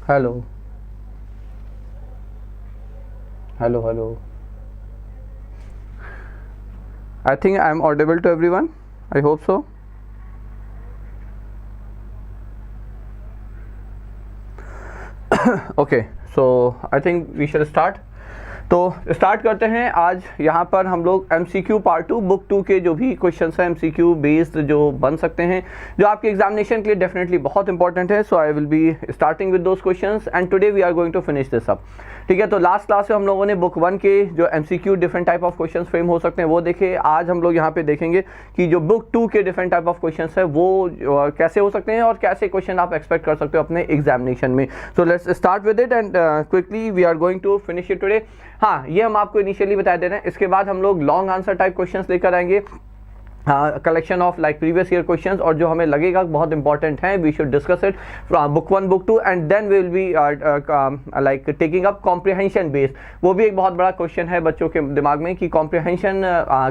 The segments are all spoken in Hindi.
Hello, hello. I think I'm audible to everyone. I hope so. Okay, so I think we should start. तो स्टार्ट करते हैं। आज यहाँ पर हम लोग MCQ पार्ट 2 बुक 2 के जो भी क्वेश्चंस हैं MCQ बेस्ड जो बन सकते हैं, जो आपके एग्जामिनेशन के लिए डेफिनेटली बहुत इंपॉर्टेंट है। So I will be starting with those questions and today we are going to finish this up. ठीक है, तो लास्ट क्लास में हम लोगों ने बुक 1 के जो MCQ different type of questions frame हो सकते हैं वो देखे। आज हम लोग यहाँ पे देखेंगे कि जो बुक 2 के डिफरेंट टाइप ऑफ क्वेश्चंस है वो कैसे हो सकते हैं और कैसे क्वेश्चन आप एक्सपेक्ट कर सकते हो अपने एग्जामिनेशन में। So let's start with it and quickly we are going to finish it today. हाँ, ये हम आपको इनिशियली बता दे रहे हैं। इसके बाद हम लोग लॉन्ग आंसर टाइप क्वेश्चंस लेकर आएंगे, collection of like previous year questions, और जो हमें लगेगा बहुत इंपॉर्टेंट है we should discuss it book 1 book 2 and then we will be like taking up comprehension based. वो भी एक बहुत बड़ा क्वेश्चन है बच्चों के दिमाग में कि कॉम्प्रिहेंशन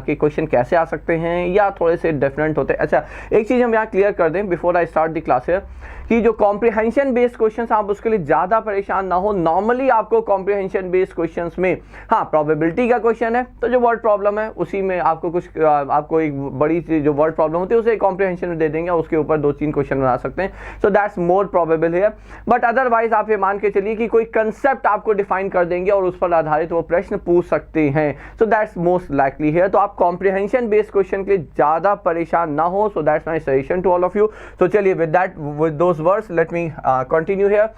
के क्वेश्चन कैसे आ सकते हैं या थोड़े से डिफरेंट होते हैं। अच्छा, एक चीज़ हम यहाँ क्लियर कर दें before I start the class है कि जो कॉम्प्रिहेंशन बेस्ड क्वेश्चंस आप उसके लिए ज़्यादा परेशान ना हो। नॉर्मली आपको कॉम्प्रिहेंशन बेस्ड क्वेश्चंस में हाँ प्रोबेबिलिटी का क्वेश्चन है तो जो वर्ड प्रॉब्लम है उसी में आपको कुछ आपको एक बड़ी सी जो वर्ड प्रॉब्लम होती है उसे कॉम्प्रिहेंशन में दे देंगे, उसके ऊपर 2-3 क्वेश्चन बना सकते हैं। सो दैट्स मोर प्रोबेबल है। बट अदरवाइज आप ये मान के चलिए कि कोई कंसेप्ट आपको डिफाइन कर देंगे और उस पर आधारित वो प्रश्न पूछ सकते हैं। सो दैट्स मोस्ट लाइकली है। तो आप कॉम्प्रिहेंशन बेस्ड क्वेश्चन के लिए ज़्यादा परेशान ना हो। So that's my suggestion to all of you. तो चलिए with that with those words let me continue here.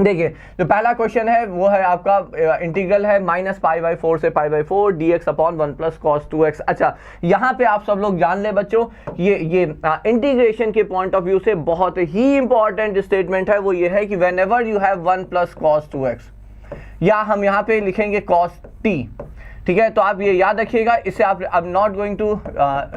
देखिए, जो पहला क्वेश्चन है वो है आपका इंटीग्रल है -π/4 से π/4 dx अपॉन 1 + cos 2x। अच्छा, यहाँ पे आप सब लोग जान ले बच्चों, ये इंटीग्रेशन के पॉइंट ऑफ व्यू से बहुत ही इंपॉर्टेंट स्टेटमेंट है। वो ये है कि when ever you have 1 + cos 2x, या हम यहाँ पे लिखेंगे cos t। ठीक है, तो आप ये याद रखिएगा। इसे आप अब not going to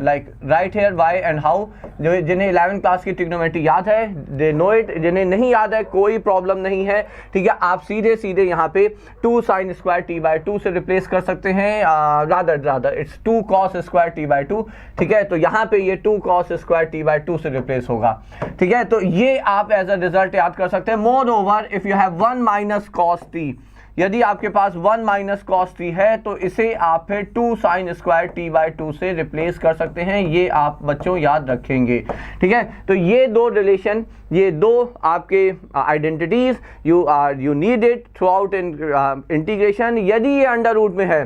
like write here why and how. जो जिन्हें 11th क्लास की ट्रिग्नोमेट्री याद है दे नो इट, जिन्हें नहीं याद है कोई प्रॉब्लम नहीं है। ठीक है, आप सीधे सीधे यहाँ पे 2 sin² t/2 से रिप्लेस कर सकते हैं। Rather it's 2 cos² t/2। ठीक है, तो यहाँ पे ये 2 cos² t/2 से रिप्लेस होगा। ठीक है, तो ये आप एज अ रिजल्ट याद कर सकते हैं। More over if you have 1 - cos t, यदि आपके पास 1 - cos t है तो इसे आप फिर 2 sin² t/2 से रिप्लेस कर सकते हैं। ये आप बच्चों याद रखेंगे। ठीक है, तो ये दो रिलेशन, ये दो आपके identities you need it throughout integration. यदि ये अंडर रूट में है,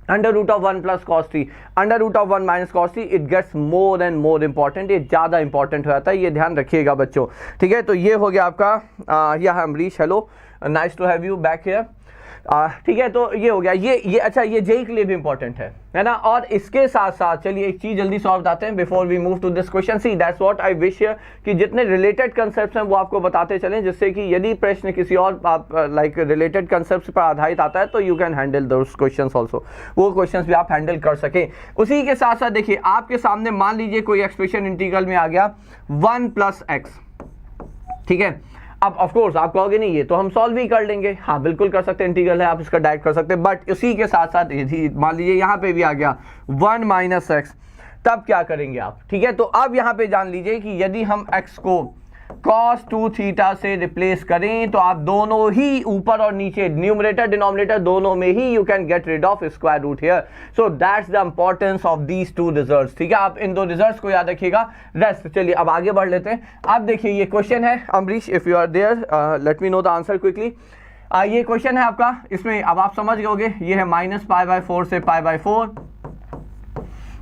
under root of 1 + cos t, under root of 1 - cos t, it gets more and more important. ये ज़्यादा इंपॉर्टेंट हो जाता है, ये ध्यान रखिएगा बच्चों। ठीक है, तो ये हो गया आपका यह Amrish, hello, nice to have you back here. ठीक है, तो ये हो गया ये अच्छा, ये जेई के लिए भी इंपॉर्टेंट है ना। और इसके साथ साथ चलिए एक चीज जल्दी सॉल्व बताते हैं before we move to this question. See that's what I wish कि जितने रिलेटेड कंसेप्ट्स हैं वो आपको बताते चलें, जिससे कि यदि प्रश्न किसी और लाइक रिलेटेड कंसेप्ट्स पर आधारित आता है तो you can handle those questions also, वो क्वेश्चंस भी आप हैंडल कर सकें। उसी के साथ साथ देखिए आपके सामने मान लीजिए कोई एक्सप्रेशन इंटीग्रल में आ गया 1 + x। ठीक है, अब ऑफ कोर्स आप कहोगे नहीं ये तो हम सॉल्व भी कर लेंगे। हाँ बिल्कुल कर सकते हैं, इंटीग्रल है आप इसका डायरेक्ट कर सकते हैं। बट इसी के साथ साथ यदि मान लीजिए यहाँ पे भी आ गया 1 - x, तब क्या करेंगे आप? ठीक है, तो अब यहाँ पे जान लीजिए कि यदि हम x को cos 2θ से रिप्लेस करें तो आप दोनों ही ऊपर और नीचे, न्यूमरेटर डिनोमिनेटर दोनों में ही you can get rid of square root here. So that's the importance of these 2 results. ठीक है, आप इन 2 रिजल्ट्स को याद रखिएगा। रेस्ट चलिए अब आगे बढ़ लेते हैं। अब देखिए ये क्वेश्चन है Amrish, if you are there let me know the answer quickly. ये क्वेश्चन है आपका, इसमें अब आप समझ गए ये है -π/4 से π/4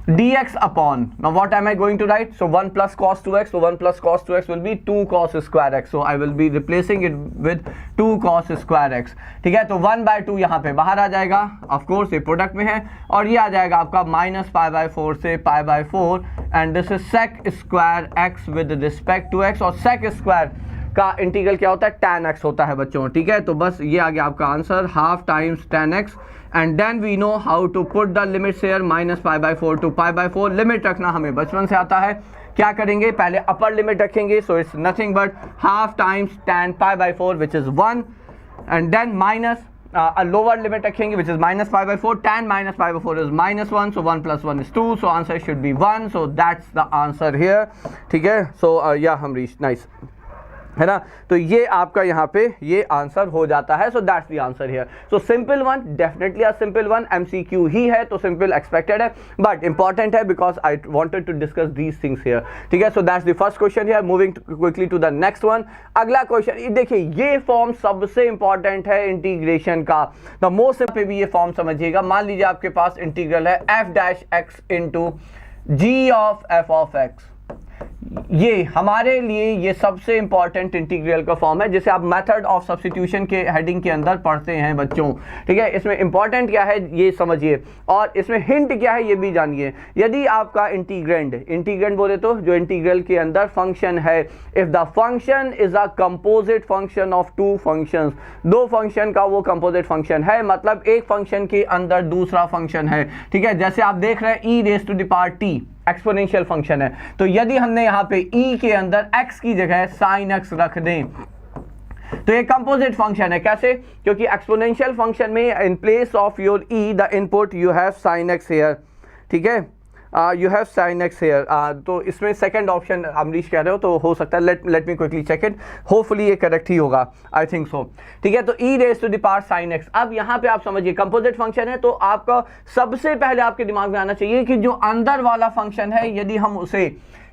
dx upon, now what am I going to write? So 1 + cos 2x, so 1 + cos 2x will be 2 cos² x, so I will be replacing it with 2 cos² x। ठीक है, तो 1/2 यहाँ पे बाहर आ जाएगा, ऑफ कोर्स ये प्रोडक्ट में है, और ये आ जाएगा आपका -π/4 से π/4 and this is sec² x with respect to x। और sec² का इंटीग्रल क्या होता है? tan x होता है बच्चों। ठीक है, तो बस ये आ गया आपका answer, ½ times tan x। And then we know how to put the limits here, -π/4 to π/4। Limit रखना हमें बचपन से आता है। क्या करेंगे? पहले अपर लिमिट रखेंगे, so it's nothing but ½ times tan π/4 which is 1, and then minus lower limit रखेंगे which is -π/4, tan -π/4 is -1, so 1 + 1 is 2, so answer should be 1, so that's the answer here। ठीक है, so yeah Amrish, nice। है ना। तो ये आपका यहाँ पे ये आंसर हो जाता है। So that's the answer here. So simple one, definitely a simple one, MCQ ही है तो सिंपल एक्सपेक्टेड है, बट इंपॉर्टेंट है because I wanted to discuss these things here. ठीक है, so that's the first question here. Moving quickly to the next one. अगला क्वेश्चन देखिए, ये फॉर्म सबसे इंपॉर्टेंट है इंटीग्रेशन का। द मोस्ट पे भी ये फॉर्म समझिएगा। मान लीजिए आपके पास इंटीग्रल है f dash x into g of f of x. ये हमारे लिए ये सबसे इंपॉर्टेंट इंटीग्रल का फॉर्म है, जिसे आप मेथड ऑफ सब्स्टिट्यूशन के हेडिंग के अंदर पढ़ते हैं बच्चों। ठीक है, इसमें इंपॉर्टेंट क्या है ये समझिए, और इसमें हिंट क्या है ये भी जानिए। यदि आपका इंटीग्रेंड बोले तो जो इंटीग्रल के अंदर फंक्शन है, if the function is a composite function of two functions, दो फंक्शन का वो कंपोजिट फंक्शन है, मतलब एक फंक्शन के अंदर दूसरा फंक्शन है। ठीक है, जैसे आप देख रहे हैं e raise to the power t exponential function है, तो यदि हमने यहाँ पे e के अंदर x की जगह sin x रख दें तो ये कंपोजिट फंक्शन है। कैसे? क्योंकि एक्सपोनेंशियल फंक्शन में in place of your e the input you have sin x here. ठीक है, you have sin x here. तो इसमें सेकंड ऑप्शन अमरीश कह रहे हो तो हो सकता है, let me quickly check it, hopefully ये करेक्ट ही होगा, आई थिंक सो। ठीक है, तो e raise to the power sin x। अब यहाँ पे आप समझिए कंपोजिट फंक्शन है, तो आपका सबसे पहले आपके दिमाग में आना चाहिए कि जो अंदर वाला फंक्शन है, यदि हम उसे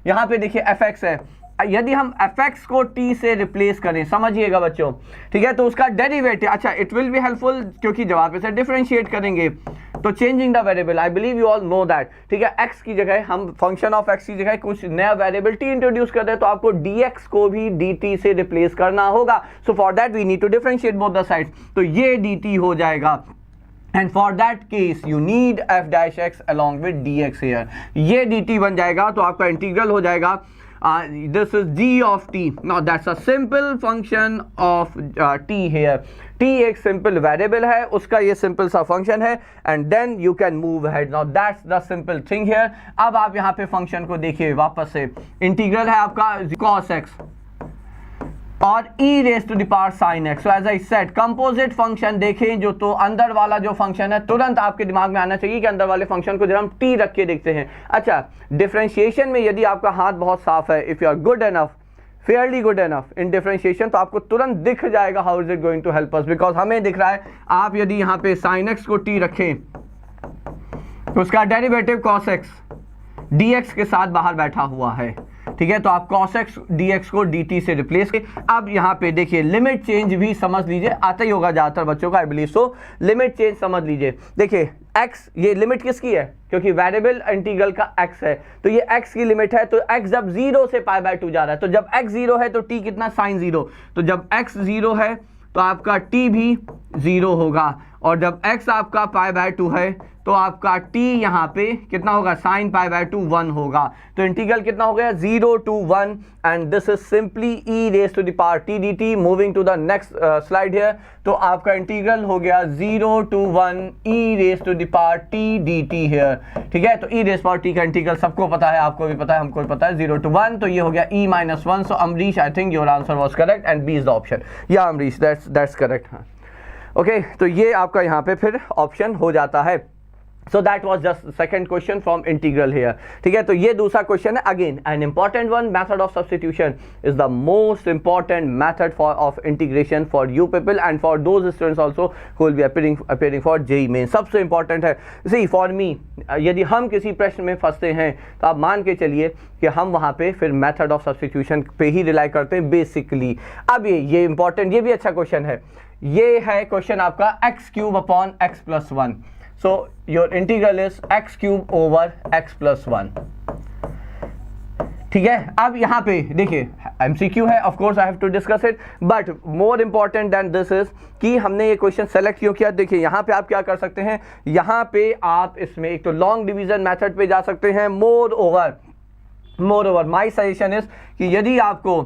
यहाँ पे देखिए fx है, यदि हम fx को t से रिप्लेस करें, समझिएगा बच्चों, ठीक है, तो उसका डेरिवेटिव, अच्छा इट विल बी हेल्पफुल क्योंकि जब आप इसे डिफरेंशिएट करेंगे तो changing the variable, I believe you all know that. ठीक है, x की जगह हम फंक्शन ऑफ x की जगह कुछ नया वेरिएबल t इंट्रोड्यूस कर रहे हैं, तो आपको dx को भी dt से रिप्लेस करना होगा। So for that we need to differentiate both the sides, तो ये dt हो जाएगा, and for that case you need f dash x along with d x here. ये dt बन जाएगा, तो आपका इंटीग्रल हो जाएगा this is g of t. Now that's a simple function of t here. t एक simple variable है, उसका ये simple सा function है, and then you can move ahead. Now that's the simple thing here. अब आप यहाँ पे function को देखिए वापस से, इंटीग्रल है आपका cos x और e raise to the power sin x। So as I said, composite function देखें जो, तो अंदर वाला जो फंक्शन है तुरंत आपके दिमाग में आना चाहिए कि अंदर वाले फंक्शन को जब हम t रख के देखते हैं। अच्छा, डिफरेंशिएशन में यदि आपका हाथ बहुत साफ है, if you are good enough, fairly good enough in differentiation, तो आपको तुरंत दिख जाएगा how is it going to help us, because हमें दिख रहा है आप यदि यहाँ पे sin x को t रखें तो उसका डेरिवेटिव cos x dx के साथ बाहर बैठा हुआ है। ठीक है, तो आप cos x dx को dt से रिप्लेस करें। अब यहाँ पे देखिए लिमिट चेंज भी समझ लीजिए, आता ही होगा ज़्यादातर बच्चों का, आई बिलीव सो। लिमिट चेंज समझ लीजिए, देखिए x, ये लिमिट किसकी है? क्योंकि वेरिएबल इंटीग्रल का x है, तो ये x की लिमिट है, तो x जब 0 से π/2 जा रहा है, तो जब x 0 है तो t कितना sin 0, तो जब x 0 है तो आपका t भी 0 होगा, और जब x आपका π/2 है तो आपका t यहाँ पे कितना होगा? sin π/2 1 होगा। तो इंटीग्रल कितना हो गया? 0 to 1, and this is simply e raise to the power t dt। Moving to the next slide here, तो आपका इंटीग्रल हो गया 0 to 1 e raise to the power t dt here. ठीक है, तो e रेज़ पावर t का इंटीग्रल सबको पता है, आपको भी पता है, हमको भी पता है, 0 to 1, तो ये हो गया e - 1। So Amrish, I think your answer was correct and B is the option. या अमरीश, दैट्स करेक्ट। हाँ, ओके, तो ये आपका यहाँ पे फिर ऑप्शन हो जाता है। So that was just second question from integral here. ठीक है, तो ये दूसरा क्वेश्चन है, again an important one, method of substitution is the most important method of integration for you people and for those students also who will be appearing for JEE Main। सबसे important है। See for me, यदि हम किसी प्रश्न में फंसते हैं तो आप मान के चलिए कि हम वहाँ पे फिर मेथड ऑफ सब्स्टिट्यूशन पे ही रिलाई करते हैं बेसिकली। अब ये इंपॉर्टेंट, ये भी अच्छा क्वेश्चन है, ये है क्वेश्चन आपका x³ upon x+1। So your integral is x³ over x+1। ठीक है, अब यहाँ पे देखिए MCQ है, of course I have to discuss it, but more important than this is कि हमने ये क्वेश्चन सेलेक्ट क्यों किया। देखिए यहाँ पे आप क्या कर सकते हैं, यहाँ पे आप इसमें एक तो लॉन्ग डिवीजन मेथड पे जा सकते हैं। More over my suggestion is कि यदि आपको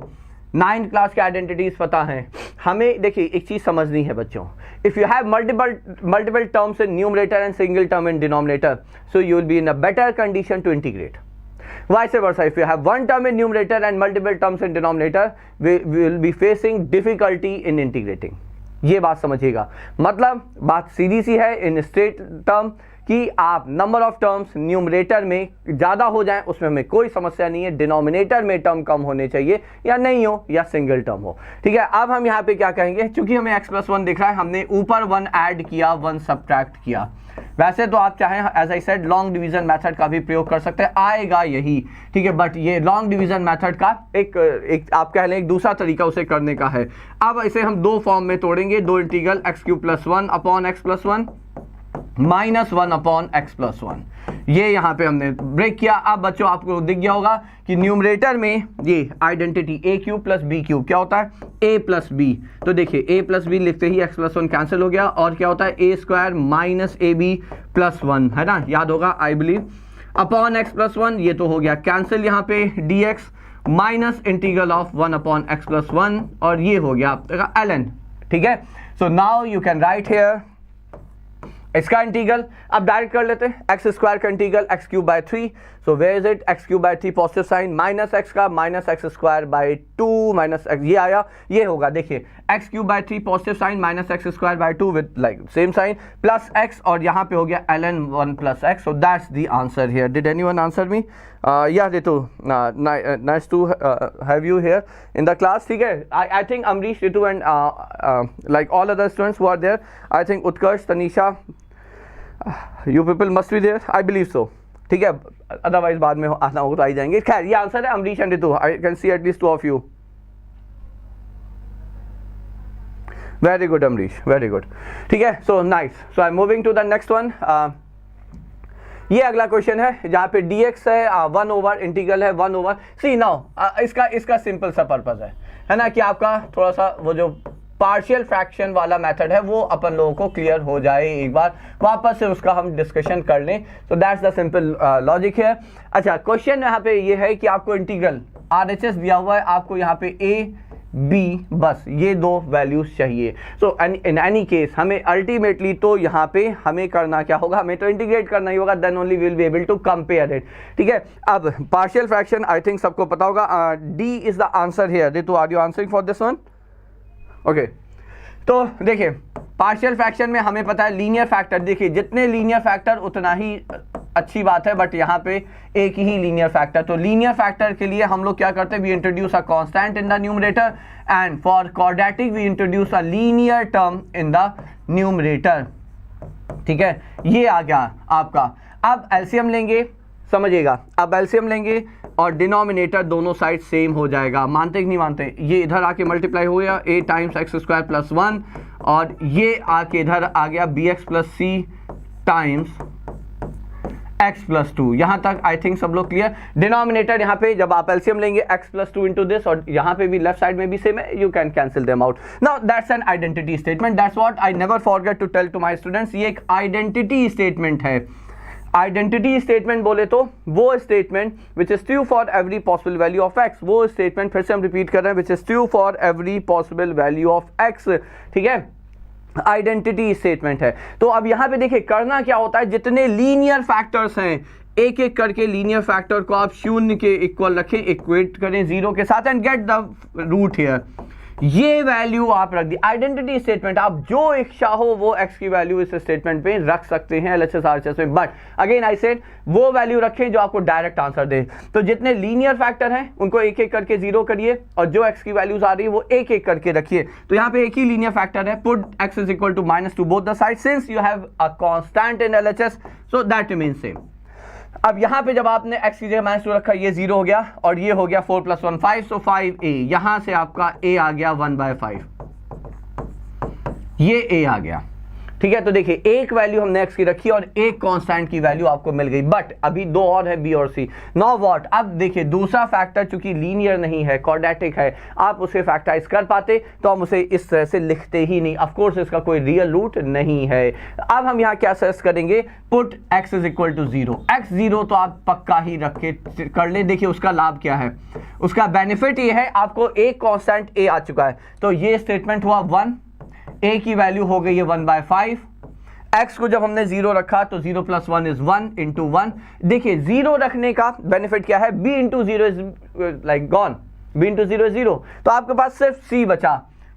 9th क्लास के आइडेंटिटीज पता हैं, हमें देखिए एक चीज समझनी है बच्चों, if you have multiple terms in numerator and single term in denominator, so you will be in a better condition to integrate. Vice versa, if you have one term in numerator and multiple terms in denominator, we will be facing difficulty in integrating। ये बात समझिएगा, मतलब बात सीधी सी है इन स्ट्रेट टर्म कि आप नंबर ऑफ टर्म्स न्यूमरेटर में ज़्यादा हो जाएं उसमें हमें कोई समस्या नहीं है, डिनोमिनेटर में टर्म कम होने चाहिए या नहीं हो या सिंगल टर्म हो। ठीक है, अब हम यहाँ पे क्या कहेंगे, चूंकि हमें x+1 दिख रहा है, हमने ऊपर 1 ऐड किया 1 सब्ट्रैक्ट किया। वैसे तो आप चाहें as I said long division method का भी प्रयोग कर सकते हैं, आएगा यही। ठीक है, बट ये लॉन्ग डिवीजन मेथड का एक आप कह लें एक दूसरा तरीका उसे करने का है। अब इसे हम दो फॉर्म में तोड़ेंगे, दो integral x³ + 1 upon x+1 -1 upon x+1, ये यहाँ पे हमने ब्रेक किया। अब बच्चों आपको दिख गया होगा कि न्यूमरेटर में ये आइडेंटिटी a³ + b³ क्या होता है, a + b। तो देखिए a + b लिखते ही x+1 कैंसिल हो गया और क्या होता है a² - ab + 1, है ना, याद होगा आई बिलीव, अपॉन x+1, ये तो हो गया कैंसिल यहाँ पे dx minus integral of 1 upon x+1 और ये हो गया आपका ln। ठीक है, so now you can write here इसका इंटीग्रल। अब डायरेक्ट कर लेते हैं, x² का integral x³/3, so where is it, x³/3 positive sign minus x का -x²/2 माइनस x, ये आया, ये होगा देखिए x³/3 positive sign minus x²/2 with like same sign plus x और यहाँ पे हो गया ln 1 + x, so that's the answer here. Did anyone answer me? या Ritu, nice to have you here in the class. ठीक है, I think Amrish, Ritu and like all other students who are there, I think Utkarsh, Tanisha, you people must be there, I believe so. ठीक है, अदरवाइज बाद में आना होगा तो आ जाएंगे। खैर ये आंसर है Amrish and Ritu, I can see at least 2 of you. Very good Amrish, very good. ठीक है, so nice, so I am moving to the next one. ये अगला क्वेश्चन है जहाँ पे dx है 1 ओवर इंटीग्रल है 1 ओवर सी। नाउ इसका सिंपल सा पर्पज है ना, कि आपका थोड़ा सा वो जो पार्शियल फ्रैक्शन वाला मेथड है वो अपन लोगों को क्लियर हो जाए, एक बार वापस से उसका हम डिस्कशन कर लें। सो दैट्स द सिंपल लॉजिक है। अच्छा, क्वेश्चन यहाँ पे ये है कि आपको इंटीग्रल RHS दिया हुआ है, आपको यहाँ पे a b बस ये दो वैल्यूज चाहिए। सो इन एनी केस हमें अल्टीमेटली तो यहाँ पे हमें करना क्या होगा, हमें तो इंटीग्रेट करना ही होगा, then only will be able to compare it. ठीक है, अब पार्शियल फ्रैक्शन आई थिंक सबको पता होगा, d is the answer here. Ritu, are you answering for this one? Okay, तो देखिए पार्शियल फ्रैक्शन में हमें पता है लीनियर फैक्टर, देखिए जितने लीनियर फैक्टर उतना ही अच्छी बात है, बट यहाँ पे एक ही लीनियर फैक्टर। तो लीनियर फैक्टर के लिए हम लोग क्या करते हैं, we introduce a constant in the numerator and for quadratic we introduce a linear term in the numerator. ठीक है, ये आ गया आपका। अब एलसीएम लेंगे, समझिएगा, अब एलसीएम लेंगे और डिनोमिनेटर दोनों साइड सेम हो जाएगा। मानते कि नहीं मानते? ये इधर आके मल्टीप्लाई हो गया a टाइम्स x² + 1 और ये आके इधर आ गया bx + c टाइम्स x + 2। यहाँ तक आई थिंक सब लोग क्लियर। डिनोमिनेटर यहाँ पे जब आप एलसीएम लेंगे x + 2 इंटू दिस, और यहाँ पे भी लेफ्ट साइड में भी सेम है, you can cancel them out. Now that's an identity statement, that's what I never forget to tell to my students. ये एक आइडेंटिटी स्टेटमेंट है। आइडेंटिटी स्टेटमेंट बोले तो वो statement which is true for every possible value of x, वो स्टेटमेंट फिर से हम रिपीट कर रहे हैं, which is true for every possible value of x। ठीक है, आइडेंटिटी स्टेटमेंट है। तो अब यहाँ पे देखिए करना क्या होता है, जितने लीनियर फैक्टर्स हैं एक एक करके लीनियर फैक्टर को आप 0 के इक्वल रखें, इक्वेट करें 0 के साथ and get the root here. ये वैल्यू आप रख दी। आइडेंटिटी स्टेटमेंट आप जो इच्छा हो वो x की वैल्यू इस स्टेटमेंट पे रख सकते हैं LHS RHS में, बट अगेन आई सेड वो वैल्यू रखें जो आपको डायरेक्ट आंसर दे। तो जितने लीनियर फैक्टर हैं उनको एक एक करके 0 करिए और जो x की वैल्यूज आ रही है वो एक एक करके रखिए। तो यहाँ पे एक ही लीनियर फैक्टर है, put x is equal to -2 both the side since you have a constant in LHS, so that remains same. अब यहाँ पे जब आपने x की जगह -2 रखा, ये 0 हो गया और ये हो गया 4 + 1 5, सो 5a, यहां से आपका a आ गया 1/5, ये a आ गया। ठीक है, तो देखिए एक वैल्यू हमने x की रखी और एक कांस्टेंट की वैल्यू आपको मिल गई, बट अभी दो और है b और c। नाउ व्हाट, अब देखिए दूसरा फैक्टर चूंकि लीनियर नहीं है, क्वाड्रेटिक है, आप उसे फैक्टराइज कर पाते तो हम उसे इस तरह से लिखते ही नहीं। ऑफ कोर्स इसका कोई रियल रूट नहीं है। अब हम यहाँ क्या सर्च करेंगे, put x is equal to 0। x 0 तो आप पक्का ही रख के कर ले। देखिए उसका लाभ क्या है, उसका बेनिफिट ये है आपको एक कांस्टेंट a आ चुका है, तो ये स्टेटमेंट हुआ 1, a की वैल्यू हो गई है 1/5। x को जब हमने 0 रखा तो 0 + 1 इज 1 × 1। देखिए 0 रखने का बेनिफिट क्या है, b × 0 is like gone, b × 0 is 0, तो आपके पास सिर्फ c बचा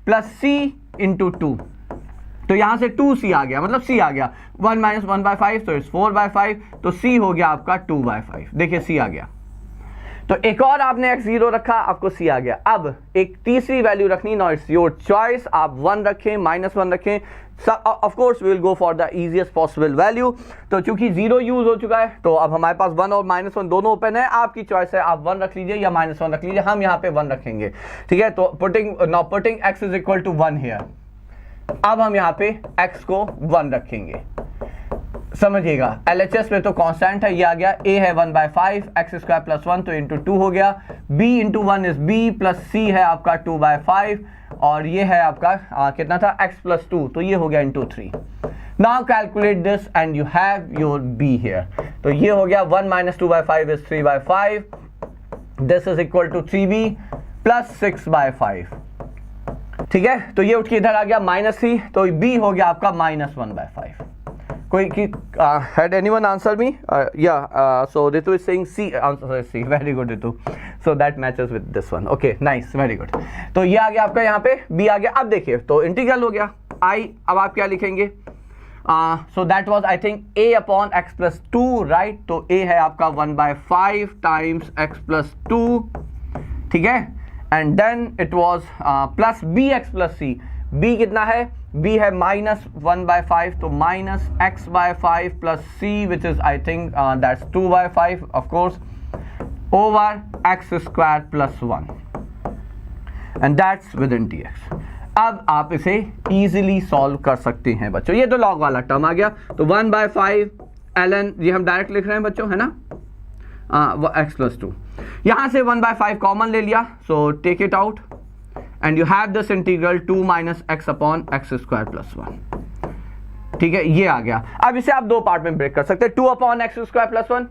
प्लस c × 2। तो यहाँ से 2c आ गया, मतलब c आ गया 1 माइनस 1/5 तो इट्स 4/5, तो c हो गया आपका 2/5। देखिए c आ गया। तो एक और आपने x0 रखा, आपको c आ गया। अब एक तीसरी वैल्यू रखनी, नो इट्स योर चॉइस, आप 1 रखें, -1 रखें, of course we will go for the easiest possible value. तो चूंकि 0 यूज हो चुका है तो अब हमारे पास 1 और -1 दोनों ओपन है, आपकी चॉइस है, आप 1 रख लीजिए या -1 रख लीजिए, हम यहाँ पे 1 रखेंगे, ठीक है। तो putting x is equal to 1 here. अब हम यहाँ पे x को 1 रखेंगे, समझिएगा। LHS में तो कांस्टेंट है, ये आ गया, a है 1/5 x² + 1 तो इंटू 2 हो गया, b into 1 is b plus c है आपका 2/5 और ये है आपका कितना था x + 2 तो ये हो गया into 3। Now calculate this and you have your b here. तो ये हो गया 1 - 2/5 is 3/5, this is equal to 3b plus 6/5, ठीक है। तो ये उठ के इधर आ गया -3, तो b हो गया आपका -1/5। कोई had anyone answer me? So Ritu is saying C, answer C. Very good Ritu. So that matches with this one. Okay, nice, very good. तो ये आ गया आपका, यहाँ पे B आ गया। अब देखिए तो इंटीग्रल हो गया I, अब आप क्या लिखेंगे? So that was I think a upon x plus 2, right? तो a है आपका 1/5 times x plus 2, ठीक है। And then it was plus bx plus c. b कितना है? b है -1/5 तो -x/5 plus c which is I think that's 2/5 of course over x² plus 1 and that's within dx। अब आप इसे easily solve कर सकते हैं बच्चों। ये तो log वाला टर्म आ गया, तो 1/5 ln, ये हम डायरेक्ट लिख रहे हैं बच्चों, है ना, x plus 2। यहाँ से 1/5 कॉमन ले लिया, so take it out and you have this integral 2 - x upon x² plus 1, ठीक है, ये आ गया। अब इसे आप दो पार्ट में ब्रेक कर सकते हैं, 2 upon x² plus 1,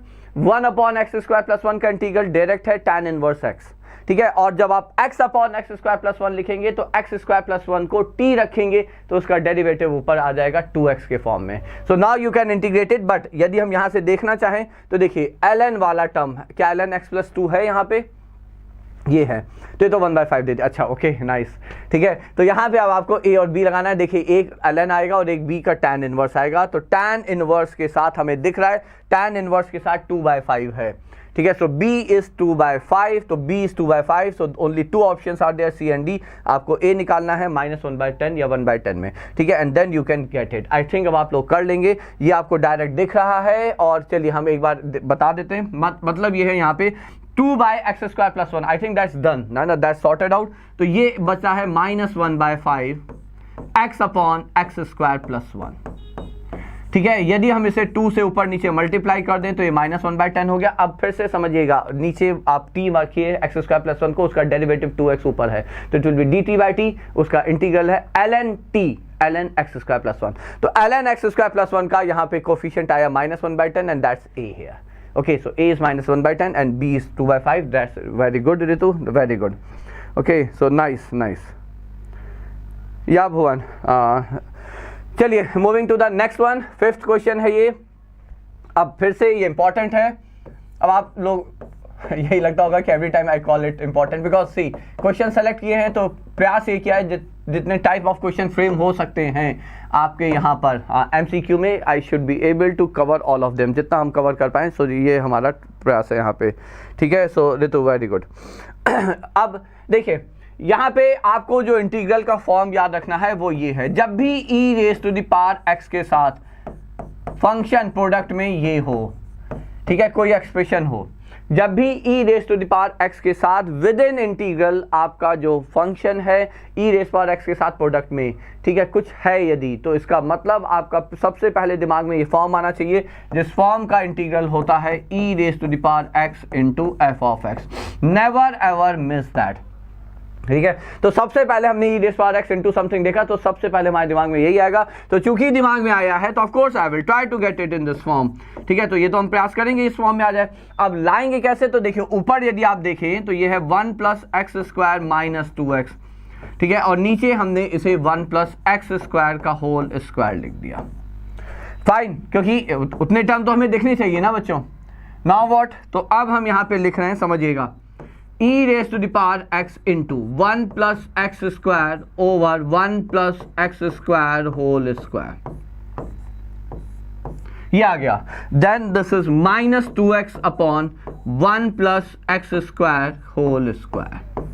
1 upon x² plus 1 का इंटीग्रल डायरेक्ट है tan इनवर्स x, ठीक है। और जब आप x अपॉन x² plus 1 लिखेंगे तो x² plus 1 को t रखेंगे तो उसका डेरिवेटिव ऊपर आ जाएगा 2x के फॉर्म में। सो now you can integrate it, but यदि हम यहाँ से देखना चाहें तो देखिए ln वाला टर्म, क्या ln x plus 2 है यहाँ पे? ये है, तो ये तो 1/5 दे दिया। अच्छा, ओके, नाइस, ठीक है। तो यहाँ पे अब आपको a और b लगाना है। देखिए एक ln आएगा और एक b का tan इनवर्स आएगा, तो tan इनवर्स के साथ हमें दिख रहा है, tan इनवर्स के साथ 2/5 है, ठीक है। सो b इज 2/5, तो b is 2/5, so only 2 options are there, C and D। आपको a निकालना है -1/10 या 1/10 में, ठीक है, and then you can get it. I think अब आप लोग कर लेंगे, ये आपको डायरेक्ट दिख रहा है। और चलिए हम एक बार बता देते हैं, मतलब ये है यहाँ पे 2/x² plus 1, I think that's done ना, दैट्स सॉर्टेड आउट। तो ये बचा है -1/5 x अपॉन x² plus 1, ठीक है। यदि हम इसे 2 से ऊपर नीचे मल्टीप्लाई कर दें तो ये -1/10 हो गया। अब फिर से समझिएगा, नीचे आप t रखिए x² plus 1 को, उसका डेरिवेटिव 2x ऊपर है, तो इट विल बी dt/t, उसका इंटीग्रल है ln t ln x² plus 1। तो ln x² plus 1 का यहाँ पे कोफिशिएंट आया -1/10 and that's a here. Okay, so a is -1/10 and b is 2/5. That's very good, Ritu. Very good. Okay, so nice. Yeah, Bhuvan. चलिए, moving to the next one. 5th question है ये। अब फिर से ये important है। अब आप लोग यही लगता होगा कि every time I call it important because see, question select किए हैं तो प्रयास ये किया है जितने टाइप ऑफ क्वेश्चन फ्रेम हो सकते हैं आपके यहाँ पर MCQ में, I should be able to cover all of them, जितना हम कवर कर पाएँ। सो ये हमारा प्रयास है यहाँ पे, ठीक है। सो रितु वेरी गुड। अब देखिए यहाँ पे आपको जो इंटीग्रल का फॉर्म याद रखना है वो ये है, जब भी e⁻x के साथ फंक्शन प्रोडक्ट में ये हो, ठीक है, कोई एक्सप्रेशन हो, जब भी e⁻x के साथ विद इन इंटीग्रल आपका जो फंक्शन है e⁻x के साथ प्रोडक्ट में, ठीक है, कुछ है यदि, तो इसका मतलब आपका सबसे पहले दिमाग में ये फॉर्म आना चाहिए जिस फॉर्म का इंटीग्रल होता है e⁻x into f(x). Never ever miss that, ठीक है। तो सबसे पहले हमने e⁻x into समथिंग देखा, तो सबसे पहले हमारे दिमाग में यही आएगा। तो चूंकि दिमाग में आया है तो of course I will try to get it in this form, ठीक है। तो ये तो हम प्रयास करेंगे इस फॉर्म में आ जाए। अब लाएंगे कैसे? तो देखिए ऊपर यदि आप देखें तो ये है 1 + x² - 2x, ठीक है, और नीचे हमने इसे 1 + x² का होल स्क्वायर लिख दिया। फाइन, क्योंकि उतने टर्म तो हमें देखने चाहिए ना बच्चों। नाउ व्हाट, तो अब हम यहाँ पे लिख रहे हैं, समझिएगा, e raise to the power x into 1 plus x square over 1 plus x square whole square, ये आ गया। Then this is minus 2x upon 1 plus x square whole square,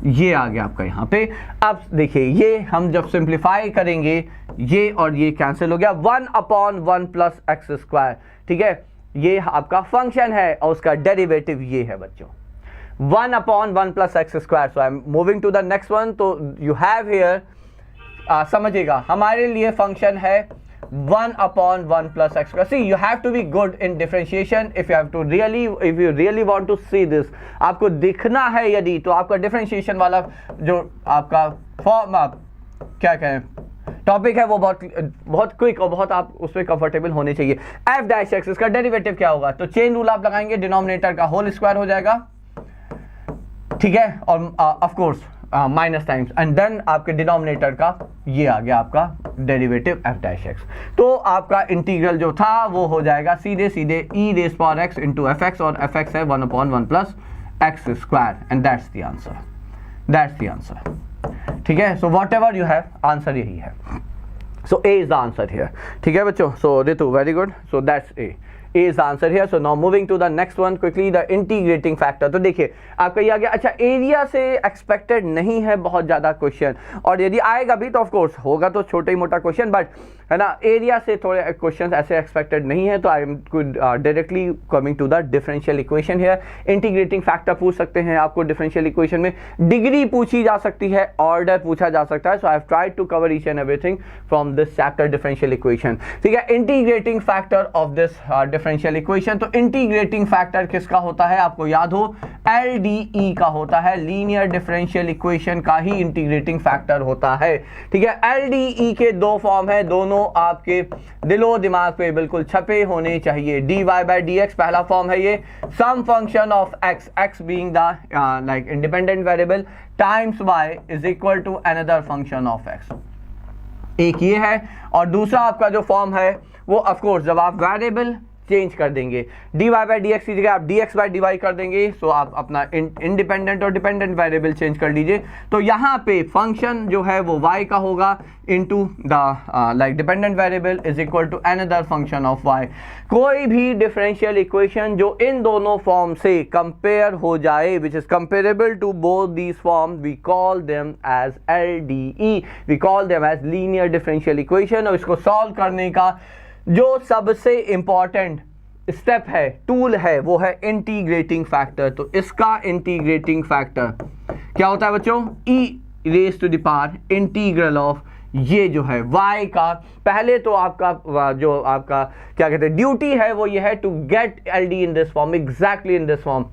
ये आ गया आपका यहाँ पे। अब देखिए ये हम जब सिंप्लीफाई करेंगे ये और ये कैंसिल हो गया, 1 अपॉन 1 प्लस एक्स स्क्वायर, ठीक है, ये आपका फंक्शन है और उसका डेरिवेटिव ये है बच्चों 1 upon 1 plus x square. So I am moving to the next one. तो यू हैव हियर, समझिएगा हमारे लिए फंक्शन है 1 upon 1 plus x square. See, you have to be good in differentiation if you really want to see this. आपको दिखना है यदि, तो आपका डिफरेंशिएशन वाला जो आपका फॉर्म, आप क्या कहें टॉपिक है, वो बहुत क्विक और बहुत आप उसमें कंफर्टेबल होने चाहिए। f डैश x, इसका डेरिवेटिव क्या होगा, तो चेन रूल आप लगाएंगे, डिनोमिनेटर का होल स्क्वायर हो जाएगा, ठीक है, और of course minus times, and then आपके डिनोमिनेटर का ये आ गया आपका डेरिवेटिव f डैश x। तो आपका इंटीग्रल जो था वो हो जाएगा सीधे सीधे e raise power x into F x, और एफ एक्स है 1 upon 1 plus x square, and that's the answer, that's the answer, ठीक है। So whatever you have, answer यही है। So A is the answer here, ठीक है बच्चों। So Ritu very good, so that's A, A is the answer here. So now moving to the next one quickly, the integrating factor। तो देखिए आपका ये आ गया। अच्छा, एरिया से एक्सपेक्टेड नहीं है बहुत ज़्यादा क्वेश्चन, और यदि आएगा भी तो ऑफ कोर्स होगा तो छोटा ही मोटा क्वेश्चन, बट है ना, एरिया से थोड़े क्वेश्चन ऐसे एक्सपेक्टेड नहीं है। तो I am directly coming to the differential equation here. Integrating factor पूछ सकते हैं आपको डिफरेंशियल इक्वेशन में, डिग्री पूछी जा सकती है, ऑर्डर पूछा जा सकता है। So I have tried to cover each and everything from this chapter differential equation, ठीक है। Integrating factor of this differential equation, तो इंटीग्रेटिंग फैक्टर किसका होता है, आपको याद हो LDE का होता है, लीनियर डिफरेंशियल इक्वेशन का ही इंटीग्रेटिंग फैक्टर होता है, ठीक है। LDE के दो फॉर्म है, दोनों आपके दिलो दिमाग पे बिल्कुल छपे होने चाहिए। dy बाई dx पहला फॉर्म है ये, some function of x, x being the like independent variable, times y is equal to another function of x, एक ये है। और दूसरा आपका जो फॉर्म है वो ऑफ कोर्स जब आप वेरिएबल चेंज कर देंगे, dy बाई dx की जगह आप dx बाई dy कर देंगे, सो आप अपना इंडिपेंडेंट और डिपेंडेंट वेरिएबल चेंज कर लीजिए। तो यहाँ पे फंक्शन जो है वो y का होगा into the like dependent variable is equal to another function of y। कोई भी डिफरेंशियल इक्वेशन जो इन दोनों फॉर्म से कंपेयर हो जाए, which is comparable to both these form, we call them as LDE, we call them as linear differential equation. और इसको सॉल्व करने का जो सबसे इंपॉर्टेंट स्टेप है, टूल है, वो है इंटीग्रेटिंग फैक्टर। तो इसका इंटीग्रेटिंग फैक्टर क्या होता है बच्चों, e raise to the power integral of ये जो है y का, पहले तो आपका जो आपका क्या कहते हैं ड्यूटी है वो ये है to get LD in this form, exactly in this form.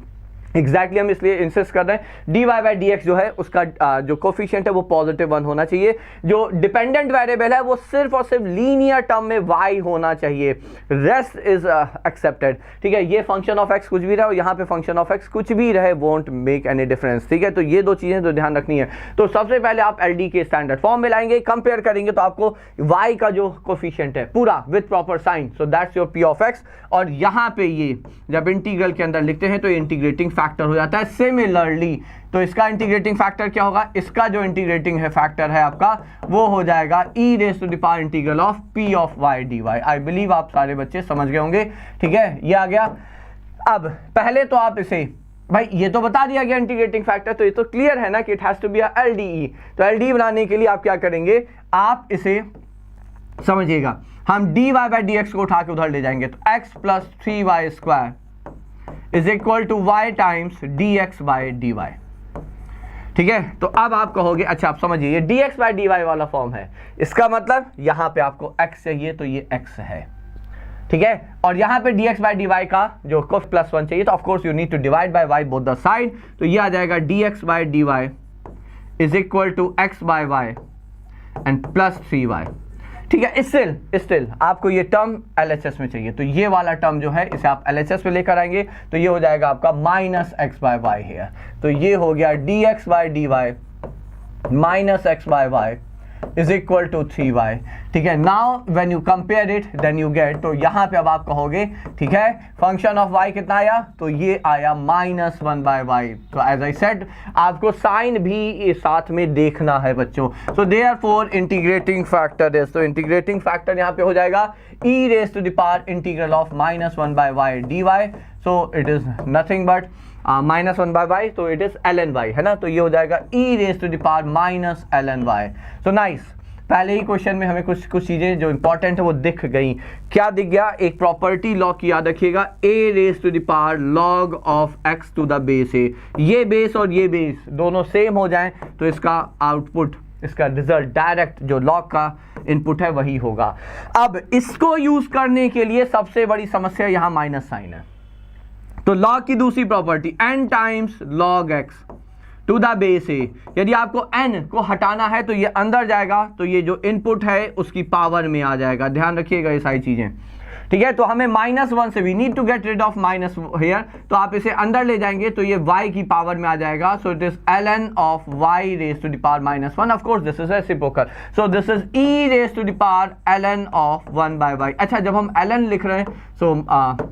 Exactly हम इसलिए इंसिस्ट कर रहे हैं dy बाई dx जो है उसका जो कोफिशिएंट है वो पॉजिटिव 1 होना चाहिए, जो डिपेंडेंट वेरिएबल है वो सिर्फ और सिर्फ लीनियर टर्म में y होना चाहिए, रेस्ट इज एक्सेप्टेड, ठीक है। ये फंक्शन ऑफ x कुछ भी रहे और यहाँ पे फंक्शन ऑफ x कुछ भी रहे, वोंट मेक एनी डिफरेंस, ठीक है। तो ये दो चीजें तो ध्यान रखनी है। तो सबसे पहले आप LD के स्टैंडर्ड फॉर्म में लाएंगे, कंपेयर करेंगे तो आपको y का जो कोफिशिएंट है पूरा with proper sign, so that's your p of x, और यहाँ पे ये जब इंटीग्रल के अंदर लिखते हैं तो इंटीग्रेटिंग फैक्टर हो जाता है। सिमिलरली तो इसका इंटीग्रेटिंग फैक्टर क्या होगा, इसका जो इंटीग्रेटिंग है फैक्टर है आपका वो हो जाएगा e raise to the power integral of p of y dy। I believe आप सारे बच्चे समझ गए होंगे, ठीक है, ये आ गया। अब पहले तो आप इसे, भाई ये तो बता दिया गया इंटीग्रेटिंग फैक्टर, तो ये तो क्लियर है ना कि it has to be a LDE। तो LDE बनाने के लिए आप क्या करेंगे, आप इसे समझिएगा, हम dy बाई dx को उठा के उधर ले जाएंगे, तो x plus 3y square is equal to y times dx by dy, ठीक है। तो अब आप कहोगे अच्छा आप समझिए ये dx बाई dy वाला फॉर्म है, इसका मतलब यहां पे आपको x चाहिए तो ये x है, ठीक है। और यहां पे dx बाई dy का जो कोफ प्लस 1 चाहिए, तो of course you need to divide by y both the side, तो ये आ जाएगा dx by dy is equal to x by y and plus 3y, ठीक है। स्टिल आपको ये टर्म LHS में चाहिए, तो ये वाला टर्म जो है इसे आप LHS में लेकर आएंगे, तो ये हो जाएगा आपका माइनस x बाय y है, तो ये हो गया dx by dy minus x by y is equal to 3y। ठीक है, now when you compare it then you get, तो यहां पे अब आप कहोगे ठीक है फंक्शन ऑफ y कितना आया, तो ये आया -1/y। तो एज आई सेड आपको साइन भी साथ में देखना है बच्चों। So therefore integrating factor is, तो इंटीग्रेटिंग फैक्टर यहां पे हो जाएगा e raised to the power integral of -1/y dy। So it is nothing but -1/y, तो इट इज ln y है ना, तो ये हो जाएगा e raised to the power -ln y। So nice, पहले ही क्वेश्चन में हमें कुछ चीजें जो इंपॉर्टेंट है वो दिख गई। क्या दिख गया, एक प्रॉपर्टी लॉग की याद रखिएगा, a raised to the power log of x to the base a। ये बेस और ये बेस दोनों सेम हो जाएं तो इसका आउटपुट, इसका रिजल्ट डायरेक्ट जो लॉग का इनपुट है वही होगा। अब इसको यूज करने के लिए सबसे बड़ी समस्या यहां माइनस साइन है। तो लॉग की दूसरी property n times log x to the base a, यदि आपको n को हटाना है तो ये अंदर जाएगा, तो ये जो इनपुट है उसकी पावर में आ जाएगा। ध्यान रखिएगा ये सारी चीजें, ठीक है। तो हमें -1 से we need to get rid of minus here, तो आप इसे अंदर ले जाएंगे तो ये y की पावर में आ जाएगा। So it is ln of y raise to the power -1। Of course this is reciprocal, so this is e raise to the power ln of 1/y। अच्छा, जब हम ln लिख रहे हैं, so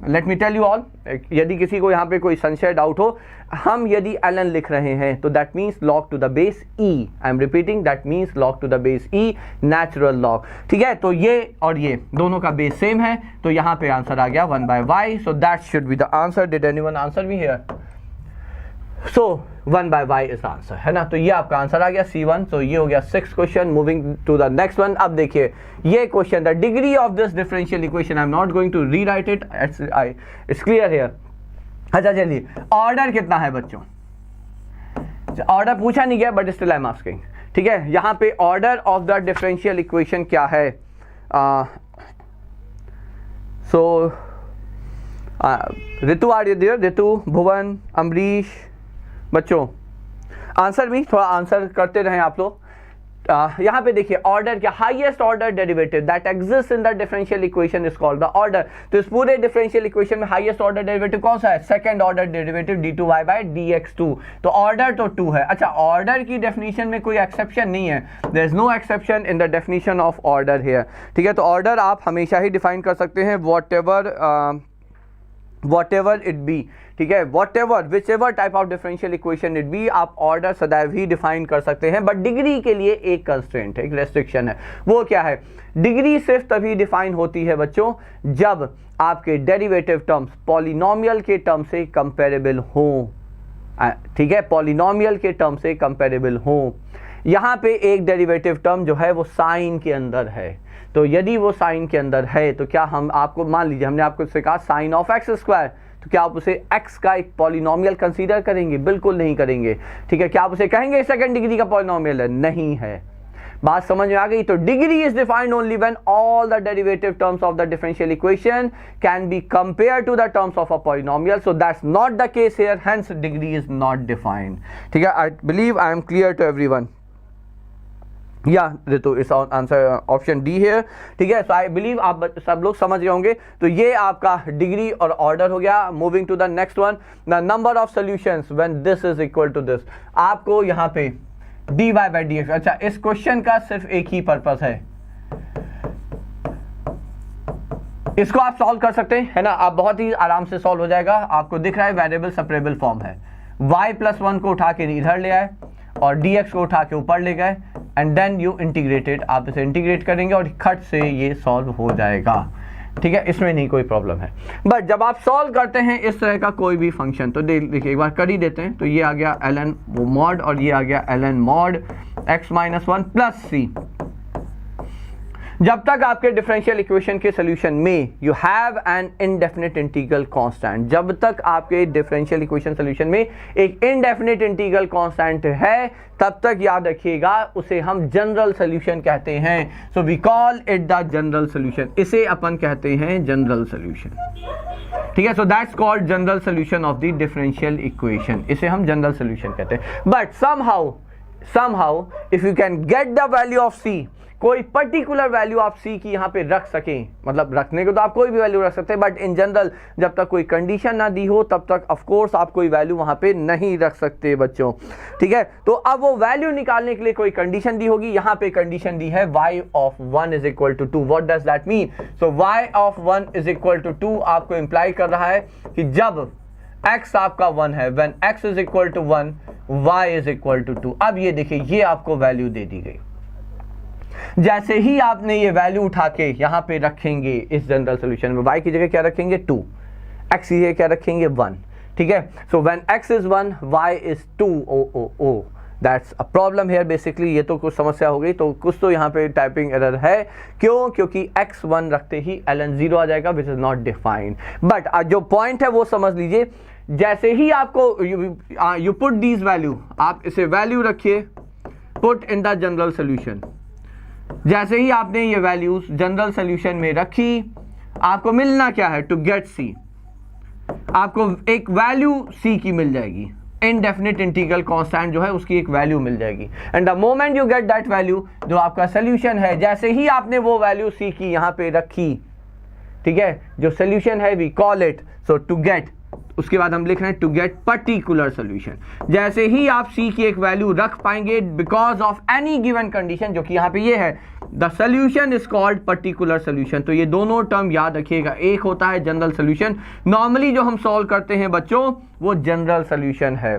let me tell you all, यदि किसी को यहाँ पे कोई संशय डाउट हो, हम यदि ln लिख रहे हैं तो that means log to the base e। I am repeating, that means log to the base e, natural log। ठीक है, तो ये और ये दोनों का बेस सेम है, तो यहाँ पे आंसर आ गया 1/y। So that should be the answer. Did anyone answer me here? So 1/y is answer, है ना। तो ये आपका आंसर आ गया C1। सो ये हो गया 6th question. Moving to the next one. अब देखिए ये question, the degree of this differential equation, I am not going to rewrite it, it's clear here. अच्छा चलिए, ऑर्डर कितना है बच्चों? ऑर्डर पूछा नहीं गया but still I am asking. ठीक है, यहां पे order of the differential equation क्या है? सो ऋतु आर यू देयर? ऋतु, भुवन, अमरीश, बच्चों आंसर भी थोड़ा आंसर करते रहें आप लोग। यहाँ पे देखिए ऑर्डर क्या, highest order derivative that exist in the differential equation is called the order. तो इस पूरे डिफरेंशियल इक्वेशन में हाईएस्ट ऑर्डर डेरिवेटिव कौन सा है? Second order derivative d2y by dx2। तो ऑर्डर तो 2 है। अच्छा, ऑर्डर की डेफिनेशन में कोई एक्सेप्शन नहीं है, there is no exception in the definition of order here. ठीक है, तो ऑर्डर आप हमेशा ही डिफाइन कर सकते हैं whatever it be। ठीक है, whichever type of differential equation it be, आप ऑर्डर सदैव ही डिफाइन कर सकते हैं। बट डिग्री के लिए एक कंस्ट्रेंट है, एक रेस्ट्रिक्शन है। वो क्या है? डिग्री सिर्फ तभी डिफाइन होती है बच्चों जब आपके डेरिवेटिव टर्म्स पॉलिनोमियल के टर्म से कंपेरेबल हो। ठीक है, पॉलिनोमियल के टर्म से कंपेरेबल हो। यहाँ पे एक डेरिवेटिव टर्म जो है वो साइन के अंदर है, तो यदि वो साइन के अंदर है तो क्या हम आपको, मान लीजिए हमने आपको कहा साइन ऑफ x², तो क्या आप उसे x का एक पॉलिनोमियल कंसीडर करेंगे? बिल्कुल नहीं करेंगे। ठीक है, क्या आप उसे कहेंगे सेकंड डिग्री का पॉलिनोमियल है? नहीं है। बात समझ में आ गई? तो degree is defined only when all the derivative terms of the differential equation can be compared to the terms of a polynomial. So that's not the case here, hence degree is not defined. ठीक है, I believe I am clear to everyone. या ऋतु इस आंसर ऑप्शन डी है। ठीक है, सो आई बिलीव आप सब लोग समझ गए होंगे। तो ये आपका डिग्री और ऑर्डर हो गया। Moving to the next one, the number of solutions when this is equal to this. आपको यहाँ पे dy बाई dx, अच्छा इस क्वेश्चन का सिर्फ एक ही पर्पस है, इसको आप सॉल्व कर सकते हैं, है ना। आप बहुत ही आराम से सॉल्व हो जाएगा। आपको दिख रहा है वेरिएबल सेपरेबल फॉर्म है, y+1 को उठा के इधर ले आए और dx को उठा के ऊपर ले गए, एंड देन यू इंटीग्रेटेड, आप इसे इंटीग्रेट करेंगे और खट से ये सॉल्व हो जाएगा। ठीक है, इसमें नहीं कोई प्रॉब्लम है। बट जब आप सॉल्व करते हैं इस तरह का कोई भी फंक्शन, तो देखिए एक बार कर ही देते हैं। तो ये आ गया ln वो मॉड और ये आ गया ln mod x-1 plus c। जब तक आपके डिफरेंशियल इक्वेशन के सॉल्यूशन में you have an indefinite integral constant, जब तक आपके डिफरेंशियल इक्वेशन सॉल्यूशन में एक इनडेफिनिट इंटीग्रल कांस्टेंट है, तब तक याद रखिएगा उसे हम जनरल सॉल्यूशन कहते हैं। So we call it the general solution, इसे अपन कहते हैं जनरल सॉल्यूशन। ठीक है, so that's called general solution of the differential equation, इसे हम जनरल सॉल्यूशन कहते हैं। But somehow if you can get the value of c, कोई पर्टिकुलर वैल्यू आप c की यहाँ पे रख सकें, मतलब रखने को तो आप कोई भी वैल्यू रख सकते हैं, बट इन जनरल जब तक कोई कंडीशन ना दी हो तब तक ऑफ कोर्स आप कोई वैल्यू वहाँ पे नहीं रख सकते बच्चों, ठीक है। तो अब वो वैल्यू निकालने के लिए कोई कंडीशन दी होगी, यहाँ पे कंडीशन दी है y of 1 is equal to 2। What does that mean? So y of 1 is equal to 2 आपको इंप्लाई कर रहा है कि जब x आपका 1 है, when x is equal to 1 y is equal to 2। अब ये देखिए ये आपको वैल्यू दे दी गई, जैसे ही आपने ये वैल्यू उठा के यहां पे रखेंगे इस जनरल सॉल्यूशन में, y की जगह क्या रखेंगे 2, x की जगह क्या रखेंगे 1, ठीक है। So when x is 1 y is 2, O that's a problem here basically. ये तो कुछ समस्या हो गई, तो कुछ तो यहाँ पे टाइपिंग एरर है। क्यों? क्योंकि x 1 रखते ही ln 0 आ जाएगा which is not defined. But जो पॉइंट है वो समझ लीजिए, जैसे ही आपको यू पुट दीज वैल्यू, आप इसे वैल्यू रखिए, put in the general solution. जैसे ही आपने ये वैल्यूज जनरल सोल्यूशन में रखी, आपको मिलना क्या है? टू गेट c, आपको एक वैल्यू c की मिल जाएगी, इनडेफिनिट इंटीग्रल कांस्टेंट जो है उसकी एक वैल्यू मिल जाएगी। And the moment you get that value, जो आपका सोल्यूशन है, जैसे ही आपने वो वैल्यू c की यहाँ पे रखी, ठीक है, जो सोल्यूशन है we call it so to get, उसके बाद हम लिख रहे हैं टू गेट पर्टिकुलर सोल्यूशन। जैसे ही आप c की एक वैल्यू रख पाएंगे because of any given condition, जो कि यहाँ पे ये है, the solution is called particular solution. तो ये दोनों टर्म याद रखिएगा, एक होता है जनरल सोल्यूशन, नॉर्मली जो हम सॉल्व करते हैं बच्चों वो जनरल सोल्यूशन है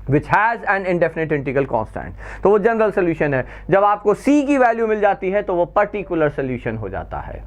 which has an indefinite integral constant, तो वो जनरल सोल्यूशन है। जब आपको c की वैल्यू मिल जाती है तो वो पर्टिकुलर सोल्यूशन हो जाता है,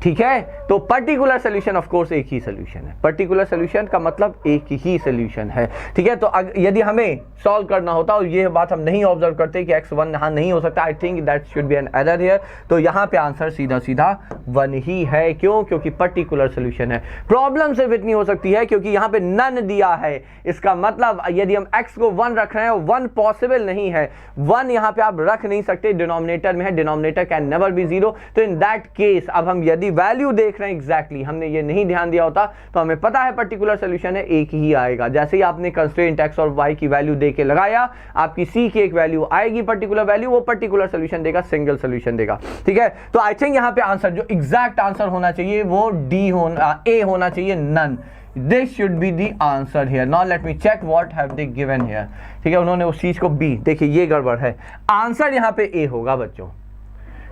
ठीक है। तो पर्टिकुलर सोल्यूशन ऑफ कोर्स एक ही सोल्यूशन है, पर्टिकुलर सोल्यूशन का मतलब एक ही सोल्यूशन है, ठीक है। तो यदि हमें सॉल्व करना होता और ये बात हम नहीं ऑब्जर्व करते कि x1 यहाँ नहीं हो सकता, I think that should B an error here, तो यहाँ पे आंसर सीधा सीधा 1 ही है। क्यों? क्योंकि पर्टिकुलर सोल्यूशन है। प्रॉब्लम सिर्फ इतनी हो सकती है क्योंकि यहाँ पे नन दिया है, इसका मतलब यदि हम x को 1 रख रहे हैं, 1 पॉसिबल नहीं है, 1 यहाँ पे आप रख नहीं सकते, डिनोमिनेटर में है, डिनोमिनेटर कैन नेवर बी 0। तो इन दैट केस अब हम यदि वैल्यू देख रहे हैं एग्जैक्टली, हमने ये नहीं ध्यान दिया होता तो हमें पता है पर्टिकुलर सोल्यूशन है, एक ही आएगा। जैसे ही आपने कंस्ट्रेंट x और y की वैल्यू दे के लगाया, आपकी c की एक वैल्यू आएगी पर्टिकुलर वैल्यू, वो पर्टिकुलर सोल्यूशन देगा, सिंगल सोल्यूशन देगा, ठीक है। तो आई थिंक यहाँ पे आंसर जो एग्जैक्ट आंसर होना चाहिए वो a होना चाहिए, none. This should be the answer here. Now let me check what have they given here, ठीक है। उन्होंने उस चीज को b, देखिए ये गड़बड़ है, आंसर यहाँ पे a होगा बच्चों,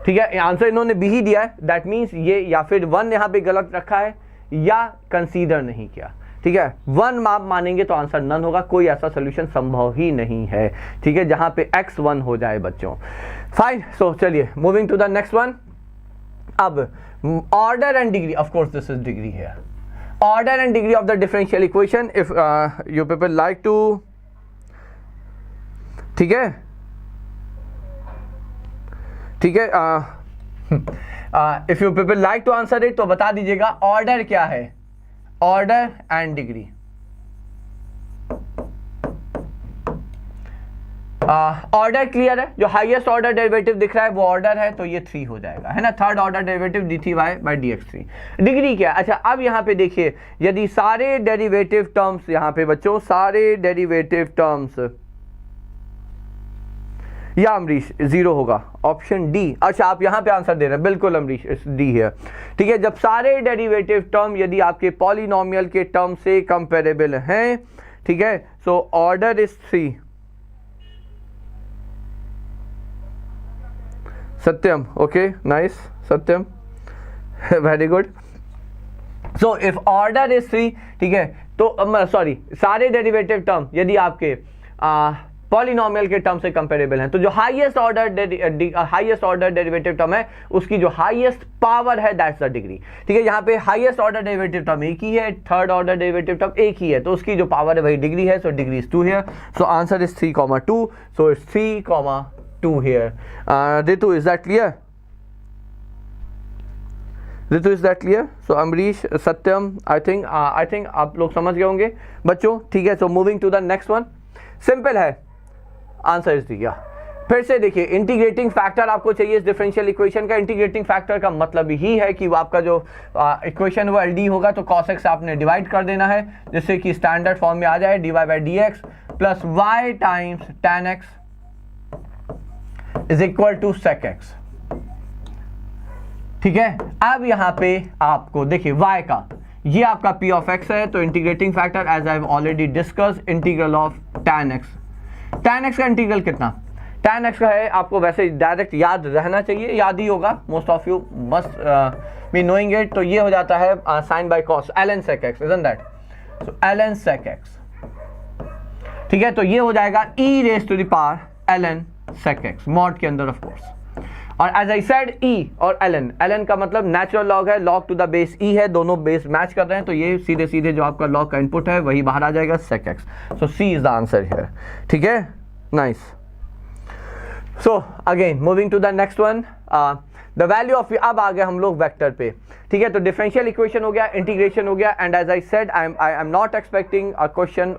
ठीक है। आंसर इन्होंने बी ही दिया है, दैट मीन्स ये या फिर 1 यहाँ पे गलत रखा है या कंसीडर नहीं किया, ठीक है। 1 आप मानेंगे तो आंसर नन होगा, कोई ऐसा सोल्यूशन संभव ही नहीं है, ठीक है, जहां पे x 1 हो जाए बच्चों। फाइन, सो चलिए moving to the next one. अब order and degree, of course this is degree here, order and degree of the differential equation if you people like to, ठीक है, ठीक है। If you people like to answer it तो बता दीजिएगा ऑर्डर क्या है, order and degree. Order clear है, जो हाईएस्ट ऑर्डर डेरिवेटिव दिख रहा है वो ऑर्डर है, तो ये 3 हो जाएगा, है ना, third order derivative dy by dx3। Degree क्या है? अच्छा अब यहाँ पे देखिए, यदि सारे डेरिवेटिव टर्म्स, यहाँ पे बच्चों सारे डेरिवेटिव टर्म्स, या अमरीश 0 होगा, ऑप्शन डी। अच्छा आप यहाँ पे आंसर दे रहे हैं, बिल्कुल अमरीश डी है, ठीक है। जब सारे डेरिवेटिव टर्म यदि आपके पॉलिनोमियल के टर्म से कंपेरेबल हैं, ठीक है, so order is 3। Satyam, okay nice Satyam, very good. So if order is 3, ठीक है, तो सॉरी सारे डेरिवेटिव टर्म यदि आपके पॉलिनोमियल के टर्म से कंपेरेबल हैं, तो जो हाईएस्ट ऑर्डर डेरिवेटिव टर्म है उसकी जो हाईएस्ट पावर है दैट्स द डिग्री, ठीक है। यहाँ पे हाईएस्ट ऑर्डर डेरिवेटिव टर्म एक ही है, थर्ड ऑर्डर डेरिवेटिव टर्म एक ही है, तो उसकी जो पावर है वही डिग्री है, so degree is 2 here, so answer is 3,2, so it's 3,2 here. Ritu is that clear? Ritu is that clear? So Amrish, Satyam, I think आप लोग समझ गए होंगे बच्चों, ठीक है। So moving to the next one, simple है, आंसर इज दिया। फिर से देखिए, इंटीग्रेटिंग फैक्टर आपको चाहिए इस डिफरेंशियल इक्वेशन का। इंटीग्रेटिंग फैक्टर का मतलब ही है कि वो आपका जो इक्वेशन वो LD होगा तो cos x आपने डिवाइड कर देना है, जिससे कि स्टैंडर्ड फॉर्म में आ जाए dy by dx plus y times tan x is equal to sec x। ठीक है, अब यहाँ पे आपको देखिए y का, ये आपका p ऑफ x है, तो integrating factor as I have already discuss integral of tan x। tan x का इंटीग्रल कितना, tan x का है, आपको वैसे डायरेक्ट याद रहना चाहिए, याद ही होगा, most of you must be knowing it. तो ये हो जाता है sine by cos ln sec x, isn't that, so ln sec x, ठीक है। तो ये हो जाएगा e raise to the power ln sec x mod के अंदर ऑफ कोर्स। और एज आई सेड e और ln का मतलब नेचुरल लॉग है, log to the base e है, दोनों बेस मैच कर रहे हैं, तो ये सीधे सीधे जो आपका लॉग का इनपुट है वही बाहर आ जाएगा sec x। So c is the answer here, ठीक है, nice. So again moving to the next one, the value of, अब आ गए हम लोग वेक्टर पे, ठीक है। तो डिफरेंशियल इक्वेशन हो गया, इंटीग्रेशन हो गया, and as I said I am not expecting a question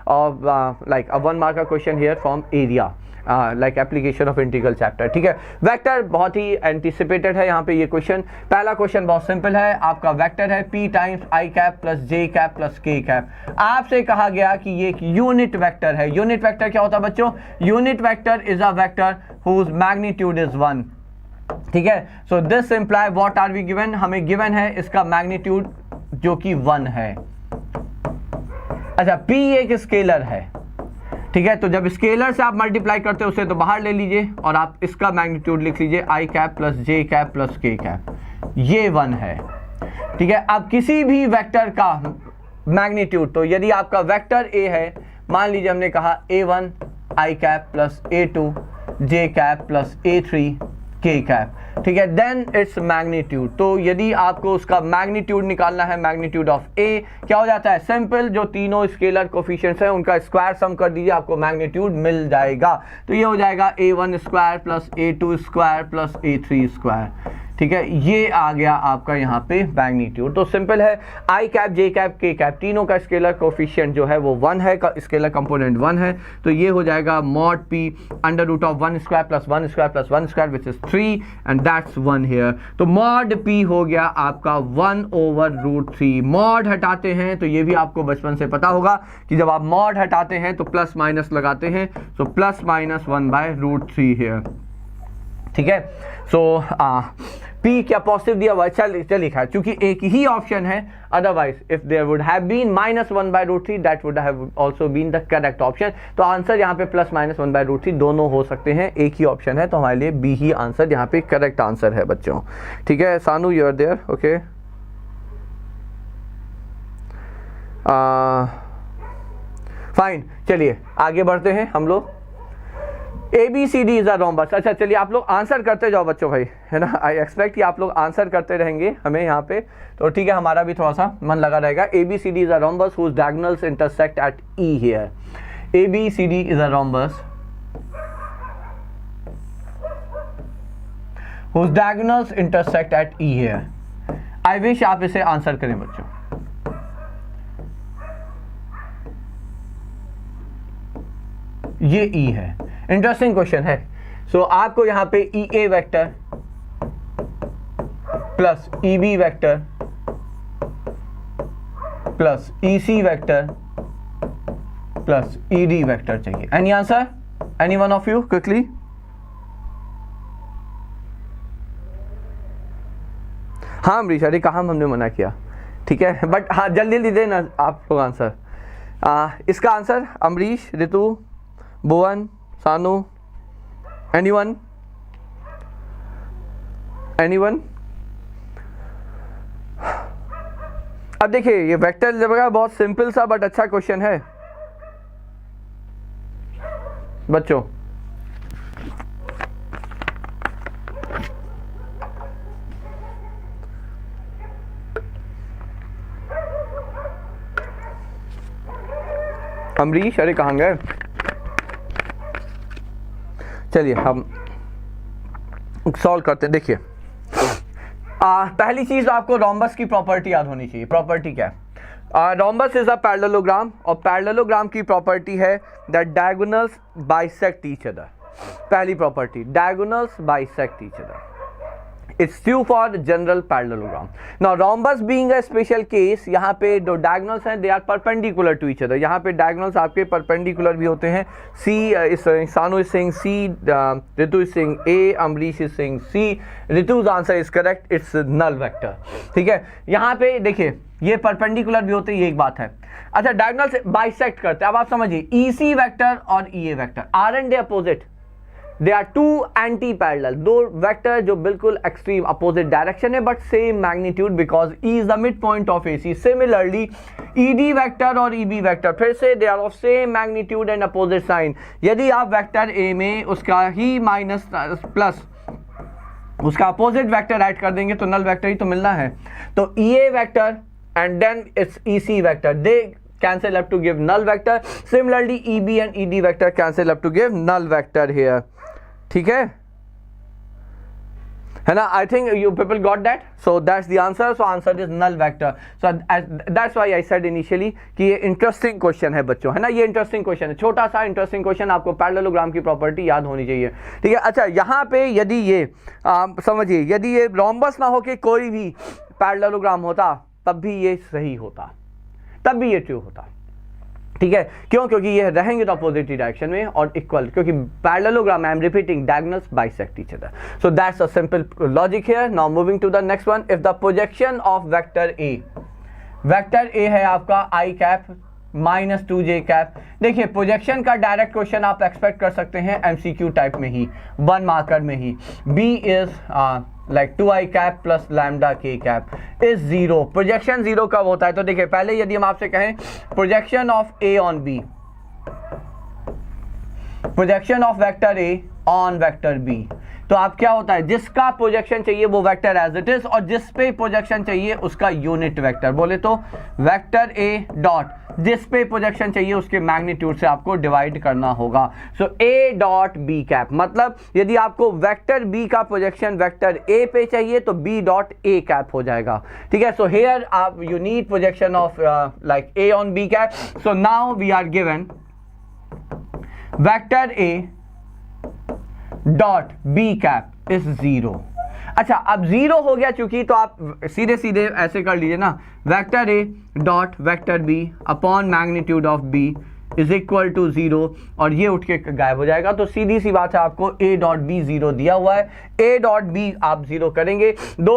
of like a 1 mark का question here from area, like application of integral chapter, ठीक है। वेक्टर बहुत ही एंटिसिपेटेड है यहाँ पे ये क्वेश्चन। पहला क्वेश्चन बहुत सिंपल है, आपका वेक्टर है p times i cap plus j cap plus k cap. आपसे कहा गया कि ये एक यूनिट वेक्टर है। यूनिट वेक्टर क्या होता है बच्चों, unit vector is a vector whose magnitude is 1, ठीक है। So this imply what are we given, हमें गिवन है इसका मैग्नीट्यूड जो कि 1 है। अच्छा, p एक स्केलर है, ठीक है। तो जब स्केलर से आप मल्टीप्लाई करते हो उसे तो बाहर ले लीजिए और आप इसका मैग्नीट्यूड लिख लीजिए i cap plus j cap plus k cap, ये 1 है, ठीक है। अब किसी भी वेक्टर का मैग्नीट्यूड, तो यदि आपका वेक्टर a है, मान लीजिए हमने कहा a1 i cap plus a2 j cap plus a3 k cap, ठीक है, देन इट्स मैग्नीट्यूड। तो यदि आपको उसका मैग्नीट्यूड निकालना है, मैग्नीट्यूड ऑफ a क्या हो जाता है, सिंपल, जो तीनों स्केलर कोफिशिएंट्स हैं उनका स्क्वायर सम कर दीजिए, आपको मैग्नीट्यूड मिल जाएगा। तो ये हो जाएगा a1 square plus a2 square plus a3 square, ठीक है। ये आ गया आपका यहाँ पे मैग्नीट्यूड। तो सिंपल है, i cap j cap k cap तीनों का स्केलर कोफिशिएंट जो है वो 1 है, स्केलर कंपोनेंट 1 है, तो ये हो जाएगा mod p under root of 1 square plus 1 square plus 1 square which is 3 and that's 1 here. तो मॉड p हो गया आपका 1 ओवर रूट 3। मॉड हटाते हैं तो ये भी आपको बचपन से पता होगा कि जब आप मॉड हटाते हैं तो प्लस माइनस लगाते हैं, तो plus minus 1 by root 3 here, ठीक है। सो p क्या पॉजिटिव दिया हुआ, चल लिखा है, क्योंकि एक ही ऑप्शन है, otherwise if there would have been minus 1 by root 3 that would have also been the correct option. तो आंसर यहाँ पे प्लस माइनस 1 बाय रूट 3 दोनों हो सकते हैं, एक ही ऑप्शन है, तो हमारे लिए बी ही आंसर यहाँ पे करेक्ट आंसर है बच्चों, ठीक है। Sanu you are there, okay. Fine, चलिए आगे बढ़ते हैं हम लोग। ABCD is a rhombus. अच्छा चलिए आप लोग आंसर करते जाओ बच्चों भाई, है ना, आई एक्सपेक्ट कि आप लोग आंसर करते रहेंगे हमें यहाँ पे, तो ठीक है, हमारा भी थोड़ा सा मन लगा रहेगा। ABCD is a rhombus whose diagonals intersect at E here. ABCD is a rhombus whose diagonals intersect at E here. I wish आप इसे आंसर करें बच्चों। ये E है, इंटरेस्टिंग क्वेश्चन है। सो आपको यहाँ पे EA vector plus EB vector plus EC vector plus ED vector चाहिए। Any answer, any one of you quickly? हाँ अमरीश, अरे कहाँ हमने मना किया, ठीक है, बट हाँ जल्दी जल्दी देना आप लोग आंसर। इसका आंसर अमरीश, ऋतु, भुवन, सानू, एनीवन? एनीवन? अब देखिए ये वेक्टर जगह बहुत सिंपल सा बट अच्छा क्वेश्चन है बच्चों। अमरीश अरे कहाँ गए? चलिए हम सॉल्व करते हैं। देखिए पहली चीज आपको रोम्बस की प्रॉपर्टी याद होनी चाहिए। प्रॉपर्टी क्या है? रोम्बस इज अ पैरेललोग्राम और पैरेललोग्राम की प्रॉपर्टी है that diagonals bisect each other. पहली property, diagonals bisect each other. It's true for general parallelogram. Now rhombus being a special case, यहाँ पे जो डायगोनल्स हैं they are perpendicular to each other. यहाँ पे डायगोनल्स आपके परपेंडिकुलर भी होते हैं। Sanu is saying C, Ritu is saying A, Amrish is saying C. Ritu's answer is correct, it's null vector. ठीक है, यहाँ पे देखिए ये परपेंडिकुलर भी होते हैं, ये एक बात है। अच्छा, डायगोनल से बाइसेक्ट करते हैं। अब आप समझिए ईसी वेक्टर और EA vector are and they opposite, they are to anti parallel, दो वेक्टर जो बिल्कुल एक्सट्रीम अपोजिट डायरेक्शन है but same magnitude because E is the mid point of AC. Similarly ED vector और ईबी वेक्टर फिर से they are of same magnitude and opposite sign. यदि आप वेक्टर ए में उसका ही माइनस प्लस उसका अपोजिट वेक्टर ऐड कर देंगे तो नल वेक्टर ही तो मिलना है। तो ईए vector and then its EC vector, they cancel up to give null vector. Similarly EB and ED vector cancel up to give null vector here. ठीक है ना? I think you people got that. So that's the answer. So answer is null vector. So that's why I said initially कि ये interesting question है बच्चों, है ना? ये interesting question है, छोटा सा interesting question, आपको पैरेललोग्राम की प्रॉपर्टी याद होनी चाहिए। ठीक है, अच्छा यहाँ पे यदि ये समझिए, यदि ये रोम्बस ना हो के कोई भी पैरेललोग्राम होता तब भी ये सही होता, तब भी ये ट्रू होता। ठीक है, क्यों? क्योंकि ये रहेंगे तो अपोजिट डायरेक्शन में और इक्वल, क्योंकि parallelogram I am repeating diagonals bisect each other. So that's a simple logic here. Now moving to the next one. If the projection of vector A, vector A है आपका I cap minus 2j cap. देखिए प्रोजेक्शन का डायरेक्ट क्वेश्चन आप एक्सपेक्ट कर सकते हैं एमसीक्यू टाइप में ही, 1 मार्कर में ही। B is like 2i cap plus lambda k cap is 0। Projection 0 कब होता है? तो देखिए पहले यदि हम आपसे कहें projection of a on b, projection of vector a on vector b, तो आप क्या होता है, जिसका प्रोजेक्शन चाहिए वो वेक्टर एज इट इज और जिस पे प्रोजेक्शन चाहिए उसका यूनिट वेक्टर। बोले तो वेक्टर ए डॉट जिस पे प्रोजेक्शन चाहिए उसके मैग्नीट्यूड से आपको डिवाइड करना होगा। सो ए डॉट बी कैप, मतलब यदि आपको वेक्टर बी का प्रोजेक्शन वेक्टर ए पे चाहिए तो बी डॉट ए कैप हो जाएगा। ठीक है, सो हेयर आप you need projection of like A on B cap. So now we are given vector A dot B cap is 0। अच्छा, अब 0 हो गया चूंकि, तो आप सीधे सीधे ऐसे कर लीजिए ना, vector A dot vector B upon magnitude of B is equal to 0 और ये उठ के गायब हो जाएगा। तो सीधी सी बात है, आपको a डॉट बी 0 दिया हुआ है, a डॉट बी आप 0 करेंगे। दो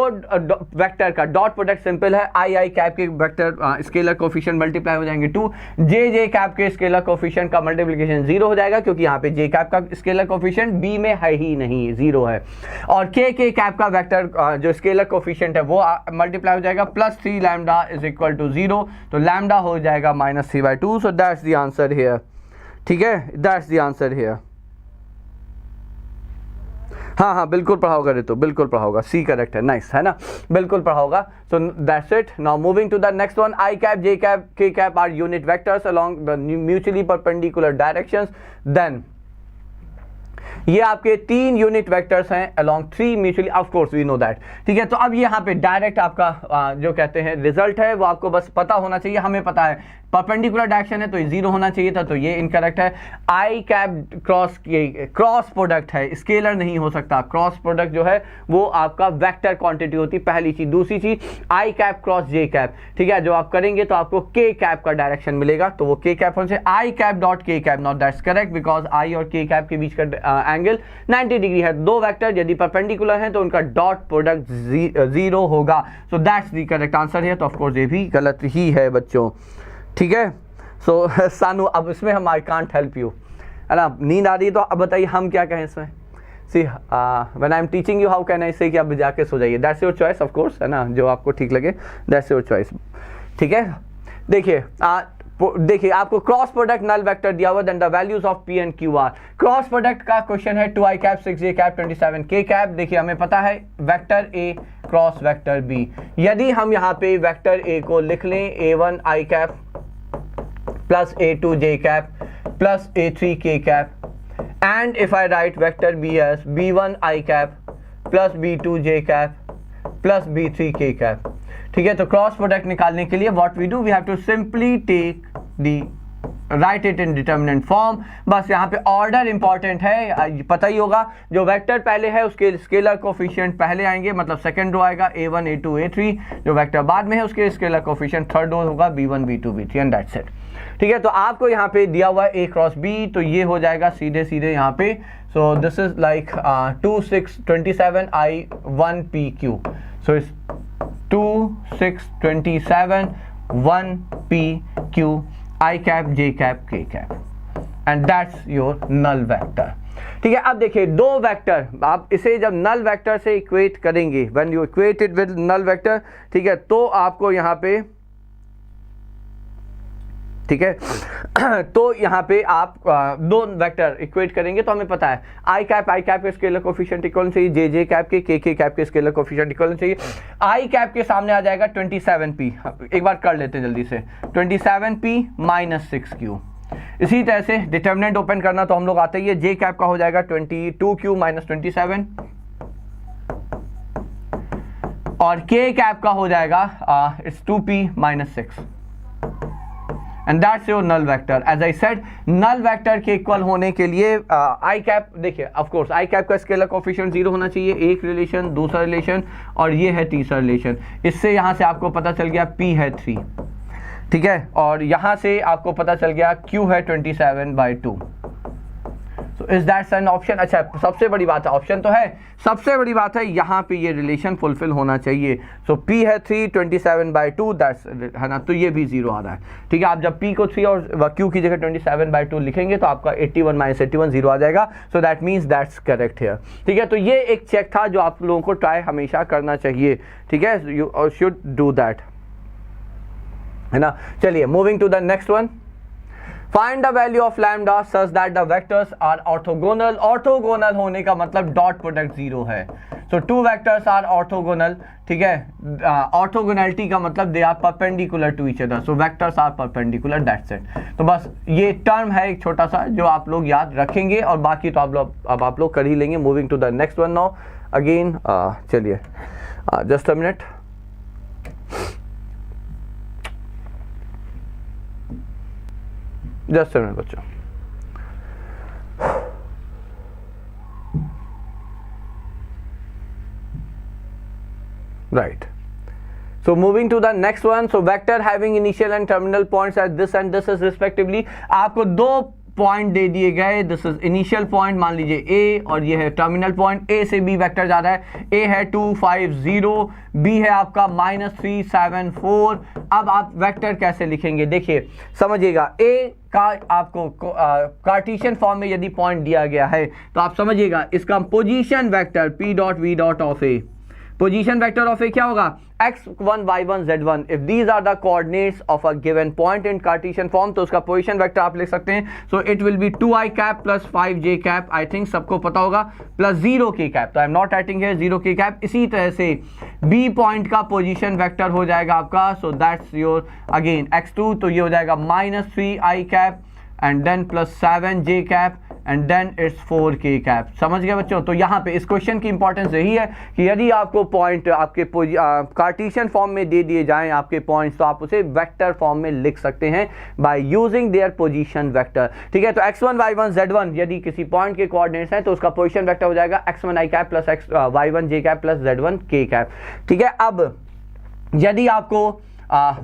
वेक्टर का डॉट प्रोडक्ट सिंपल है, आई कैप के वेक्टर स्केलर कोफिशिएंट मल्टीप्लाई हो जाएंगे 2, जे कैप के स्केलर कोफिशिएंट का मल्टीप्लिकेशन 0 हो जाएगा क्योंकि यहाँ पे जे कैप का स्केलर कोफिशिएंट b में है ही नहीं, 0 है। और के कैप का वेक्टर जो स्केलर कोफिशिएंट है वो मल्टीप्लाई हो जाएगा plus 3 lambda is equal to 0, तो लैम्डा हो जाएगा -3/2। So that's the answer here। ठीक है, दैट्स द आंसर here। हाँ बिल्कुल पढ़ा होगा रितु, बिल्कुल पढ़ा होगा, सी करेक्ट है, नाइस है ना, बिल्कुल पढ़ा होगा। So that's it. Now moving to the next one. I cap J cap K cap are unit vectors along the mutually perpendicular directions. Then ये आपके 3 यूनिट वेक्टर्स हैं along 3 mutually, of course we know that. ठीक है, तो अब यहाँ पे डायरेक्ट आपका जो कहते हैं रिजल्ट है वो आपको बस पता होना चाहिए। हमें पता है परपेंडिकुलर डायरेक्शन है तो ये 0 होना चाहिए था, तो ये इनकरेक्ट है। आई कैप क्रॉस प्रोडक्ट है, स्केलर नहीं हो सकता। क्रॉस प्रोडक्ट जो है वो आपका वेक्टर क्वांटिटी होती है, पहली चीज। दूसरी चीज आई कैप क्रॉस जे कैप, ठीक है, जो आप करेंगे तो आपको के कैप का डायरेक्शन मिलेगा, तो वो के कैप से आई कैप डॉट के cap, not that's correct because I और के कैप के बीच का एंगल 90 डिग्री है। दो वेक्टर यदि परपेंडिकुलर हैं तो उनका डॉट प्रोडक्ट 0 होगा। So that's the correct answer है। तो ऑफ कोर्स ये भी गलत ही है बच्चों। ठीक है, सो सानू अब इसमें हम आई कांट हेल्प यू, है ना, नींद आ रही है तो अब बताइए हम क्या कहें इसमें। See when I am teaching you how can I से कि आप जाके सो जाइए, that's your choice of course, है ना, जो आपको ठीक लगे दैट्स योर चॉइस। ठीक है, देखिए आपको क्रॉस प्रोडक्ट नल वेक्टर दिया हुआ, then the values of P and Q are. Cross product का क्वेश्चन है 2i cap 6j cap 27 k cap. देखिए हमें पता है vector A cross vector B, यदि हम यहाँ पे वेक्टर ए को लिख लें a1i cap plus a2j cap plus a3k cap, and if I write vector B as b1i cap plus b2j cap plus b3k cap. ठीक है, तो क्रॉस प्रोडक्ट निकालने के लिए what we do, we have to simply take the right it in determinant form. बस यहाँ पे ऑर्डर इंपॉर्टेंट है, पता ही होगा, जो वेक्टर पहले है उसके स्केलर कोफिशिएंट पहले आएंगे, मतलब सेकंड रो आएगा a1 a2 a3, जो वेक्टर बाद में है उसके स्केलर कोफिशिएंट थर्ड रो होगा b1 b2 b3 and that's it. ठीक है, तो आपको यहाँ पे दिया हुआ है a क्रॉस b, तो ये हो जाएगा सीधे सीधे यहाँ पे, so this is like 2 6 27 I1 PQ, so इस 2 6 27 1 PQ I cap J cap K cap and that's your null vector. ठीक है, अब देखिए दो वेक्टर, आप इसे जब नल वेक्टर से इक्वेट करेंगे, when you equate it with null vector, ठीक है, तो आपको यहाँ पे, ठीक है तो यहाँ पे आप दो वेक्टर इक्वेट करेंगे तो हमें पता है आई कैप के स्केलर कोफिशिएंट इक्वल चाहिए, जे जे कैप के कैप के स्केलर कोफिशिएंट इक्वल चाहिए। आई कैप के सामने आ जाएगा 27p, एक बार कर लेते हैं जल्दी से, 27p माइनस 6q। इसी तरह से डिटर्मिनेंट ओपन करना तो हम लोग आते ही है, जे कैप का हो जाएगा 22q माइनस 27 और के कैप का हो जाएगा it's 2p minus 6 and that's your null vector. As I said, null vector के इक्वल होने के लिए आई कैप, देखिए ऑफ कोर्स आई कैप का स्केलर कोफिशिएंट 0 होना चाहिए, एक रिलेशन, दूसरा रिलेशन और ये है तीसरा रिलेशन। इससे यहाँ से आपको पता चल गया p है 3, ठीक है, और यहाँ से आपको पता चल गया q है 27/2। So is that an option? अच्छा, सबसे बड़ी बात है, ऑप्शन तो है, सबसे बड़ी बात है यहाँ पे ये रिलेशन फुलफिल होना चाहिए। सो p है 3 27/2, दैट्स है ना, तो ये भी 0 आ रहा है। ठीक है, आप जब p को 3 और q की जगह 27/2 लिखेंगे तो आपका 81 माइनस 81 0 आ जाएगा। So that means that's correct here. ठीक है, तो ये एक चेक था जो आप लोगों को ट्राई हमेशा करना चाहिए। ठीक है, यू शुड डू दैट, है ना। चलिए, moving to the next one. Find the value of lambda such that the vectors are orthogonal। Orthogonal होने का मतलब डॉट प्रोडक्ट 0 है। So two vectors are orthogonal, ठीक है, ऑर्थोगोनैलिटी का मतलब they are perpendicular to each other, so vectors are perpendicular, that's it. तो बस ये टर्म है एक छोटा सा जो आप लोग याद रखेंगे और बाकी तो आप लोग कर ही लेंगे। Moving to the next one now again. चलिए just a minute. Just a minute बच्चों। Right. So moving to the next one. So vector having initial and terminal points at this and this is respectively। आपको दो पॉइंट दे दिए गए, दिस इज इनिशियल पॉइंट मान लीजिए a और ये है टर्मिनल पॉइंट। a से b वेक्टर जा रहा है, a है 2 5 0, b है आपका -3 7 4। अब आप वेक्टर कैसे लिखेंगे, देखिए समझिएगा, a का आपको कार्टेशियन फॉर्म में यदि पॉइंट दिया गया है तो आप समझिएगा इसका position vector p dot v dot of a, position vector of A क्या होगा, x1 y1 z1 if these are the coordinates of a given point in Cartesian form, तो उसका पोजीशन वेक्टर आप लिख सकते हैं। So it will be 2i cap plus 5j cap, I think सबको पता होगा, प्लस 0k कैप, तो I am not writing here 0k cap. इसी तरह से b पॉइंट का पोजीशन वेक्टर हो जाएगा आपका, सो दैट्स योर अगेन x2, तो ये हो जाएगा -3i cap and then plus 7j cap and then it's 4k cap. समझ गए बच्चों? तो यहाँ पे इस क्वेश्चन की इंपॉर्टेंस यही है कि यदि आपको पॉइंट आपके कार्टेशियन फॉर्म में दे दिए जाएं आपके पॉइंट्स, तो आप उसे वेक्टर फॉर्म में लिख सकते हैं by using their position vector. ठीक है, तो x1 y1 z1 यदि किसी पॉइंट के कोऑर्डिनेट्स हैं तो उसका पोजीशन वेक्टर हो जाएगा x1 i cap plus y1 j cap plus z1 k cap. ठीक है, अब यदि आपको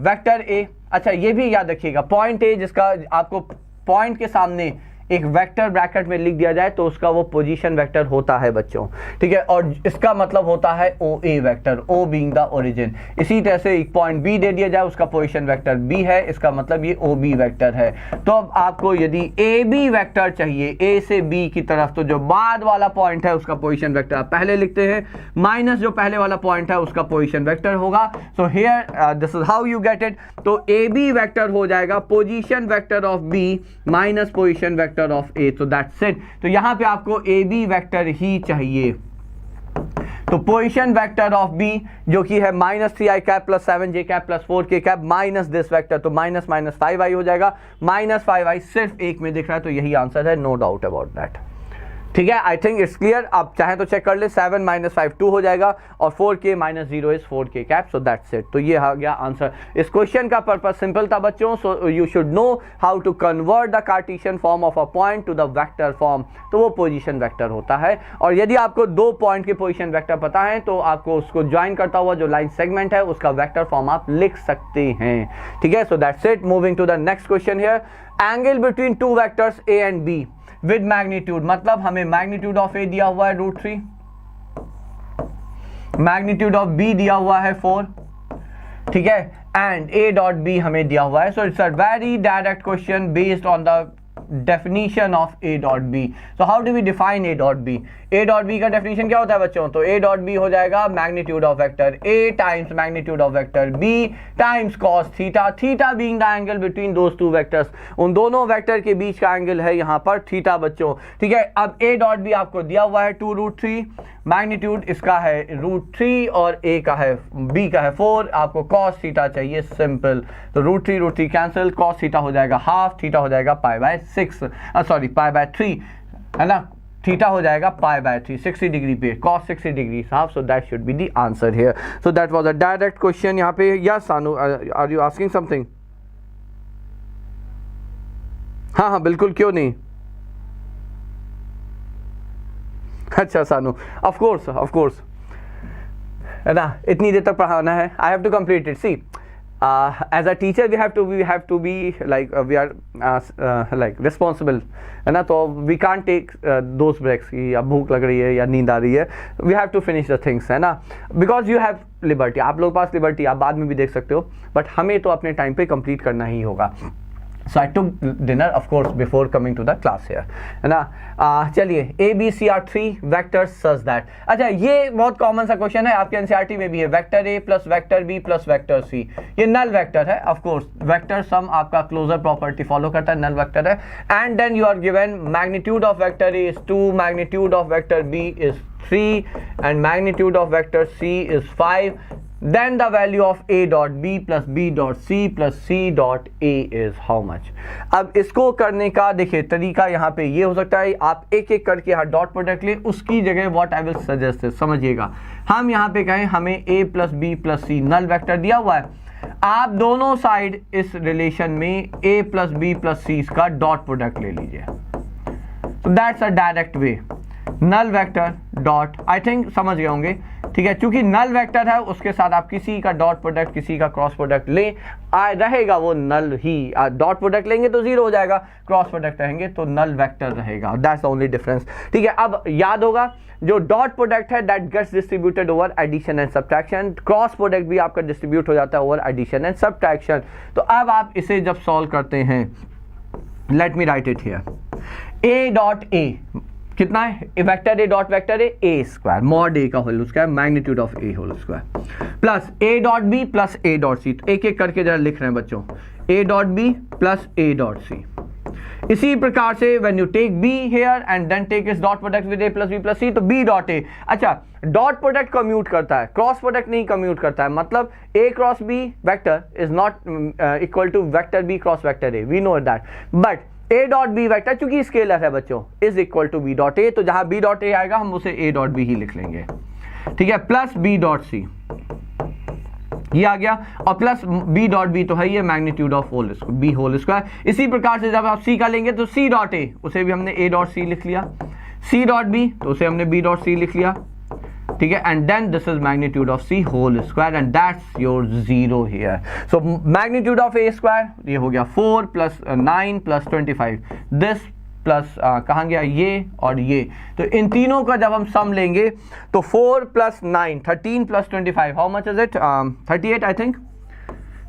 वेक्टर a, अच्छा ये भी याद रखिएगा, पॉइंट a जिसका आपको पॉइंट के सामने एक वेक्टर ब्रैकेट में लिख दिया जाए तो उसका वो पोजीशन वेक्टर होता है बच्चों। ठीक है, और इसका मतलब होता है OA vector, O being the origin. इसी तरह से एक पॉइंट B दे दिया जाए, उसका पोजीशन वेक्टर B है, इसका मतलब ये OB वेक्टर है। तो अब आपको यदि AB वेक्टर चाहिए A से B की तरफ, तो जो बाद वाला पॉइंट है उसका पोजीशन वेक्टर आप पहले लिखते हैं, माइनस जो पहले वाला पॉइंट है उसका पोजीशन वेक्टर होगा। So here this is how you get it. तो AB वेक्टर हो जाएगा position vector of B minus position vector of A, तो दैट्स इट। तो यहां पे आपको AB वेक्टर ही चाहिए। तो पोजीशन वेक्टर ऑफ B जो कि है -3i cap plus 7j cap plus 4k cap minus this vector, तो माइनस 5i हो जाएगा। -5i सिर्फ एक में दिख रहा है, तो यही आंसर है, नो डाउट अबाउट दैट। ठीक है, आई थिंक इट्स क्लियर। आप चाहें तो चेक कर ले, 7 - 5 2 हो जाएगा और 4k - 0 is 4k cap. So that's it. तो ये आ गया आंसर। इस क्वेश्चन का पर्पस सिंपल था बच्चों। So you should know how to convert the Cartesian form of a point to the vector form. तो वो पोजीशन वेक्टर होता है, और यदि आपको 2 पॉइंट के पोजीशन वेक्टर पता है तो आपको उसको ज्वाइन करता हुआ जो लाइन सेगमेंट है उसका वेक्टर फॉर्म आप लिख सकते हैं। ठीक है, so that's it. Moving to the next question here. Angle between 2 vectors A and B with magnitude, मतलब हमें मैग्नीट्यूड ऑफ ए दिया हुआ है √3, मैग्नीट्यूड ऑफ बी दिया हुआ है 4, ठीक है, एंड ए डॉट बी हमें दिया हुआ है। So it's a very direct question based on the definition of a dot b. So how do we define a dot b? a dot b का definition क्या होता है बच्चों? तो a dot b हो जाएगा magnitude of vector a times magnitude of vector b times cos theta, theta being the angle between those two vectors. उन दोनों वेक्टर के बीच का एंगल है यहाँ पर थीटा बच्चों। ठीक है, अब a dot b आपको दिया हुआ है 2√3, मैग्नीट्यूड इसका है √3 और a का है b का है 4, आपको cos थीटा चाहिए सिंपल। तो √3 कैंसिल, cos थीटा हो जाएगा हाफ, थीटा हो जाएगा π/3 है ना, थीटा हो जाएगा π/3, 60 डिग्री पे cos 60 degree half. So that should be the answer here. So that was a direct question यहाँ पे। यस सानू, आर यू आस्किंग समथिंग? हाँ हाँ बिल्कुल, क्यों नहीं। अच्छा सानू, ऑफ कोर्स है ना, इतनी देर तक पढ़ाना है। I have to complete it. See as a teacher we have to be like we are like responsible है ना, तो we can't take those breaks कि या भूख लग रही है या नींद आ रही है, we have to finish the things है ना, because you have liberty, आप लोग पास liberty, आप बाद में भी देख सकते हो, बट हमें तो अपने टाइम पे कंप्लीट करना ही होगा। So I took dinner of course before coming to the class here है ना। चलिए, A B C are 3 vectors such that, अच्छा ये बहुत कॉमन सा क्वेश्चन है, आपके एनसीईआरटी में भी है, vector A plus vector B plus vector C, ये नल वेक्टर है। ऑफ कोर्स वेक्टर सम आपका क्लोजर प्रॉपर्टी फॉलो करता है, नल वेक्टर है। And then you are given magnitude of vector A is 2, magnitude of vector B is 3 and magnitude of vector C is 5. Then the value of a dot b plus b dot c plus c dot a is how much? अब इसको करने का देखिए तरीका यहाँ पे ये हो सकता है, आप एक एक करके यहाँ डॉट प्रोडक्ट ले, उसकी जगह व्हाट आई विल सजेस्ट समझिएगा, हम यहाँ पे कहें हमें a plus b plus c null vector दिया हुआ है, आप दोनों साइड इस रिलेशन में a plus b plus c का डॉट प्रोडक्ट ले लीजिए। तो that's a direct way, null vector dot, I think समझ गए होंगे। ठीक है, क्योंकि नल वेक्टर है उसके साथ आप किसी का डॉट प्रोडक्ट किसी का क्रॉस प्रोडक्ट ले, रहेगा वो नल ही। डॉट प्रोडक्ट लेंगे तो 0 हो जाएगा, क्रॉस प्रोडक्ट रहेंगे तो नल वेक्टर रहेगा। That's the only difference. ठीक है, अब याद होगा जो डॉट प्रोडक्ट है that gets distributed over addition and subtraction, cross product भी आपका डिस्ट्रीब्यूट हो जाता है ओवर एडिशन एंड सब्ट्रैक्शन। तो अब आप इसे जब सॉल्व करते हैं, let me write it here, a dot a कितना है, vector A dot vector A square mod A का whole square magnitude of A whole square plus A dot B plus A dot C. तो एक एक करके जरा लिख रहे हैं बच्चों, A dot B plus A dot C. इसी प्रकार से when you take B here and then take इस dot product with A plus B plus सी, तो बी डॉट ए, अच्छा डॉट प्रोडक्ट कम्यूट करता है, क्रॉस प्रोडक्ट नहीं कम्यूट करता है, मतलब A cross B vector is not equal to vector B cross vector A, we know that, but A dot B vector चूंकि स्केलर है बच्चों is equal to B dot A, तो जहां बी डॉट ए आएगा हम उसे ए डॉट बी ही लिख लेंगे। ठीक है, प्लस बी डॉट सी ये आ गया, और प्लस बी डॉट बी तो है ये magnitude of whole B whole square. इसी प्रकार से जब आप सी का लेंगे तो सी डॉट ए उसे भी हमने ए डॉट सी लिख लिया, सी डॉट बी तो उसे हमने बी डॉट सी लिख लिया। ठीक है, and then this is magnitude of C whole square and that's your 0 here. So magnitude of A square ये हो गया 4 प्लस 9 प्लस 25, दिस प्लस कहाँ गया ये और ये, तो इन तीनों का जब हम सम लेंगे तो 4 plus 9 13 plus 25 how much is it, 38 I think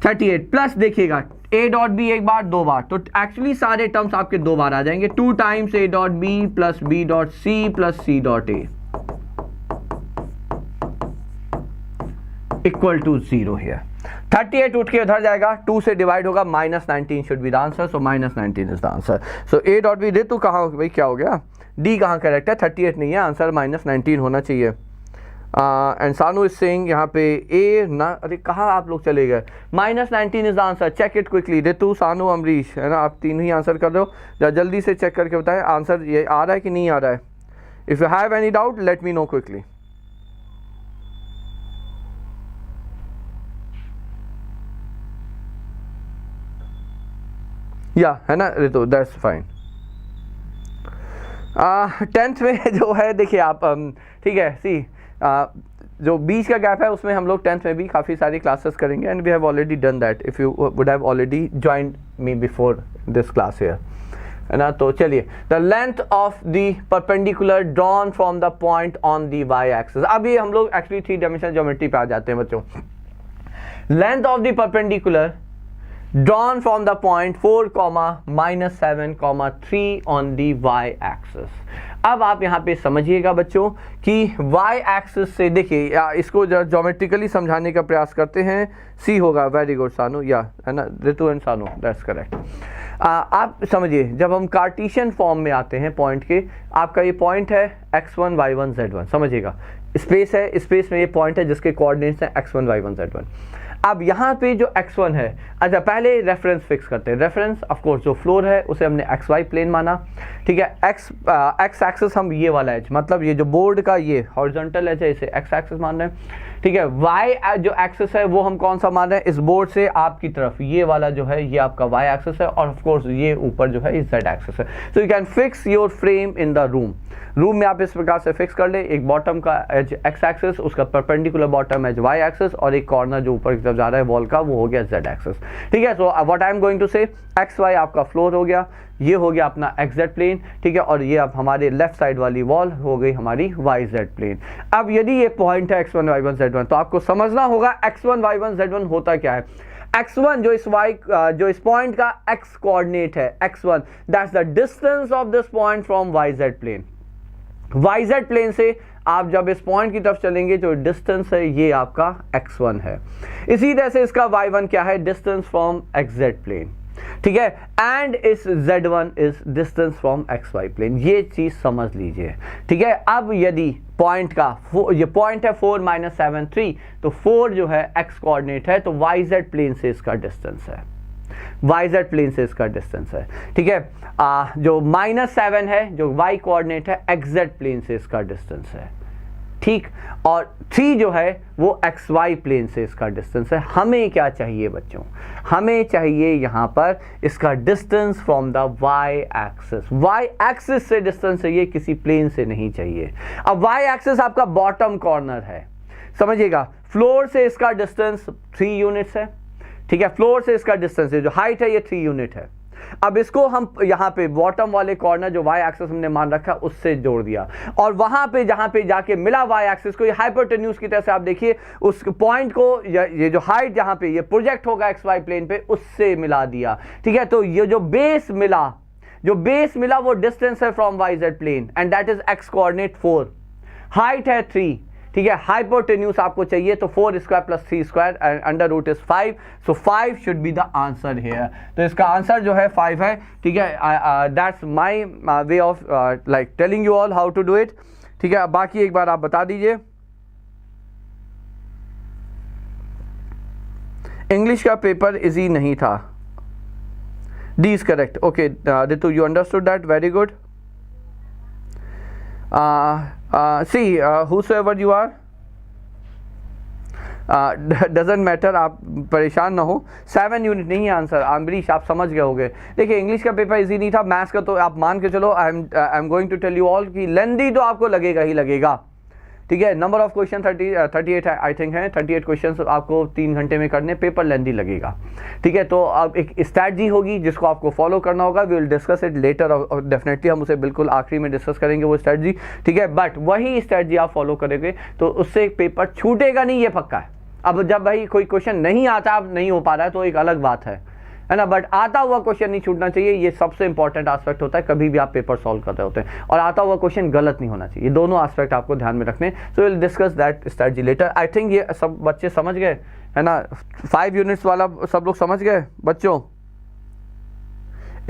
38 plus देखिएगा ए डॉट बी एक बार दो बार, तो एक्चुअली सारे टर्म्स आपके 2 बार आ जाएंगे, 2 times A dot B plus B dot C plus C dot A equal to 0 here. 38 उठ के उधर जाएगा, 2 से डिवाइड होगा, -19 should be the answer, so -19 is the answer. So A dot B दे, तू कहाँ भाई क्या हो गया, डी कहाँ करेक्ट है, 38 नहीं है, आंसर -19 होना चाहिए। एंड सानू इज सेइंग यहाँ पे ए ना, अरे कहाँ आप लोग चले गए, -19 is the answer, check it quickly. Ritu, Sanu, Amrish है ना, आप तीनों ही आंसर कर रहे हो, जल्दी से चेक करके बताएं आंसर ये आ रहा है कि नहीं आ रहा है। If you have any doubt, let me know quickly. या है ना रितु, दैट्स फाइन। 10th में जो है देखिए आप ठीक है, सी जो बीच का गैप है उसमें हम लोग 10th में भी काफ़ी सारी क्लासेस करेंगे, and we have already done that if you would have already joined me before this class here, है ना। तो चलिए, the length of the perpendicular drawn from the point on the Y axis. अभी हम लोग एक्चुअली 3 डायमेंशनल ज्योमेट्री पे आ जाते हैं बच्चों। Length of the perpendicular drawn from the point 4, -7, 3 on the y axis। अब आप यहाँ पे समझिएगा बच्चों कि y axis से देखिए, इसको ज्योमेट्रिकली समझाने का प्रयास करते हैं। C होगा, वेरी गुड सानू, या है ना, रितु एंड सानू, दैट्स करेक्ट। आप समझिए, जब हम कार्टेशियन फॉर्म में आते हैं पॉइंट के, आपका ये पॉइंट है x1 y1 z1, समझिएगा स्पेस है, स्पेस में ये पॉइंट है जिसके कोऑर्डिनेट्स हैं x1 y1 z1। अब यहाँ पे जो x1 है, अच्छा पहले रेफरेंस फिक्स करते हैं। रेफरेंस ऑफ कोर्स जो फ्लोर है उसे हमने xy प्लेन माना, ठीक है। x एक्सिस हम ये वाला एज, मतलब ये जो बोर्ड का ये हॉरिजॉन्टल एज है, इसे x एक्सिस मान रहे हैं, ठीक है। y जो एक्सिस है वो हम कौन सा मान रहे हैं, इस बोर्ड से आपकी तरफ ये वाला जो है ये आपका y एक्सिस है, और ऑफ कोर्स ये ऊपर जो है ये z एक्सिस है। So you can fix your frame in the room में आप इस प्रकार से फिक्स कर ले, एक बॉटम का एज x एक्सिस, उसका perpendicular bottom edge y axis, और एक कॉर्नर जो ऊपर की तरफ जा रहा है वॉल का वो हो गया z एक्सिस, ठीक है। So what I am going to say, xy आपका फ्लोर हो गया, ये हो गया अपना xz प्लेन, ठीक है, और ये अब हमारे लेफ्ट साइड वाली वॉल हो गई हमारी yz प्लेन। अब यदि ये पॉइंट है x1 y1 z1, तो आपको समझना होगा x1 y1 z1 होता क्या है। x1 जो इस पॉइंट का x कोऑर्डिनेट है, x1 that's the distance of this point from yz plane. yz plane से आप जब इस पॉइंट की तरफ चलेंगे जो डिस्टेंस है ये आपका x1 है। इसी तरह से इसका y1 क्या है, डिस्टेंस फ्रॉम xz प्लेन, ठीक है, एंड इस z1 is distance from xy plane. ये चीज समझ लीजिए, ठीक है। अब यदि पॉइंट का ये पॉइंट है 4 -7 3, तो 4 जो है x कोऑर्डिनेट है, तो yz प्लेन से इसका डिस्टेंस है, yz प्लेन से इसका डिस्टेंस है, ठीक है। जो -7 है जो y कोऑर्डिनेट है, xz प्लेन से इसका डिस्टेंस है, ठीक, और 3 जो है वो xy प्लेन से इसका डिस्टेंस है। हमें क्या चाहिए बच्चों, हमें चाहिए यहाँ पर इसका distance from the y axis. y axis से डिस्टेंस चाहिए, किसी प्लेन से नहीं चाहिए। अब y एक्सिस आपका बॉटम कॉर्नर है, समझिएगा, फ्लोर से इसका डिस्टेंस 3 यूनिट्स है, ठीक है, फ्लोर से इसका डिस्टेंस है, जो हाइट है ये 3 यूनिट है। अब इसको हम यहाँ पे बॉटम वाले कॉर्नर जो y एक्सिस हमने मान रखा उससे जोड़ दिया, और वहां पे जहां पे जाके मिला y एक्सिस को, ये हाइपोटेन्यूज की तरह से आप देखिए उस पॉइंट को, ये जो हाइट जहां पे ये प्रोजेक्ट होगा xy प्लेन पे उससे मिला दिया, ठीक है। तो ये जो बेस मिला वो डिस्टेंस है from yz plane, and that is x coordinate 4, height है 3, ठीक है। हाइपोटेन्यूज आपको चाहिए तो 4 square plus 3 square under root is 5, so 5 should be the answer here. तो इसका आंसर जो है 5 है, ठीक है। That's my way of like telling you all how to do it, ठीक है। बाकी एक बार आप बता दीजिए। इंग्लिश का पेपर इजी नहीं था, D is correct, okay Ritu you understood that, very good. See, whosoever you are, doesn't matter, आप परेशान ना हो। 7 यूनिट नहीं है आंसर, अम्बरीश आप समझ गए होंगे। देखिए इंग्लिश का पेपर इजी नहीं था, मैथ्स का तो आप मान के चलो, I am going to tell you all कि लेंदी तो आपको लगेगा ही लगेगा, ठीक है। Number of question 38 I think है, 38 क्वेश्चन आपको 3 घंटे में करने, पेपर लेंदी लगेगा, ठीक है। तो अब एक स्ट्रैटेजी होगी जिसको आपको फॉलो करना होगा, we will discuss it later, और डेफिनेटली हम उसे बिल्कुल आखिरी में डिस्कस करेंगे वो स्ट्रैटेजी, ठीक है। बट वही स्ट्रैटेजी आप फॉलो करेंगे तो उससे पेपर छूटेगा नहीं, ये पक्का है। अब जब भाई कोई क्वेश्चन नहीं आता, अब नहीं हो पा रहा है तो एक अलग बात है ना, बट आता हुआ क्वेश्चन नहीं छूटना चाहिए, ये सबसे इंपॉर्टेंट एस्पेक्ट होता है कभी भी आप पेपर सॉल्व कर रहे होते हैं, और आता हुआ क्वेश्चन गलत नहीं होना चाहिए, दोनों एस्पेक्ट आपको ध्यान में रखने। So will discuss that strategy later. I think ये सब बच्चे समझ गए, है ना, 5 यूनिट्स वाला सब लोग समझ गए बच्चों,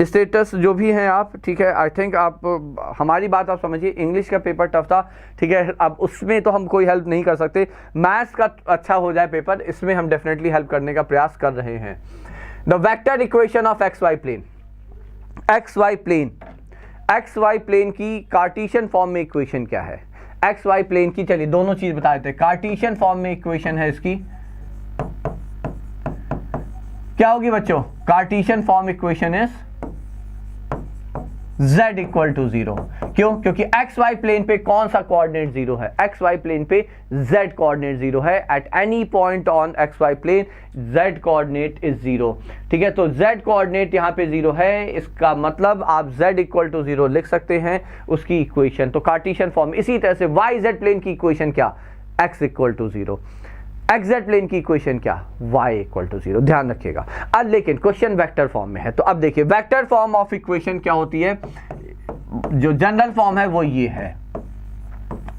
स्टेटस जो भी हैं आप, ठीक है। आई थिंक आप हमारी बात आप समझिए, इंग्लिश का पेपर टफ था, ठीक है, अब उसमें तो हम कोई हेल्प नहीं कर सकते, मैथ्स का अच्छा हो जाए पेपर, इसमें हम डेफिनेटली हेल्प करने का प्रयास कर रहे हैं। The vector equation of xy plane, X Y plane की कार्टेशियन फॉर्म में इक्वेशन क्या है? एक्स वाई प्लेन की, चलिए दोनों चीज बता देते हैं। कार्टेशियन फॉर्म में इक्वेशन है इसकी क्या होगी बच्चों? Cartesian form equation is z equal to 0। क्यों? क्योंकि एक्स वाई प्लेन पे कौन सा कोऑर्डिनेट 0 है? एक्स वाई प्लेन पे z कोऑर्डिनेट 0 है। At any point on X Y plane z coordinate is 0। ठीक है, तो z कोऑर्डिनेट यहां पे 0 है, इसका मतलब आप z इक्वल टू 0 लिख सकते हैं उसकी इक्वेशन। तो कार्टेशियन फॉर्म। इसी तरह से वाई जेड प्लेन की इक्वेशन क्या? x equal to 0। XZ plane की इक्वेशन क्या? y equal to 0। ध्यान रखिएगा। अब लेकिन क्वेश्चन वेक्टर फॉर्म में है, तो अब देखिए वेक्टर फॉर्म ऑफ इक्वेशन क्या होती है? जो जनरल फॉर्म है वो ये है,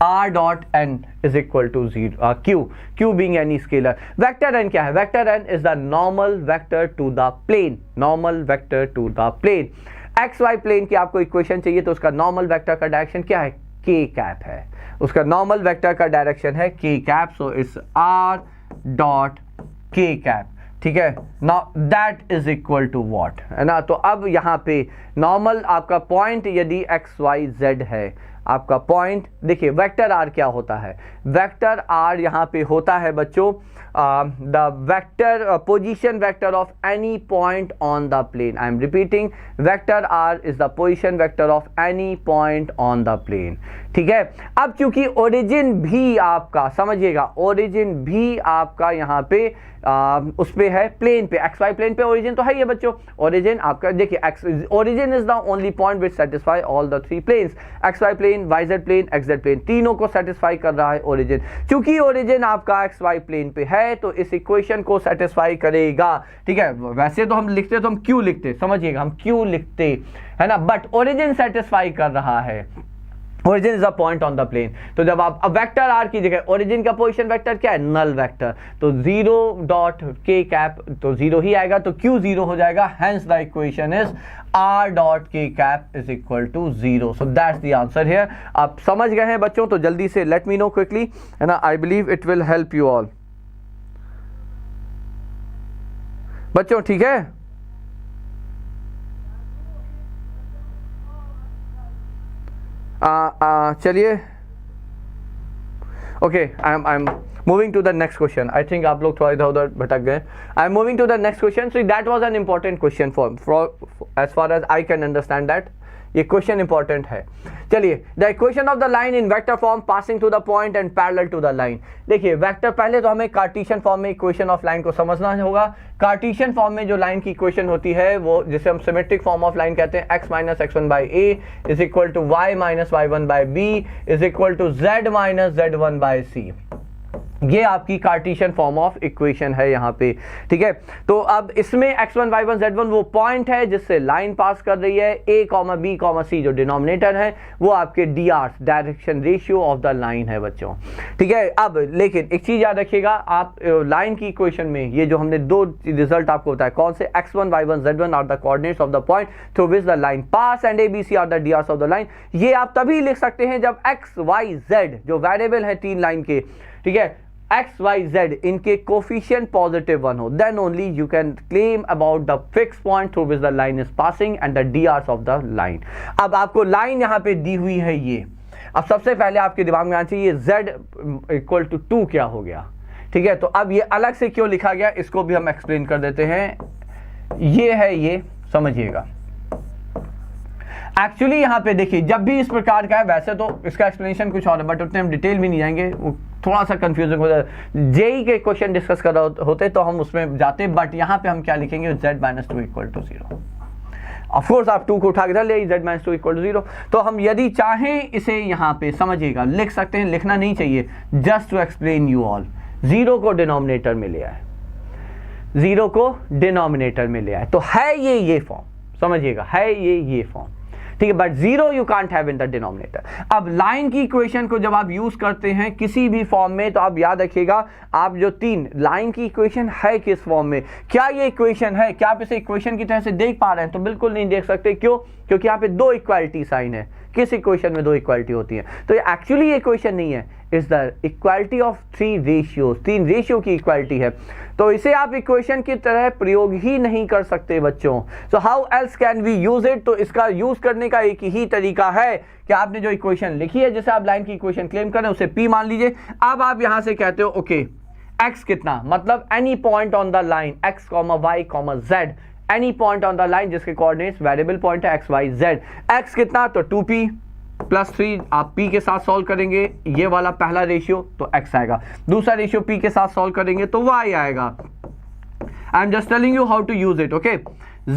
r dot n is equal to 0 q being any scalar. Vector n क्या है? Vector n is the normal vector to the plane. Normal vector to the plane. X Y plane की आपको इक्वेशन चाहिए तो उसका नॉर्मल वेक्टर का डायरेक्शन क्या है? k कैप है। उसका नॉर्मल वेक्टर का डायरेक्शन है k cap, so it's r dot k cap. ठीक है, now that is equal to what, है ना? तो अब यहाँ पे नॉर्मल आपका पॉइंट यदि x y z है, आपका पॉइंट देखिए वेक्टर r क्या होता है? वेक्टर r यहाँ पे होता है बच्चों the vector position vector of any point on the plane. I am repeating, vector r is the position vector of any point on the plane. ठीक है, अब क्योंकि ओरिजिन भी आपका, समझिएगा, ओरिजिन भी आपका यहाँ पे उस पे है, प्लेन पे, एक्स वाई प्लेन पे ओरिजिन तो है ही बच्चों। ओरिजिन आपका देखिए, origin is the only point which satisfy all the three planes, X Y plane, Y Z plane, X Z plane, तीनों को सेटिस्फाई कर रहा है ओरिजिन। क्योंकि ओरिजिन आपका एक्स वाई प्लेन पे है तो इस इक्वेशन को सेटिस्फाई करेगा। ठीक है, वैसे तो हम लिखते तो हम क्यों लिखते, समझिएगा, हम क्यों लिखते, है ना, बट ओरिजिन सेटिस्फाई कर रहा है। Origin is a point on the plane. तो जब आप वेक्टर r की जगह ओरिजिन का पोजीशन वेक्टर क्या है? Null vector. तो 0 डॉट k कैप तो 0 ही आएगा, तो q 0 हो जाएगा। Hence the equation is r dot k cap is equal to 0। So that's the answer here. आप समझ गए हैं बच्चों? तो जल्दी से लेट मी नो क्विकली, है ना, I believe it will help you all बच्चों। ठीक है, चलिए, okay, I am moving to the next question. I think आप लोग थोड़ा इधर उधर भटक गए। I am moving to the next question. So that was an important question for as far as I can understand that, ये क्वेश्चन इंपॉर्टेंट है। चलिए, the equation of the line in vector form passing to the point and parallel to the line. देखिए वेक्टर, पहले तो हमें कार्टेशियन फॉर्म में इक्वेशन ऑफ लाइन को समझना होगा। कार्टेशियन फॉर्म में जो लाइन की इक्वेशन होती है वो, जिसे हम सिमेट्रिक फॉर्म ऑफ लाइन कहते हैं, x minus x1 by A is equal to y minus y1 by B is equal to z minus z1 by C. ये आपकी कार्टेशियन फॉर्म ऑफ इक्वेशन है यहाँ पे। ठीक है, तो अब इसमें x1 y1 z1 वो पॉइंट है जिससे लाइन पास कर रही है। a comma b comma c जो डिनोमिनेटर है वो आपके dr direction ratio of the line है बच्चों। ठीक है, अब लेकिन एक चीज याद रखिएगा, आप लाइन की इक्वेशन में ये जो हमने दो रिजल्ट आपको बताया, कौन से? x1 y1 z1 are the coordinates of the point through which the line pass and a b c are the drs of the line. ये आप तभी लिख सकते हैं जब x y z जो वेरिएबल है तीन लाइन के, ठीक है, x y z इनके कोफिशिएंट पॉजिटिव 1 हो, then only you can claim about the fixed point through which the line is passing and the drs of the line। अब आपको लाइन यहाँ पे दी हुई है ये। अब सबसे पहले आपके दिमाग में आना चाहिए z इक्वल टू 2 क्या हो गया। ठीक है, तो अब ये अलग से क्यों लिखा गया इसको भी हम एक्सप्लेन कर देते हैं। ये है, ये समझिएगा। एक्चुअली यहाँ पे देखिए, जब भी इस प्रकार का है, वैसे तो इसका एक्सप्लेनेशन कुछ और है बट उतने हम डिटेल भी नहीं जाएंगे, वो थोड़ा सा कंफ्यूजिंग हो जाता है। जेई के क्वेश्चन डिस्कस कर रहे होते तो हम उसमें जाते, बट यहाँ पे हम क्या लिखेंगे? z minus 2 equal to 0। Of course आप 2 को उठा के ले, z माइनस 2 इक्वल टू 0। तो हम यदि चाहें इसे यहाँ पे समझिएगा लिख सकते हैं, लिखना नहीं चाहिए, just to explain you all. 0 को डिनोमिनेटर में ले आए, 0 को डिनोमिनेटर में ले आए, तो है ये फॉर्म, समझिएगा, है ये फॉर्म। ठीक है, but 0 you can't have in the denominator. अब लाइन की इक्वेशन को जब आप यूज करते हैं किसी भी फॉर्म में, तो आप याद रखिएगा, आप जो तीन लाइन की इक्वेशन है किस फॉर्म में, क्या ये इक्वेशन है, क्या आप इसे इक्वेशन की तरह से देख पा रहे हैं? तो बिल्कुल नहीं देख सकते। क्यों? क्योंकि यहाँ पे दो इक्वालिटी साइन है। किस इक्वेशन में दो इक्वालिटी होती है? तो ये एक्चुअली ये इक्वेशन नहीं है, is the equality of three ratios, तीन रेशियो की इक्वालिटी है। तो इसे आप इक्वेशन की तरह प्रयोग ही नहीं कर सकते बच्चों। So how else can we use it? तो इसका यूज करने का एक ही तरीका है कि आपने जो इक्वेशन लिखी है, जैसे आप लाइन की इक्वेशन क्लेम कर रहे हैं, उसे P मान लीजिए। अब आप यहां से कहते हो ओके x कितना, मतलब any point on the line x, y, z, any point on the line जिसके कोऑर्डिनेट्स वेरिएबल पॉइंट है x, y, z। x कितना? तो 2p प्लस 3, आप p के साथ सॉल्व करेंगे, ये वाला पहला रेशियो तो x आएगा, दूसरा रेशियो p के साथ सॉल्व करेंगे तो y आएगा। I am just telling you how to use it, okay.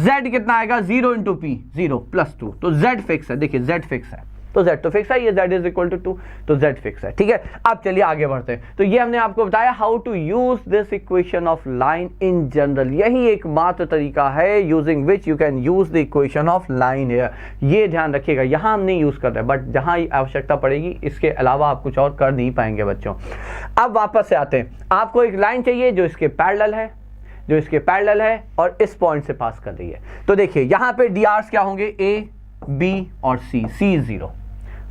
z कितना आएगा? 0 इंटू p, 0 प्लस 2, तो z फिक्स है। देखिए z फिक्स है, तो z तो फिक्स है, ये z इज इक्वल टू 2, तो z फिक्स है, ठीक है। अब चलिए आगे बढ़ते हैं। तो ये हमने आपको बताया how to use this equation of line in general. यही एकमात्र तरीका है using which you can use the equation of line here. ये ध्यान रखिएगा, यहाँ हम नहीं यूज कर रहे, बट जहाँ आवश्यकता पड़ेगी इसके अलावा आप कुछ और कर नहीं पाएंगे बच्चों। अब वापस से आते हैं, आपको एक लाइन चाहिए जो इसके पैरेलल है, जो इसके पैरेलल है और इस पॉइंट से पास कर रही है। तो देखिए यहाँ पे drs क्या होंगे? a, b और c 0,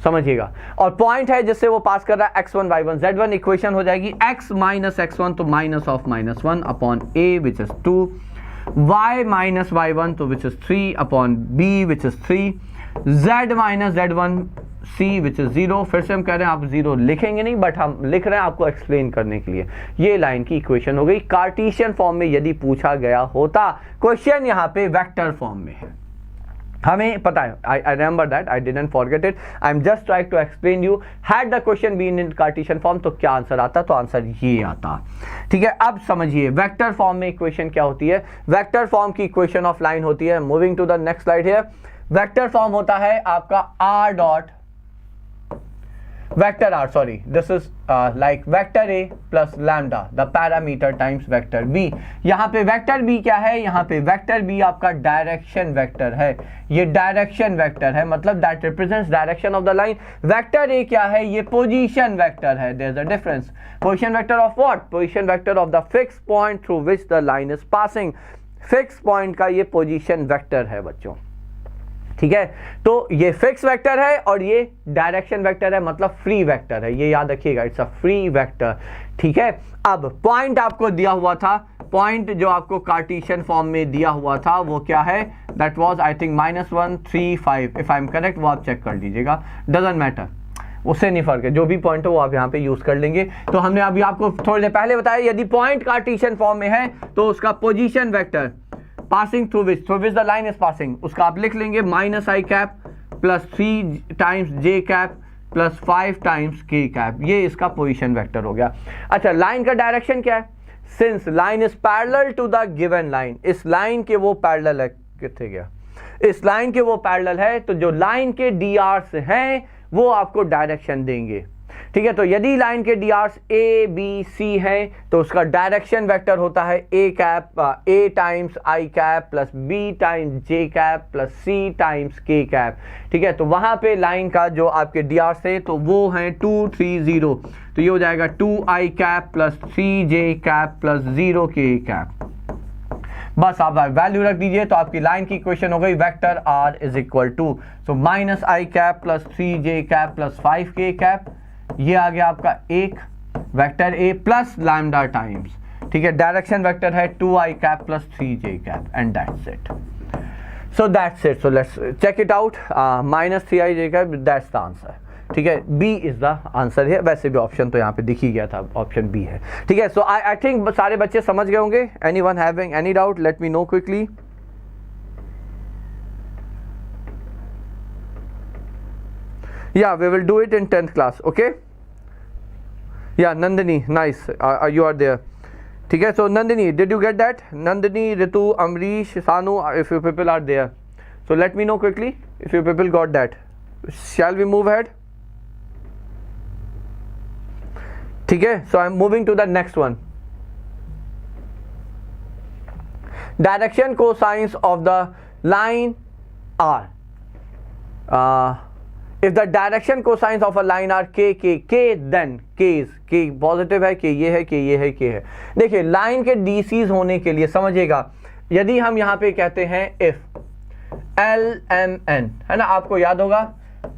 समझिएगा। और पॉइंट है जिससे वो पास कर रहा है x1, y1, z1। इक्वेशन हो जाएगी x माइनस x1 तो minus of -1 upon a which is 2, y minus y1 तो विच is 3 upon b which is 3, z minus z1 c which is 0। फिर से हम कह रहे हैं, आप 0 लिखेंगे नहीं, बट हम लिख रहे हैं आपको एक्सप्लेन करने के लिए। ये लाइन की इक्वेशन हो गई। कार्टेशियन फॉर्म में यदि पूछा गया होता, क्वेश्चन यहाँ पे वेक्टर फॉर्म में है, हमें पता है। I remember that, I didn't forget it. I'm just trying to explain you. Had the question been in Cartesian form तो क्या आंसर आता? तो आंसर ये आता, ठीक है। अब समझिए वेक्टर फॉर्म में इक्वेशन क्या होती है। वेक्टर फॉर्म की इक्वेशन ऑफ लाइन होती है, moving to the next slide here. Vector form होता है आपका r dot vector r, sorry, this is like vector a plus lambda the parameter times vector b। यहाँ पे vector b क्या है? यहाँ पे vector b आपका डायरेक्शन वेक्टर है, ये डायरेक्शन वेक्टर है, मतलब that represents direction of the line। vector a क्या है? ये पोजीशन वेक्टर है। there's a difference। position vector of what? position vector of the fixed point through which the line is passing। fixed point का ये पोजीशन वेक्टर है बच्चों, ठीक है। तो ये फिक्स वेक्टर है और ये डायरेक्शन वेक्टर है, मतलब फ्री वेक्टर है, ये याद रखिएगा, इट्स अ फ्री वेक्टर, ठीक है। अब पॉइंट आपको दिया हुआ था, पॉइंट जो आपको कार्टेशियन फॉर्म में दिया हुआ था वो क्या है? That was I think -1, 3, 5, if I am correct, वो आप चेक कर लीजिएगा, डजंट मैटर, उससे नहीं फर्क है, जो भी पॉइंट हो वो आप यहाँ पे यूज कर लेंगे। तो हमने अभी आपको थोड़ी देर पहले बताया, यदि पॉइंट कार्टेशियन फॉर्म में है तो उसका position vector passing through which the line is passing, उसका आप लिख लेंगे -i cap plus 3 times j cap plus 5 times k cap, ये इसका पोजीशन वेक्टर हो गया। अच्छा, लाइन का डायरेक्शन क्या है? Since line is parallel to the given line, इस लाइन के वो पैरेलल है, कितने गया? इस लाइन के वो पैरेलल है, तो जो लाइन के drs हैं वो आपको डायरेक्शन देंगे, ठीक है। तो यदि लाइन के drs a b c हैं तो उसका डायरेक्शन वेक्टर होता है a cap a times i cap plus b times j cap plus c times k cap, ठीक है। तो वहां पे लाइन का जो आपके drs है तो वो हैं 2, 3, 0, तो ये हो जाएगा 2i cap plus 3j cap plus 0k cap. बस आप वैल्यू रख दीजिए तो आपकी लाइन की इक्वेशन हो गई vector r is equal to, so -i cap plus 3j cap plus 5k cap, ये आ गया आपका एक vector a plus lambda times, ठीक है। डायरेक्शन वेक्टर है 2i cap plus 3j cap and that's it. So that's it, so let's check it out, -3ij cap, that's the answer, ठीक है। बी इज द आंसर है, वैसे भी ऑप्शन तो यहाँ पे दिख ही गया था, ऑप्शन बी है, ठीक है। सो आई थिंक सारे बच्चे समझ गए होंगे। Anyone having any doubt, late me know quickly. Yeah, we will do it in 10th class, okay? Yeah, Nandini, nice. You are there. ठीक है, so Nandini, did you get that? Nandini, Ritu, Amrish, Sanu, if you people are there. So let me know quickly if you people got that. Shall we move ahead? ठीक है, so I'm moving to the next one. Direction cosines of the line are if the direction cosines of a line are k, then k is k positive है, k ये है, k ये है, k है। देखिए लाइन के DCs होने के लिए समझिएगा, यदि हम यहाँ पे कहते हैं if LMN, है ना, आपको याद होगा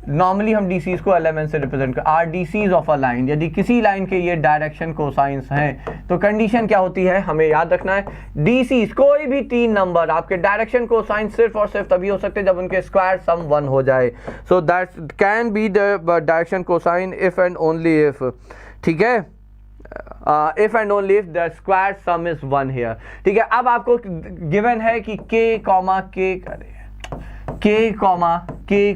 नॉर्मली हम डीसीज को एलिमेंट से रिप्रेजेंट कर, are DCs of a line, यदि किसी लाइन के ये डायरेक्शन कोसाइंस हैं तो कंडीशन क्या होती है, हमें याद रखना है, डीसीज कोई भी 3 नंबर आपके डायरेक्शन कोसाइन सिर्फ और सिर्फ तभी हो सकते हैं जब उनके स्क्वायर सम 1 हो जाए। So that can be the direction cosine if and only if, ठीक है, if and only if the square some is 1 here, ठीक है। अब आपको गिवन है कि k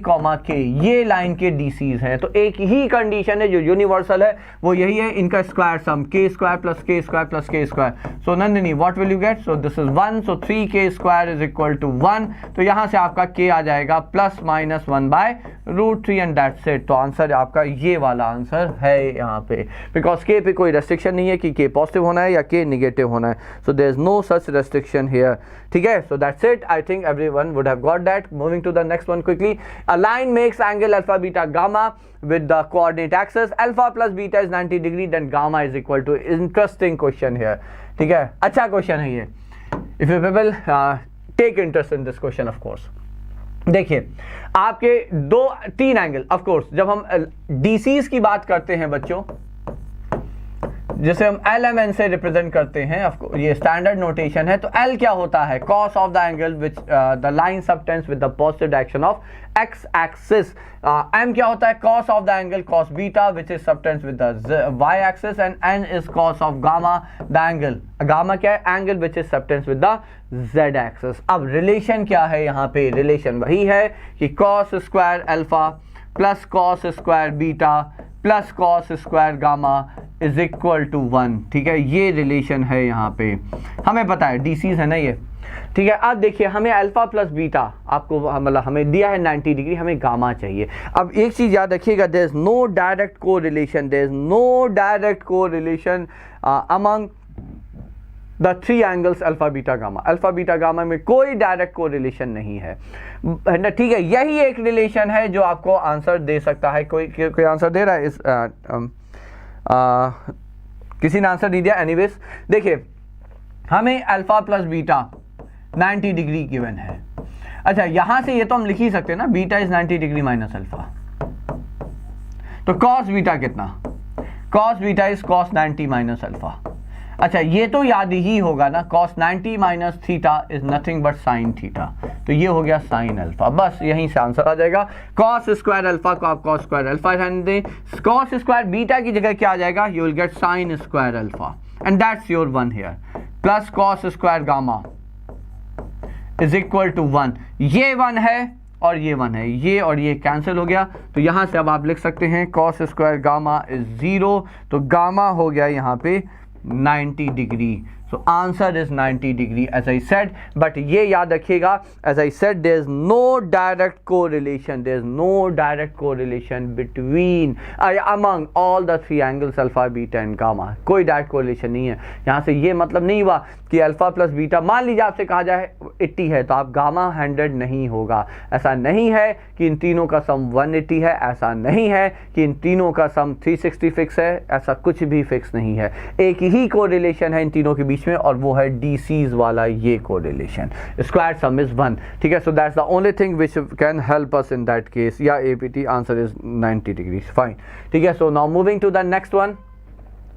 कॉमा k ये लाइन के डीसीज हैं, तो एक ही कंडीशन है जो यूनिवर्सल है वो यही है, इनका square sum k square plus k square plus k square. So Nandini what will you get, so this is 1, so 3k square is equal to 1, तो यहां से आपका k आ जाएगा plus minus 1/√3 and that's it. तो आंसर आपका ये वाला आंसर है यहाँ पे, बिकॉज k पे कोई रेस्ट्रिक्शन नहीं है कि k पॉजिटिव होना है या k निगेटिव होना है, so there is no such restriction here, ठीक है। So that's it, I think everyone would have got that. Moving to the next one quickly, a line makes angle alpha beta gamma with the coordinate axis, alpha plus beta is 90 degree, then gamma is equal to, interesting question here, ठीक है, अच्छा क्वेश्चन है ये, if you people take interest in this question of course। देखिए आपके 2-3 एंगल, ऑफ कोर्स जब हम डीसीज की बात करते हैं बच्चों, जिसे हम LMN से रिप्रेजेंट करते हैं, ये स्टैंडर्ड नोटेशन है, तो L क्या होता है, cos of the angle which the line subtends with the positive direction of x axis. M क्या होता है, cos of the angle cos beta which is subtends with the y axis, and N is cos of gamma the angle, gamma क्या है, angle which is subtends with the z axis. अब रिलेशन क्या है यहाँ पे, रिलेशन वही है कि cos square alpha plus cos square beta plus cos square gamma is equal to 1, ठीक है, ये रिलेशन है यहाँ पे, हमें पता है डीसीज है ना ये, ठीक है। अब देखिए हमें अल्फा प्लस बीटा, आपको मतलब हमें दिया है 90 डिग्री, हमें गामा चाहिए। अब एक चीज याद रखिएगा, there is no direct correlation, there is no direct correlation among the 3 angles alpha beta gamma में कोई डायरेक्ट कोरिलेशन नहीं है ना, ठीक है। यही एक रिलेशन है जो आपको आंसर दे सकता है, कोई आंसर दे रहा है इस किसी ने आंसर नहीं दिया, एनीवेज देखिए हमें alpha plus beta 90 degree given है। अच्छा यहां से ये तो हम लिख ही सकते हैं ना, beta is 90 degree minus alpha, तो cos बीटा कितना, cos beta is cos 90 minus alpha. अच्छा ये तो याद ही होगा ना, cos 90 minus theta is nothing but sine theta, तो ये हो गया साइन अल्फा, बस यहीं से आंसर आ जाएगा। cos स्क्वायर अल्फा को आप cos स्क्वायर अल्फा रहने दें, cos स्क्वायर बीटा की जगह क्या आ जाएगा, you will get sine square alpha and that's your 1 here, plus cos square gamma is equal to 1, ये 1 है और ये 1 है, ये और ये कैंसिल हो गया, तो यहां से अब आप लिख सकते हैं cos स्क्वायर गामा इज 0, तो गामा हो गया यहाँ पे 90 degree. So answer is 90 degree as I said, but ये याद रखिएगा as I said there is no direct correlation, there is no direct correlation between among all the 3 angles alpha beta and gamma, कोई डायरेक्ट कोरिलेशन नहीं है। यहाँ से ये मतलब नहीं हुआ कि अल्फा प्लस बीटा, मान लीजिए आपसे कहा जाए 80 है तो आप गामा 100 नहीं होगा, ऐसा नहीं है कि इन तीनों का सम 180 है, ऐसा नहीं है कि इन तीनों का सम 360 फिक्स है, ऐसा कुछ भी फिक्स नहीं है, एक ही कोरिलेशन है इन तीनों के बीच में और वो है डीसीज वाला ये कोरिलेशन, स्क्वायर सम इज 1, ठीक है। So that's the only thing which can help us in that case, या apt answer is 90 degrees, fine, ठीक है। So now moving to the next one,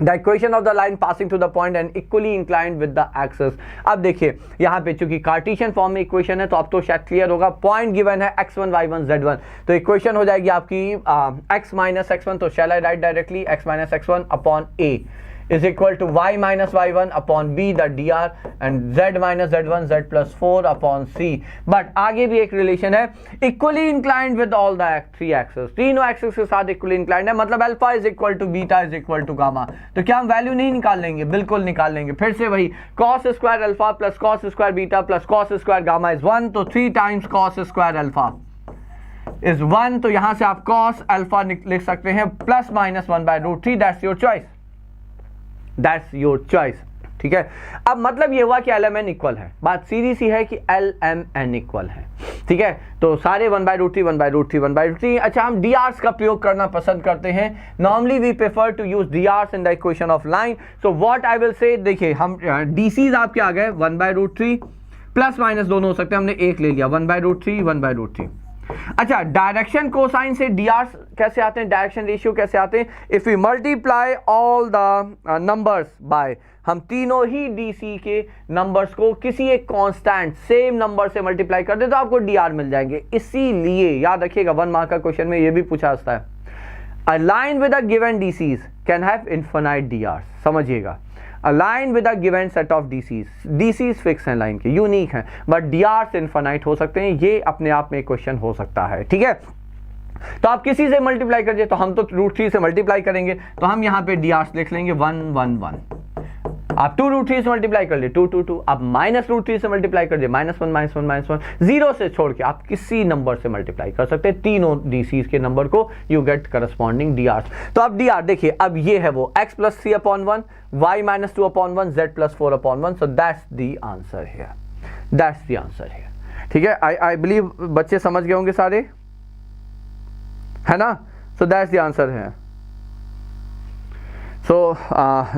the equation of the line passing through the point and equally inclined with the axis. अब देखिए यहाँ पे चूंकि कार्टेशियन फॉर्म में इक्वेशन है तो अब तो शायद क्लियर होगा, पॉइंट गिवन है x1 y1 z1, तो इक्वेशन हो जाएगी आपकी x माइनस x1, तो shall I write directly x minus x1 upon a is equal to y minus y1 upon b the dr and z minus z1 z plus 4 upon c। But आगे भी एक रिलेशन है, equally inclined with all the 3 axis, तीनों एक्सिस के साथ इक्वली इंक्लाइंड है, मतलब alpha is equal to beta is equal to gamma, तो क्या हम वैल्यू नहीं निकाल लेंगे, बिल्कुल निकाल लेंगे। फिर से वही cos square alpha plus cos square beta plus cos square gamma is 1, तो 3 times cos square alpha is 1, तो यहां से आप cos अल्फा लिख सकते हैं plus minus 1/√3, that's your choice, that's your choice, ठीक है। अब मतलब ये हुआ कि LMN इक्वल है, बात सीधी सी है कि LMN इक्वल है, ठीक है। तो सारे 1/√3 1/√3 1/√3। अच्छा हम DRs का प्रयोग करना पसंद करते हैं, normally we prefer to use DRs in the equation of line, so what I will say, देखिए हम DCs आपके आ गए 1/√3 प्लस माइनस दोनों हो सकते हैं, हमने एक ले लिया 1/√3 1/√3, अच्छा, डायरेक्शन कोसाइन से dr कैसे आते हैं, डायरेक्शन रेशियो कैसे आते हैं? If we multiply all the numbers by, हम तीनों ही डीसी के नंबर्स को किसी एक कांस्टेंट सेम नंबर से मल्टीप्लाई कर दे तो आपको dr मिल जाएंगे। इसीलिए याद रखिएगा 1 मार्क का क्वेश्चन में ये भी पूछा जाता है, a line with a given DCs can have infinite dr। समझिएगा, a line with a given set of DCs fix हैं लाइन के, यूनिक हैं, बट drs इनफिनाइट हो सकते हैं। ये अपने आप में क्वेश्चन हो सकता है, ठीक है। तो आप किसी से मल्टीप्लाई करिए, तो हम तो √3 से मल्टीप्लाई करेंगे, तो हम यहाँ पे drs लिख लेंगे 1 1 1। आप 2√3 से मल्टीप्लाई कर लिए 2 2 2, आप -√3 से मल्टीप्लाई कर दिए -1 -1 -1, 0 से छोड़ के आप किसी नंबर से मल्टीप्लाई कर सकते हैं, तीनों डीसीज के नंबर को, यू गेट करस्पॉन्डिंग dr। तो अब dr देखिए, अब ये है वो x + 3/1, y - 2/1, z + 4/1, so that's the answer here, that's the answer here, ठीक है। आई बिलीव बच्चे समझ गए होंगे सारे, है ना? सो दैट्स द आंसर है। So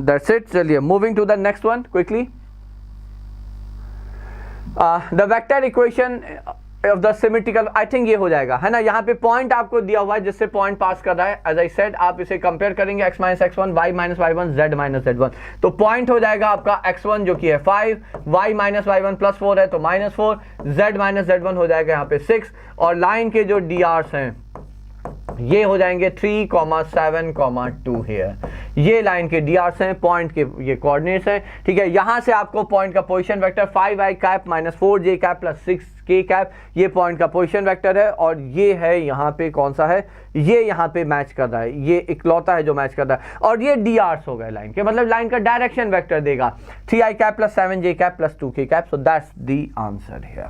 that's it. चलिए moving to the next one quickly. The vector equation of the symmetrical, I think ये हो जाएगा, है ना? यहाँ पे पॉइंट आपको दिया हुआ है जिससे पॉइंट पास कर रहा है। As I said, आप इसे कंपेयर करेंगे x - x1, y - y1, z - z1, तो पॉइंट हो जाएगा आपका x1 जो कि है 5, y - y1 + 4 है तो -4, z - z1 हो जाएगा यहाँ पे 6, और लाइन के जो drs हैं ये हो जाएंगे 3, 7, 2 हेयर। ये लाइन के drs हैं, पॉइंट के ये कोऑर्डिनेट्स हैं, ठीक है। यहां से आपको पॉइंट का position vector 5i cap - 4j cap + 6k cap, ये पॉइंट का पोजीशन वेक्टर है, और ये है यहाँ पे कौन सा है, ये यहाँ पे मैच कर रहा है, ये इकलौता है जो मैच कर रहा है, और ये drs हो गए लाइन के, मतलब लाइन का डायरेक्शन वेक्टर देगा 3i cap + 7j cap + 2k cap, so that's the answer here,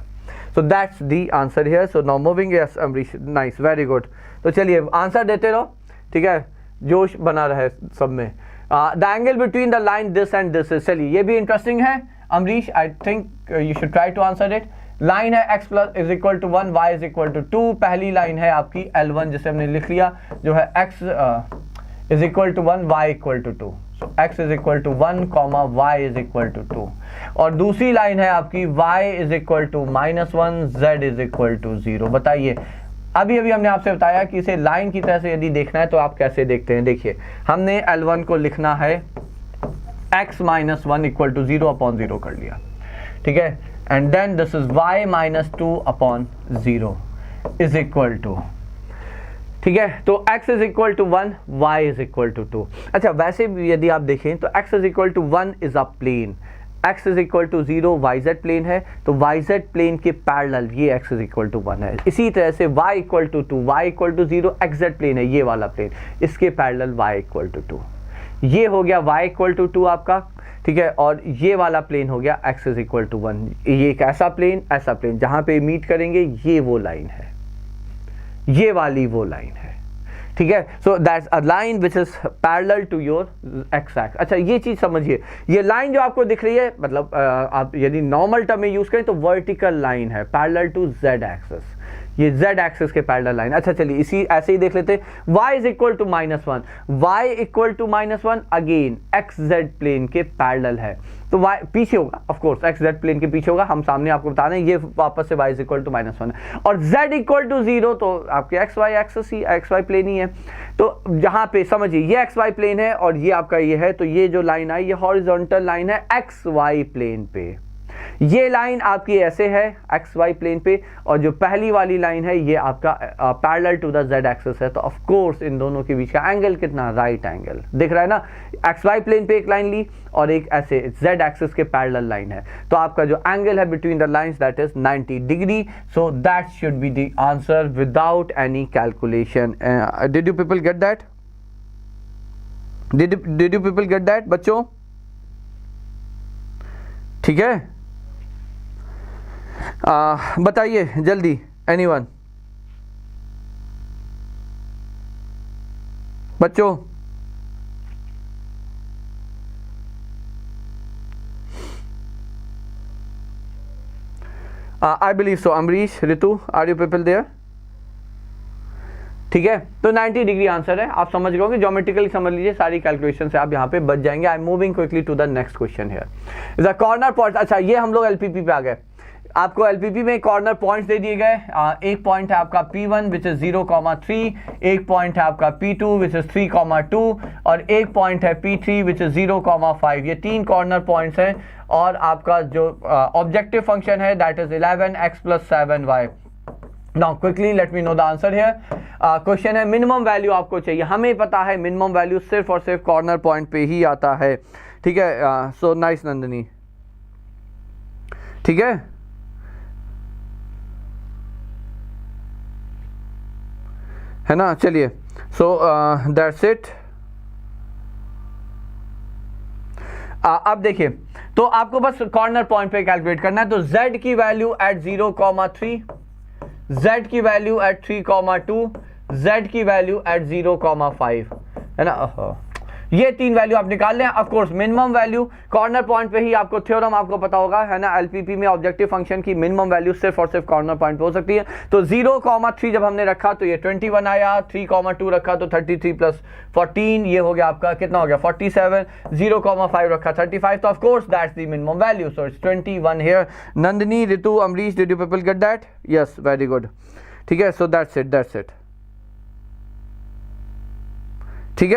so that's the answer here. So now moving, yes Amrish, nice, very good. तो चलिए आंसर देते रहो, ठीक है, जोश बना रहे सब में। The angle between the line this and this is, चलिए ये भी इंटरेस्टिंग है Amrish, I think you should try to answer it. Line है x = 1, y = 2, पहली लाइन है आपकी L1 जिसे हमने लिख लिया, जो है x = 1, y = 2, so x = 1, y = 2, और दूसरी लाइन है आपकी y = -1, z = 0। बताइए, अभी हमने आपसे बताया कि इसे लाइन की तरह से यदि देखना है तो आप कैसे देखते हैं। देखिए, हमने L1 को लिखना है x - 1 = 0/0 कर लिया, ठीक है, and then this is y - 2/0 = 2, ठीक है। तो x = 1, y = 2। अच्छा, वैसे भी यदि आप देखें तो x = 1 is a plane, x = 0 yz plane है, तो yz प्लेन के पैरेलल ये x = 1 है। इसी तरह से y = 2, y = 0 xz प्लेन है, ये वाला प्लेन, इसके पैरेलल y = 2, ये हो गया y = 2 आपका, ठीक है, और ये वाला प्लेन हो गया x = 1। ये एक ऐसा प्लेन जहां पे मीट करेंगे, ये वो लाइन है, ये वाली वो लाइन है, ठीक है। So that's a line which is parallel to your x x. अच्छा, ये चीज समझिए, ये लाइन जो आपको दिख रही है, मतलब आप यदि नॉर्मल टर्म में यूज करें तो वर्टिकल लाइन है पैरेलल टू जेड एक्सिस, ये z एक्सिस के पैरेलल लाइन। अच्छा चलिए इसी ऐसे ही देख लेते हैं, y is equal to -1, y equal to -1 again xz plane के पैरेलल है, तो y पीछे होगा, ऑफ कोर्स xz प्लेन के पीछे होगा, हम सामने आपको बता रहे हैं, ये वापस से y इज इक्वल टू -1 है, और z इक्वल टू 0, तो आपके xy एक्सिस ही xy प्लेन ही है। तो जहां पे समझिए ये xy प्लेन है और ये आपका ये है, तो ये जो लाइन आई ये हॉरिजॉन्टल लाइन है xy प्लेन पे, ये लाइन आपकी ऐसे है xy प्लेन पे, और जो पहली वाली लाइन है ये आपका parallel to the z axis है, तो ऑफ कोर्स इन दोनों के बीच का एंगल कितना, राइट एंगल दिख रहा है ना। xy प्लेन पे एक लाइन ली और एक ऐसे z एक्सिस के पैरेलल लाइन है, तो आपका जो एंगल है between the lines that is 90 degree, so that should be the answer without any calculation. Did you people get that? Did you people get that बच्चों? ठीक है, बताइए जल्दी, एनीवन बच्चों? I believe so. Amrish, Ritu, are you people there? ठीक है, तो 90 डिग्री आंसर है, आप समझ गए होंगे, ज्योमेट्रिकली समझ लीजिए, सारी कैलकुलेशन से आप यहाँ पे बच जाएंगे। I am moving quickly to the next question here. The corner point, अच्छा ये हम लोग एलपीपी पे आ गए। आपको एलपीपी में कॉर्नर पॉइंट्स दे दिए गए। एक पॉइंट है आपका P1 विच इज 0,3, एक पॉइंट है आपका P2 विच इज 3,2 और एक पॉइंट है P3 विच इज 0,5। ये 3 कॉर्नर पॉइंट्स हैं और आपका जो ऑब्जेक्टिव फंक्शन है that is 11x + 7y। Now quickly let me know the answer here. Question है मिनिमम वैल्यू आपको चाहिए, हमें पता है मिनिमम वैल्यू सिर्फ और सिर्फ कॉर्नर पॉइंट पे ही आता है, ठीक है। सो नाइस नंदिनी, ठीक है ना। चलिए, सो दैट्स इट। अब देखिए, तो आपको बस कॉर्नर पॉइंट पे कैलकुलेट करना है। तो z की वैल्यू एट 0,3, z की वैल्यू एट 3,2, z की वैल्यू एट 0,5, है ना। ये 3 वैल्यू आप निकाल लें। Of course minimum value corner point पे ही आपको थ्योरम आपको पता होगा, है ना। एलपीपी में ऑब्जेक्टिव फंक्शन की मिनिमम वैल्यू सिर्फ और सिर्फ कॉर्नर पॉइंट पे हो सकती है। तो 0,3 जब हमने रखा तो ये 21 आया, 3,2 रखा तो 33 + 14, ये हो गया आपका कितना हो गया 47, 0,5 रखा 35। तो of course that's the minimum value, so it's 21 here. Nandini, Ritu, Amrish, did you people get that? Yes, very good, ठीक है। सो दैट्स इट, ठीक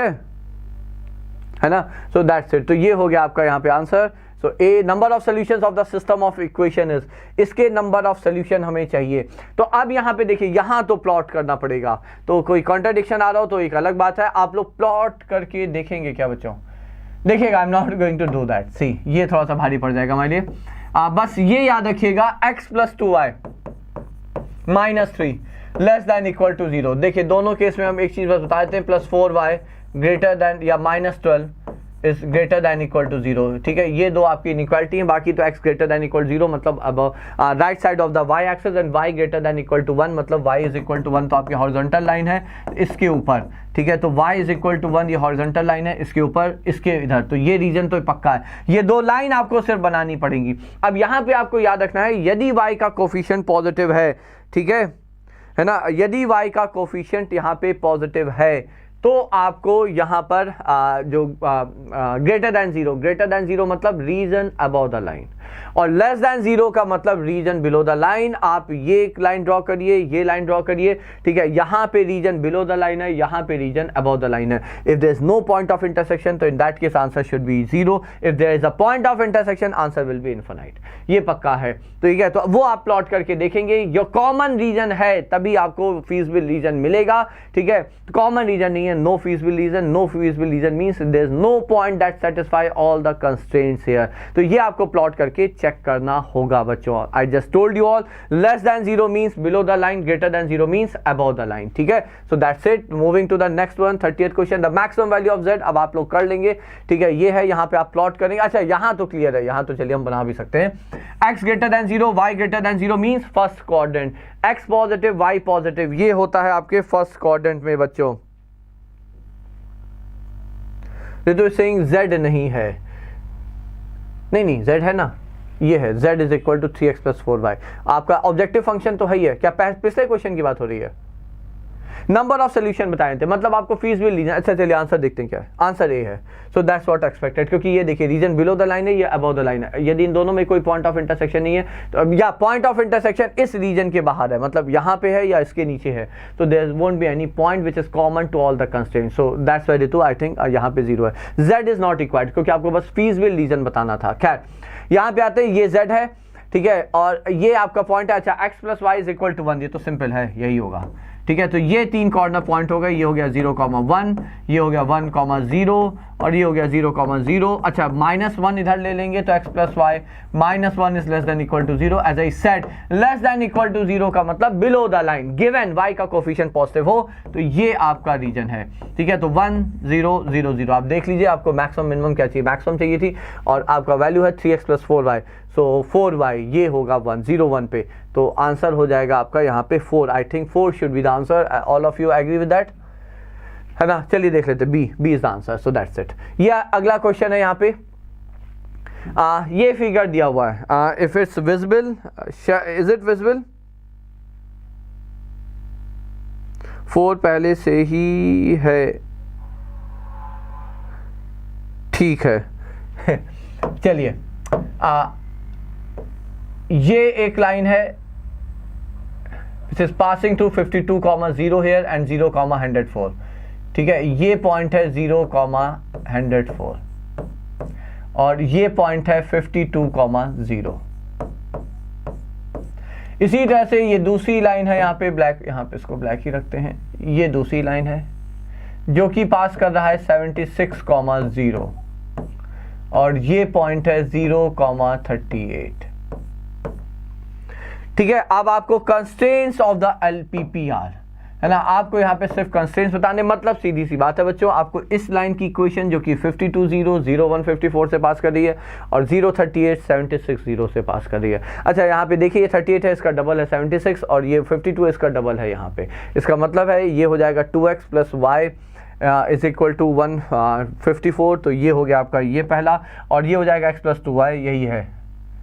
है ना। सो दैट्स इट। तो ये हो गया आपका यहाँ पे answer. So A number of solutions of the system of equation is, इसके नंबर ऑफ सॉल्यूशन हमें चाहिए। तो अब यहाँ पे देखिए, यहाँ तो प्लॉट करना पड़ेगा, तो कोई कॉन्ट्रडिक्शन आ रहा हो तो एक अलग बात है। आप लोग प्लॉट करके देखेंगे क्या बच्चों? देखिएगा, I am not going to do that. See, ये थोड़ा सा भारी पड़ जाएगा हमारे लिए। बस ये याद रखिएगा, x + 2y - 3 < = 0। देखिए दोनों केस में हम एक चीज बस बता देते हैं, +4y ग्रेटर देन या -12 is greater than equal to 0, ठीक है। ये दो आपकी इनइक्वालिटी है। बाकी तो x ग्रेटर देन इक्वल 0 मतलब अब right side of the y axis and y greater than equal to 1 मतलब y इज इक्वल टू 1, तो आपकी हॉरिजॉन्टल लाइन है इसके ऊपर, ठीक है। तो y इज इक्वल टू 1 ये हॉरिजॉन्टल लाइन है इसके ऊपर, इसके इधर, तो ये रीजन तो पक्का है। ये दो लाइन आपको सिर्फ बनानी पड़ेंगी। अब यहाँ पे आपको याद रखना है, यदि y का कोफिशिएंट पॉजिटिव है, ठीक है ना, यदि y का कोफिशिएंट यहाँ पे पॉजिटिव है तो आपको यहाँ पर जो ग्रेटर देन 0 मतलब रीजन अबव द लाइन, और लेस देन 0 का मतलब रीजन बिलो द लाइन। आप ये एक लाइन ड्रॉ करिए, ये लाइन ड्रॉ करिए, ठीक है। यहाँ पे रीजन बिलो द लाइन है, यहाँ पे रीजन अबव द लाइन है। If there is no point of intersection तो in that case answer should be 0। If there is a point of intersection answer will be infinite, ये पक्का है। तो ठीक है, तो वो आप प्लॉट करके देखेंगे। जो कॉमन रीजन है तभी आपको फीजिबल रीजन मिलेगा, ठीक है। कॉमन रीजन नहीं है, no feasible region. No feasible region means there is no point that satisfy all the constraints here. तो ये आपको प्लॉट करके चेक करना होगा बच्चों। I just told you all, less than 0 means below the line, greater than 0 means above the line, ठीक है। So that's it. Moving to the next one, 30th question, the maximum value of z। अब आप लोग कर लेंगे, ठीक है। ये है, यहाँ पे आप प्लॉट करेंगे। अच्छा, यहाँ तो क्लियर है, यहाँ तो चलिए हम बना भी सकते हैं। x greater than 0, y greater than 0 means first quadrant, x positive y positive, ये होता है आपके फर्स्ट क्वाड्रेंट में बच्चों। तो सेइंग z नहीं है, नहीं z है ना, ये है z is equal to 3x + 4y। आपका ऑब्जेक्टिव फंक्शन तो है ही है। क्या पिछले क्वेश्चन की बात हो रही है? नंबर ऑफ सोल्यूशन बताए थे, मतलब आपको फीजिबल रीजन। अच्छा चलिए आंसर देखते हैं क्या है। आंसर ए है। सो दैट्स व्हाट एक्सपेक्टेड, क्योंकि ये देखिए रीजन बिलो द लाइन है, ये अबव द लाइन है। यदि इन दोनों में कोई पॉइंट ऑफ इंटरसेक्शन नहीं है तो अब या पॉइंट ऑफ इंटरसेक्शन इस रीजन के बाहर है, मतलब यहाँ पे है या इसके नीचे है, तो there won't be any point which is common to all the constraints. So that's why Ritu I think यहाँ पे 0 है। z इज नॉट रिक्वायर्ड, क्योंकि आपको बस फीजिबल रीजन बताना था। खैर यहाँ पे आते हैं, ये z है, ठीक है, और ये आपका पॉइंट है। अच्छा, x + y = 1, ये तो सिंपल है, यही होगा, ठीक है। तो ये 3 कॉर्नर पॉइंट हो गए, ये हो गया 0,1, ये हो गया 1,0 और ये हो गया 0,0। अच्छा, -1 इधर ले लेंगे तो x + y -1 is less than equal to 0। As I said, less than equal to 0 का मतलब below the line, given y का कोफिशिएंट पॉजिटिव हो तो ये आपका रीजन है, ठीक है। तो 1 0 0 0 आप देख लीजिए, आपको मैक्सिमम मिनिमम क्या चाहिए, मैक्सिमम चाहिए थी, और आपका वैल्यू है 3x + 4y। सो 4y ये होगा 1 0 1 पे, तो आंसर हो जाएगा आपका यहाँ पे 4। I think 4 should be the answer. All of you agree with that, है ना। चलिए देख लेते, B is the answer. So that's it. ये अगला क्वेश्चन है, यहाँ पे ये फिगर दिया हुआ है। If it's visible, is it visible? 4 पहले से ही है, ठीक है। चलिए ये एक लाइन है which is passing through 52,0 here and 0,104, ठीक है, ये पॉइंट है 0,104 और ये पॉइंट है 52,0। इसी तरह से ये दूसरी लाइन है, यहाँ पे ब्लैक, यहाँ पे इसको ब्लैक ही रखते हैं, ये दूसरी लाइन है जो कि पास कर रहा है 76,0 और ये पॉइंट है 0,38, ठीक है। अब आपको कंस्ट्रेंट्स ऑफ द LPPR है ना, आपको यहाँ पे सिर्फ कंस्ट्रेंट्स बताने, मतलब सीधी सी बात है बच्चों, आपको इस लाइन की इक्वेशन जो कि 52,0, 0154 से पास कर रही है और 038 760 से पास कर रही है। अच्छा यहाँ पे देखिए, ये 38 है, इसका डबल है 76 और ये 52 इसका डबल है यहाँ पे। इसका मतलब है ये हो जाएगा 2x plus y is equal to 154, तो ये हो गया आपका ये पहला, और ये हो जाएगा x प्लस 2y, यही है,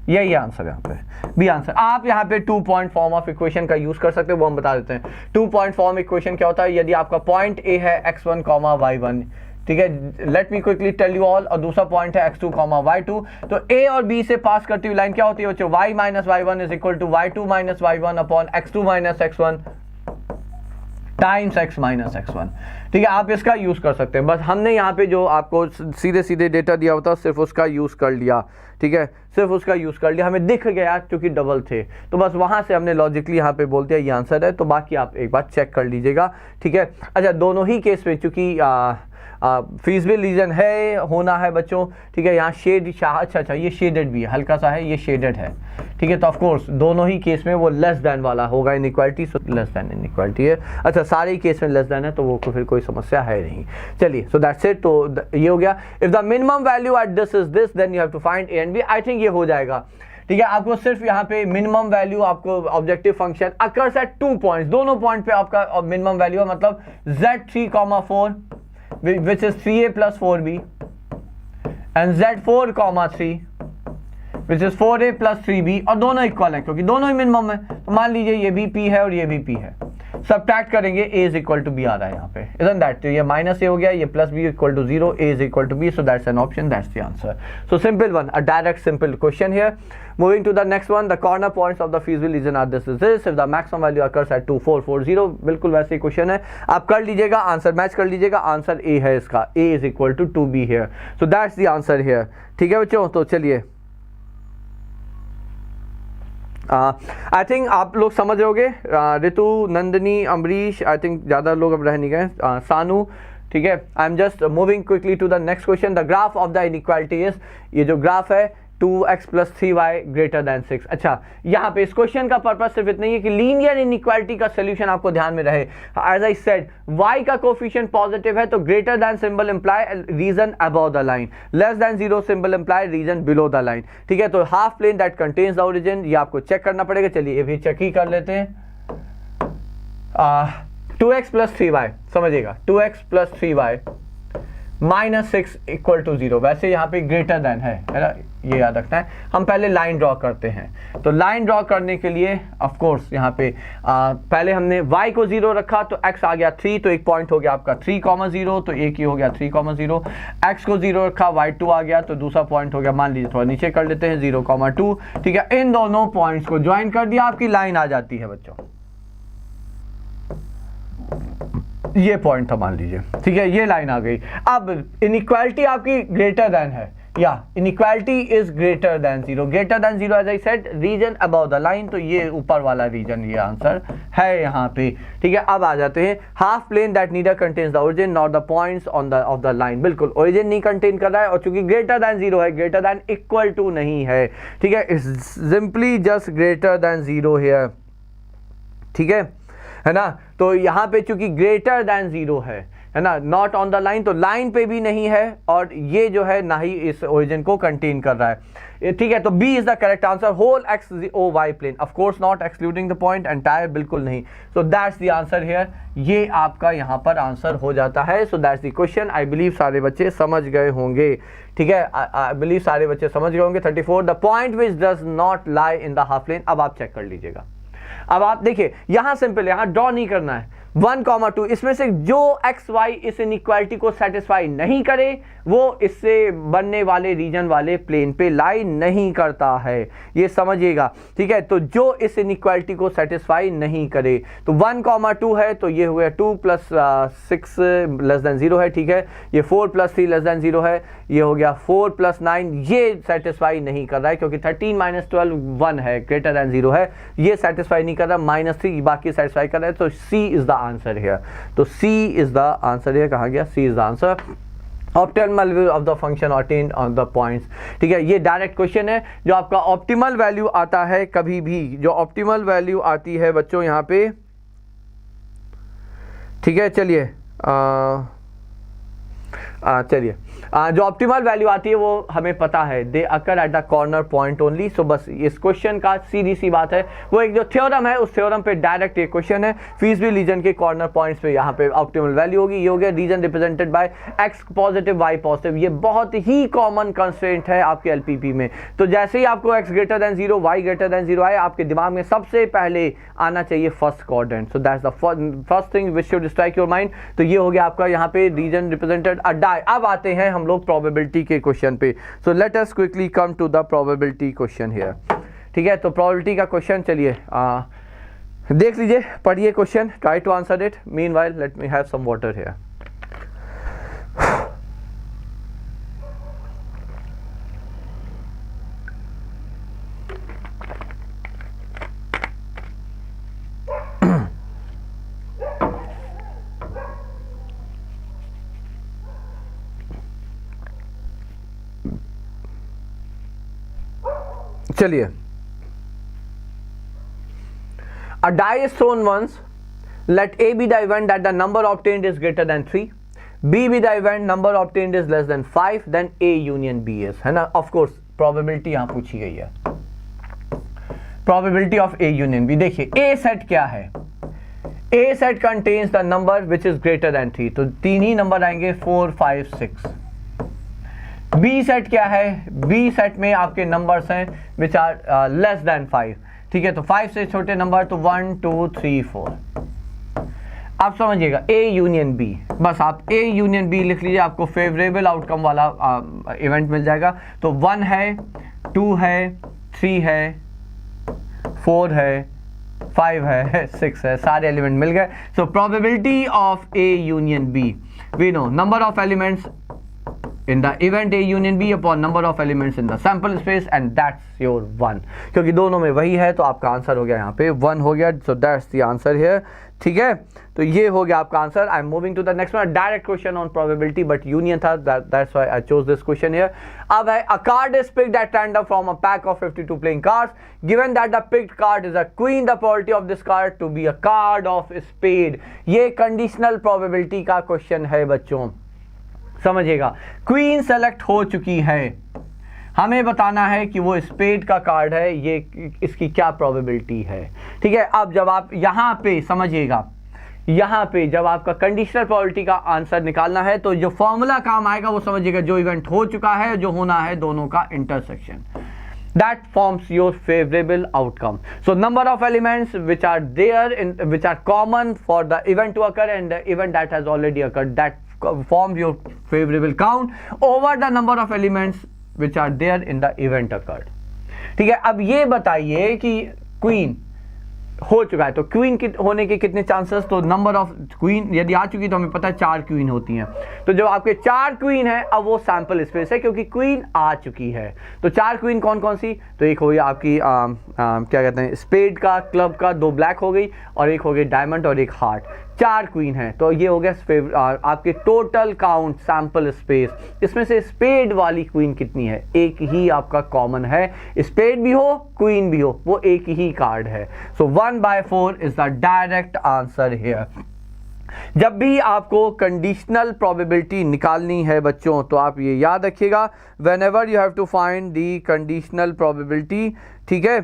यही आंसर यहाँ पे बी आंसर। आप यहाँ पे 2 पॉइंट फॉर्म ऑफ इक्वेशन का यूज कर सकते हो, वो हम बता देते हैं। 2 पॉइंट फॉर्म इक्वेशन क्या होता है, यदि आपका पॉइंट ए है x1, y1, ठीक है, let me quickly tell you all, और दूसरा पॉइंट है x2, y2, तो ए और बी से पास करती हुई लाइन क्या होती है बच्चों, y minus y1 is equal to y2 minus y1 upon x2 minus x1 times x minus x1, ठीक है। आप इसका यूज कर सकते हैं, बस हमने यहाँ पे जो आपको सीधे सीधे डेटा दिया होता है सिर्फ उसका यूज कर लिया, ठीक है, सिर्फ उसका यूज कर लिया, हमें दिख गया क्योंकि डबल थे, तो बस वहां से हमने लॉजिकली यहाँ पे बोल दिया ये आंसर है, तो बाकी आप एक बार चेक कर लीजिएगा, ठीक है। अच्छा दोनों ही केस में चूंकि फीजिबल रीजन है, होना है बच्चों, ठीक है, यहाँ शेड, अच्छा ये शेडेड भी है, हल्का सा है, ये शेडेड है, ठीक है, तो ऑफ कोर्स दोनों ही केस में वो लेस देन वाला होगा, inequality, so less than inequality है। अच्छा सारे ही केस में लेस देन है, तो वो फिर कोई समस्या है नहीं। चलिए, सो दैट्स इट, तो ये हो गया। If the minimum value at this is this, then you have to find A and B. आई थिंक ये हो जाएगा, ठीक है। आपको सिर्फ यहाँ पे मिनिमम वैल्यू, आपको objective function occurs at 2 points, दोनों पॉइंट पे आपका मिनिमम वैल्यू है, मतलब z3, 4 which is 3a plus 4b and z4, 3 which is 4a plus 3b, और दोनों इक्वल है क्योंकि दोनों ही मिनिमम है, तो मान लीजिए ये भी p है और ये भी p है, सब्ट्रैक्ट करेंगे a is equal to b आ रहा है यहाँ पे, isn't that, तो ये माइनस a हो गया, ये plus b equal to 0, a is equal to b, so that's an option, that's the answer. So simple one, a direct simple question here. Moving to the next one, the corner points of the feasible region are this is this, if the maximum value occurs at 2440, बिल्कुल वैसे ही क्वेश्चन है, आप कर लीजिएगा, आंसर मैच कर लीजिएगा, आंसर a है इसका, a is equal to 2b here, so that's the answer here, ठीक है बच्चों। तो चलिए, आई थिंक आप लोग समझ रहोगे, ऋतु, नंदिनी, अमरीश, आई थिंक ज़्यादा लोग अब रह नहीं गए, सानू, ठीक है। I am just moving quickly to the next question. The graph of the inequality is, ये जो ग्राफ है 2x plus 3y greater than 6। अच्छा यहाँ पे इस क्वेश्चन का पर्पस सिर्फ इतना ही है कि लीनियर इनइक्वालिटी का सोल्यूशन आपको ध्यान में रहे। एज आई सेड, y का कोफिशिएंट पॉजिटिव है तो greater than symbol imply region above the line, less than 0 symbol imply region below the line, ठीक है। तो half plane that contains the origin, ये आपको चेक करना पड़ेगा। चलिए ये भी चेक ही कर लेते हैं। 2x प्लस 3y, समझिएगा 2x plus 3y minus 6 equal to 0, वैसे यहाँ पे ग्रेटर देन है ना, ये याद रखना है। हम पहले लाइन ड्रॉ करते हैं, तो लाइन ड्रॉ करने के लिए ऑफ कोर्स यहाँ पे पहले हमने y को 0 रखा तो x आ गया 3, तो एक पॉइंट हो गया आपका 3,0, तो एक ही हो गया 3,0। x को 0 रखा, y2 आ गया, तो दूसरा पॉइंट हो गया, मान लीजिए थोड़ा नीचे कर लेते हैं 0,2, ठीक है। इन दोनों पॉइंट्स को ज्वाइन कर दिया, आपकी लाइन आ जाती है बच्चों, ये पॉइंट था मान लीजिए, ठीक है, ये लाइन आ गई। अब इनइक्वालिटी आपकी ग्रेटर देन है, या inequality is greater than 0, greater than 0 as I said region above the line, तो ये ऊपर वाला रीजन, ये आंसर है यहाँ पे, ठीक है। अब आ जाते हैं half plane that neither contains the origin not the points on the of the line, बिल्कुल ओरिजिन नहीं कंटेन कर रहा है, और चूंकि ग्रेटर देन 0 है, ग्रेटर देन इक्वल टू नहीं है, ठीक है, it's simply just greater than 0 here, ठीक है ना। तो यहाँ पे चूंकि ग्रेटर देन 0 है ना, नॉट ऑन द लाइन, तो लाइन पे भी नहीं है, और ये जो है ना ही इस ओरिजिन को कंटेन कर रहा है, ठीक है। तो B is the correct answer, whole x o y plane, of course not excluding the point, entire बिल्कुल नहीं, so that's the answer here, ये आपका यहाँ पर आंसर हो जाता है। So that's the question, I believe सारे बच्चे समझ गए होंगे, ठीक है, आई बिलीव सारे बच्चे समझ गए होंगे। 34 the point which does not lie in the half plane, अब आप चेक कर लीजिएगा। अब आप देखिए यहाँ सिंपल, यहाँ ड्रॉ नहीं करना है, 1,2 इसमें से जो एक्स वाई इस इनइक्वालिटी को सेटिस्फाई नहीं करे वो इससे बनने वाले रीजन वाले प्लेन पे लाई नहीं करता है, ये समझिएगा, ठीक है। तो जो इस इनइक्वालिटी को सेटिस्फाई नहीं करे, तो 1,2 है तो ये हो गया 2 + 6 < 0 है, ठीक है। ये 4 + 3 < 0 है, ये हो गया 4 + 9, ये सेटिस्फाई नहीं कर रहा है क्योंकि 13 - 12 1 है, ग्रेटर दैन 0 है, ये सेटिस्फाई नहीं कर रहा, -3 बाकी सेटिस्फाई कर रहा है, तो सी इज द आंसर है। तो सी इज द आंसर है, कहाँ गया, C is the answer. Optimal value of the function attained on the points, ठीक है। ये डायरेक्ट क्वेश्चन है, जो आपका ऑप्टिमल वैल्यू आता है कभी भी, जो ऑप्टिमल वैल्यू आती है बच्चों यहाँ पे, ठीक है। चलिए चलिए जो ऑप्टिमल वैल्यू आती है वो हमें पता है, they occur at the corner point only. So बस इस क्वेश्चन का सीधी सी बात है, वो एक जो थ्योरम है उस थ्योरम पे डायरेक्ट एक क्वेश्चन है, फीसबी रीजन के कॉर्नर पॉइंट्स पे यहाँ पे ऑप्टिमल वैल्यू होगी। ये हो गया region represented by x positive y positive, ये बहुत ही कॉमन कंस्ट्रेंट है आपके एलपीपी में। तो जैसे ही आपको x greater than 0 y greater than 0 आए, आपके दिमाग में सबसे पहले आना चाहिए first quadrant. So that's the first thing which should strike your mind. तो ये हो गया आपका यहाँ पे रीजन रिप्रेजेंटेड अ डाई। अब आते हैं हम लोग प्रोबेबिलिटी के क्वेश्चन पे। So let us quickly come to the probability question here, ठीक है। तो प्रोबेबिलिटी का क्वेश्चन चलिए देख लीजिए, पढ़िए question, try to answer it. Meanwhile let me have some water here. चलिए, a die is thrown once, let A be the event that the number obtained is greater than 3, B be the event number obtained is less than 5, then A union B is, है ना। ऑफ कोर्स प्रोबेबिलिटी यहाँ पूछी गई है, probability of A union B। देखिए A सेट क्या है, A set contains the number which is greater then 3, तो 3 ही नंबर आएंगे 4 5 6। बी सेट क्या है, बी सेट में आपके नंबर्स हैं विच आर लेस देन 5, ठीक है। तो 5 से छोटे नंबर तो 1 2 3 4। आप समझिएगा ए यूनियन बी, बस आप ए यूनियन बी लिख लीजिए, आपको फेवरेबल आउटकम वाला इवेंट मिल जाएगा। तो 1 है, 2 है, 3 है, 4 है, 5 है, 6 है, सारे एलिमेंट मिल गए। So probability of A union B, we know number of elements in the event A union B upon number of elements in the sample space and that's your 1, क्योंकि दोनों में वही है तो आपका आंसर हो गया यहाँ पे 1 हो गया। so that's the answer here, ठीक है। तो ये हो गया आपका answer. I am moving to the next one, direct question on probability but union था, that's why I chose this question here. अब है, a card is picked at random from a pack of 52 playing cards, given that the picked card is a queen, the probability of this card to be a card of spade. ये कंडीशनल प्रोबेबिलिटी का क्वेश्चन है बच्चों, समझिएगा। क्वीन सेलेक्ट हो चुकी है, हमें बताना है कि वो स्पेड का कार्ड है, ये इसकी क्या प्रोबेबिलिटी है, ठीक है। अब जब आप यहाँ पे समझिएगा, यहाँ पे जब आपका कंडीशनल प्रोबेबिलिटी का आंसर निकालना है तो जो फॉर्मूला काम आएगा वो समझिएगा, जो इवेंट हो चुका है, जो होना है, दोनों का intersection, that forms your favorable outcome. So number of elements which are there which are common for the event to occur and the event that has already occurred, that forms your favorable count over the number of elements which are there in the event occurred, ठीक है। अब ये बताइए कि क्वीन हो चुका है तो क्वीन होने के कितने चांसेस, तो नंबर ऑफ क्वीन यदि आ चुकी तो हमें पता है 4 क्वीन होती हैं। तो जब आपके 4 क्वीन है, अब वो सैंपल स्पेस है क्योंकि क्वीन आ चुकी है। तो 4 क्वीन कौन कौन सी, तो एक हो गई आपकी क्या कहते हैं, स्पेड का, क्लब का, 2 ब्लैक हो गई, और एक हो गई डायमंड और एक हार्ट, 4 क्वीन है। तो ये हो गया आपके टोटल काउंट सैंपल स्पेस। इसमें से स्पेड वाली क्वीन कितनी है, एक ही आपका कॉमन है, स्पेड भी हो क्वीन भी हो, वो एक ही कार्ड है। सो 1/4 is the direct answer here. जब भी आपको कंडीशनल प्रोबेबिलिटी निकालनी है बच्चों, तो आप ये याद रखिएगा, whenever you have to find the conditional probability, ठीक है।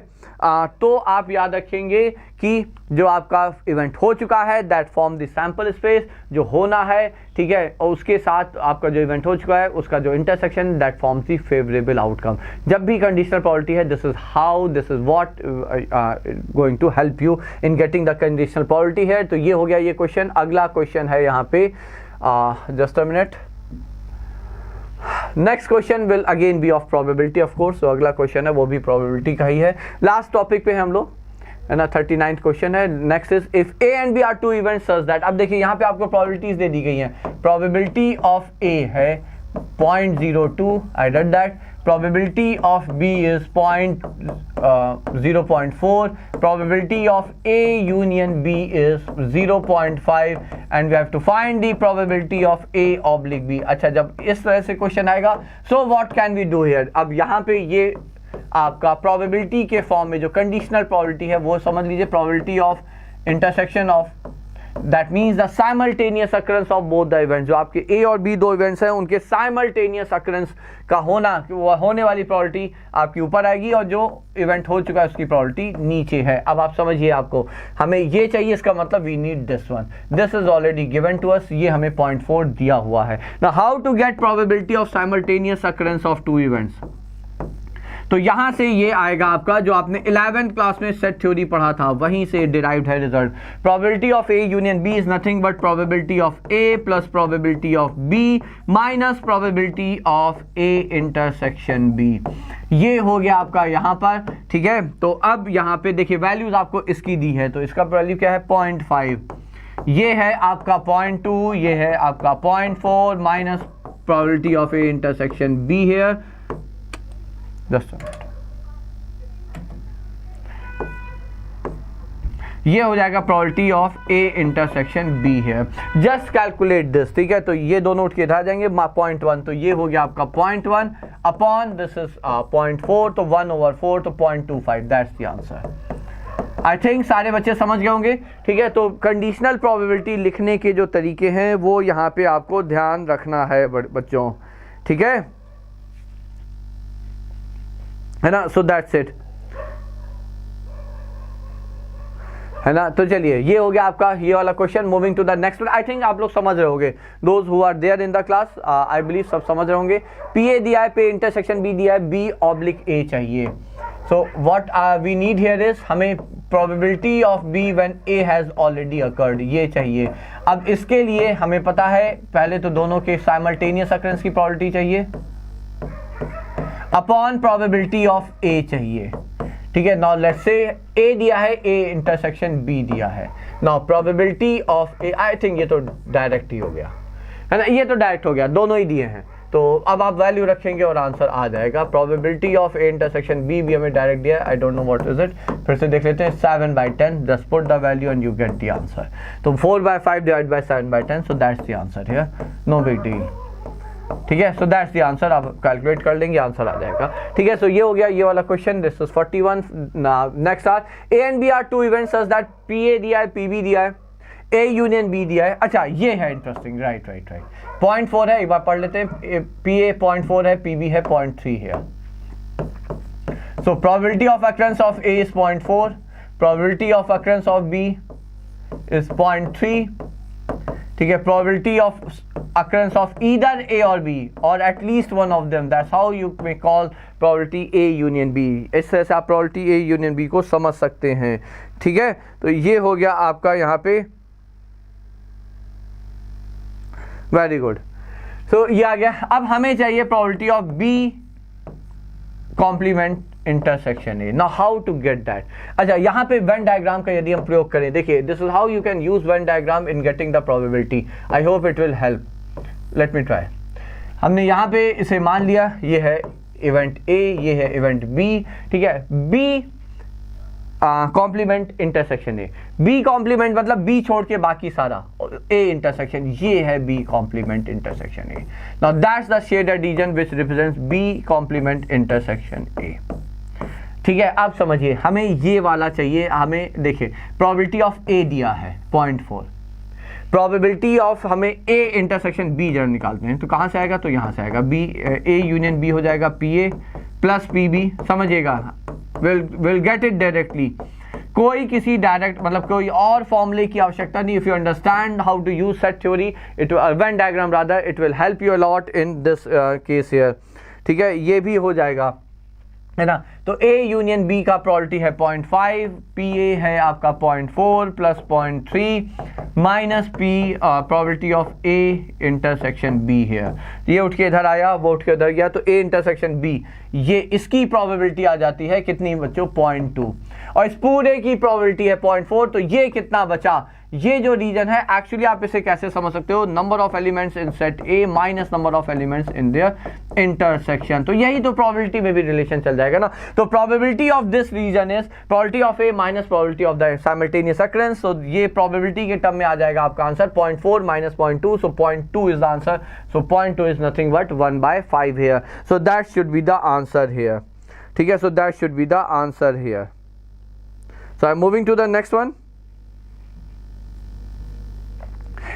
तो आप याद रखेंगे कि जो आपका इवेंट हो चुका है that form the sample space, जो होना है, ठीक है, और उसके साथ आपका जो इवेंट हो चुका है उसका जो intersection that forms the favourable outcome. जब भी कंडीशनल प्रोबेबिलिटी है, this is what going to help you in getting the conditional probability है। तो ये हो गया ये क्वेश्चन। अगला क्वेश्चन है यहाँ पे, just a minute, next question will again be of probability of course. तो अगला क्वेश्चन है वो भी प्रोबेबिलिटी का ही है। लास्ट टॉपिक पे हम लोग, है ना, 39th क्वेश्चन है। Next is if A and B are two events such that, अब देखिए यहाँ पे आपको प्रोबेबिलिटीज दे दी गई हैं। प्रोबेबिलिटी ऑफ ए है 0.02, I read that. probability of B is 0.4, probability of A union B is 0.5 and we have to find the probability of A oblique B। अच्छा, जब इस तरह से क्वेश्चन आएगा, so what can we do here? अब यहाँ पे ये आपका probability के फॉर्म में जो कंडीशनल probability है वो समझ लीजिए probability of intersection of, that means the simultaneous occurrence of both the events. जो आपके ए और बी दो इवेंट्स हैं उनके साइमल्टेनियस अकरेंस का होना, वो होने वाली प्रोबेबिलिटी आपके ऊपर आएगी और जो इवेंट हो चुका है उसकी प्रोबेबिलिटी नीचे है। अब आप समझिए, आपको हमें ये चाहिए, इसका मतलब we need this one, this is already given to us, ये हमें 0.4 दिया हुआ है। Now how to get probability of simultaneous occurrence of two events. तो यहां से ये आएगा आपका जो आपने 11th क्लास में सेट थ्योरी पढ़ा था, वहीं से डिराइव्ड है result. Probability of A union B is nothing but probability of A plus probability of B minus probability of A intersection B. ये हो गया आपका यहां पर, ठीक है। तो अब यहां पे देखिए वैल्यूज आपको इसकी दी है, तो इसका वैल्यू क्या है 0.5, ये है आपका 0.2, ये है आपका 0.4 minus probability of A intersection B here, just ये हो जाएगा probability of A intersection B है। जस्ट कैलकुलेट दिस, ठीक है। तो ये दोनों उठ के इधर जाएंगे 0.1, तो ये हो गया आपका 0.1 अपॉन दिस इज 0.4, तो 1/4, तो 0.25, that's the answer. I think सारे बच्चे समझ गए होंगे, ठीक है। तो कंडीशनल प्रोबेबिलिटी लिखने के जो तरीके हैं वो यहाँ पे आपको ध्यान रखना है बच्चों, ठीक है ना। सो दैट्स इट, है ना। तो चलिए ये हो गया आपका ये वाला question. Moving to the next one. I think आप लोग समझ रहे होंगे, those who are there in the class, I believe सब समझ रहे होंगे। पी ए दिया है, पे इंटरसेक्शन बी दिया है, बी ऑब्लिक ए चाहिए। So what we need here is, हमें probability of B when A has already occurred, ये चाहिए। अब इसके लिए हमें पता है पहले तो दोनों के साइमल्टेनियस अकरेंस की प्रोबेबिलिटी चाहिए अपॉन प्रोबेबिलिटी ऑफ ए चाहिए, ठीक है। नाउ लेट्स से ए दिया है, ए इंटरसेक्शन बी दिया है। Now probability of A, I think ये तो डायरेक्ट ही हो गया, है ना, ये तो डायरेक्ट हो गया, दोनों ही दिए हैं। तो अब आप वैल्यू रखेंगे और आंसर आ जाएगा। Probability of A intersection B भी हमें डायरेक्ट दिया है, I don't know what is it, फिर से देख लेते हैं। 7/10, just put the value and you get the answer. तो 4/5 divide by 7/10, so that's the answer here, no big deal, ठीक है। सो दैट्स द आंसर, आप कैलकुलेट कर लेंगे, आंसर आ जाएगा, ठीक है। सो ये हो गया ये वाला question, this is 41। Next are A and B are two events such that P A दिया है, पी बी दिया है, ए यूनियन बी दिया है। अच्छा ये है इंटरेस्टिंग, राइट 0.4 है, एक बार पढ़ लेते हैं। पी ए 0.4 है, पी बी है 0.3 है। So probability of occurrence of A is 0.4, probability of occurrence of B is 0.3, ठीक है। Probability of occurrence of either A or B or at least one of them, that's how you may call probability A union B। इस तरह से आप probability A union B को समझ सकते हैं, ठीक है। तो ये हो गया आपका यहाँ पे, वेरी गुड। तो ये आ गया। अब हमें चाहिए probability of B complement intersection A. Now how to get that. अच्छा यहाँ पे वेन डायग्राम का यदि हम प्रयोग करें, देखिए this is how you can use Venn diagram in getting the probability. I hope it will help, let me try. हमने यहाँ पे इसे मान लिया, ये है इवेंट ए, ये है इवेंट बी, ठीक है। B complement intersection A, B complement मतलब बी छोड़ के बाकी सारा ए इंटरसेक्शन, ये है B complement intersection A. Now that's the shaded region which represents B complement intersection A, ठीक है। अब समझिए हमें ये वाला चाहिए, हमें देखिए प्रोबेबिलिटी ऑफ ए दिया है 0.4, प्रोबेबिलिटी ऑफ हमें ए इंटरसेक्शन बी जब निकालते हैं तो कहाँ से आएगा, तो यहाँ से आएगा। बी ए यूनियन बी हो जाएगा P A plus P B, समझिएगा विल गेट इट डायरेक्टली। कोई किसी डायरेक्ट मतलब कोई और फॉर्मूले की आवश्यकता नहीं। If you understand how to use set theory, it Venn diagram rather, it will help you a lot in this case here. ठीक है, ये भी हो जाएगा, है ना। तो A यूनियन B का प्रोबेबिलिटी है 0.5, PA है आपका 0.4 plus 0.3 minus P probability of A intersection B है। ये उठ के इधर आया, वो उठ के उधर गया, तो A इंटरसेक्शन B, ये इसकी प्रोबेबिलिटी आ जाती है कितनी बच्चों, 0.2, और इस पूरे की प्रोबेबिलिटी है 0.4, तो ये कितना बचा, ये जो रीजन है एक्चुअली आप इसे कैसे समझ सकते हो, number of elements in set A minus number of elements in their intersection. तो यही तो प्रोबेबिलिटी में भी रिलेशन चल जाएगा ना। तो probability of this region is probability of A minus probability of the simultaneous occurrence. तो ये प्रोबेबिलिटी के टर्म में आ जाएगा आपका answer 0.4 minus 0.2, so 0.2 is the answer. So 0.2 is nothing but 1/5 here. So that should be the answer here. ठीक है, so that should be the answer here. So I am moving to the next one.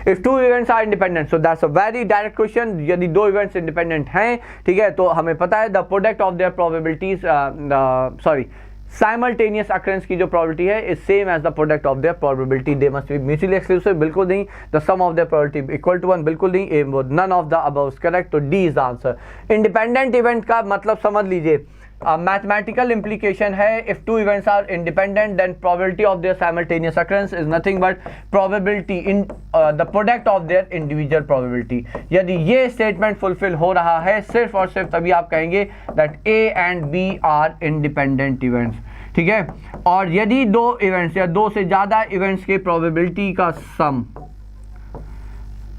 If two events are independent, so that's a very direct question. यदि दो events independent हैं, ठीक है, तो हमें पता है the product of their probabilities, simultaneous occurrence की जो probability है is same as the product of their probability. They must be mutually exclusive, बिल्कुल नहीं. The sum of their probability equal to 1, बिल्कुल नहीं. None of the above is correct. तो D is the answer. Independent event का मतलब समझ लीजिए, मैथमेटिकल implication है, if two events are independent then probability of their simultaneous occurrence is nothing but probability in the product of their individual probability. यदि ये statement fulfill हो रहा है सिर्फ और सिर्फ तभी आप कहेंगे that A and B are independent events. ठीक है, और यदि दो events या दो से ज़्यादा events के probability का sum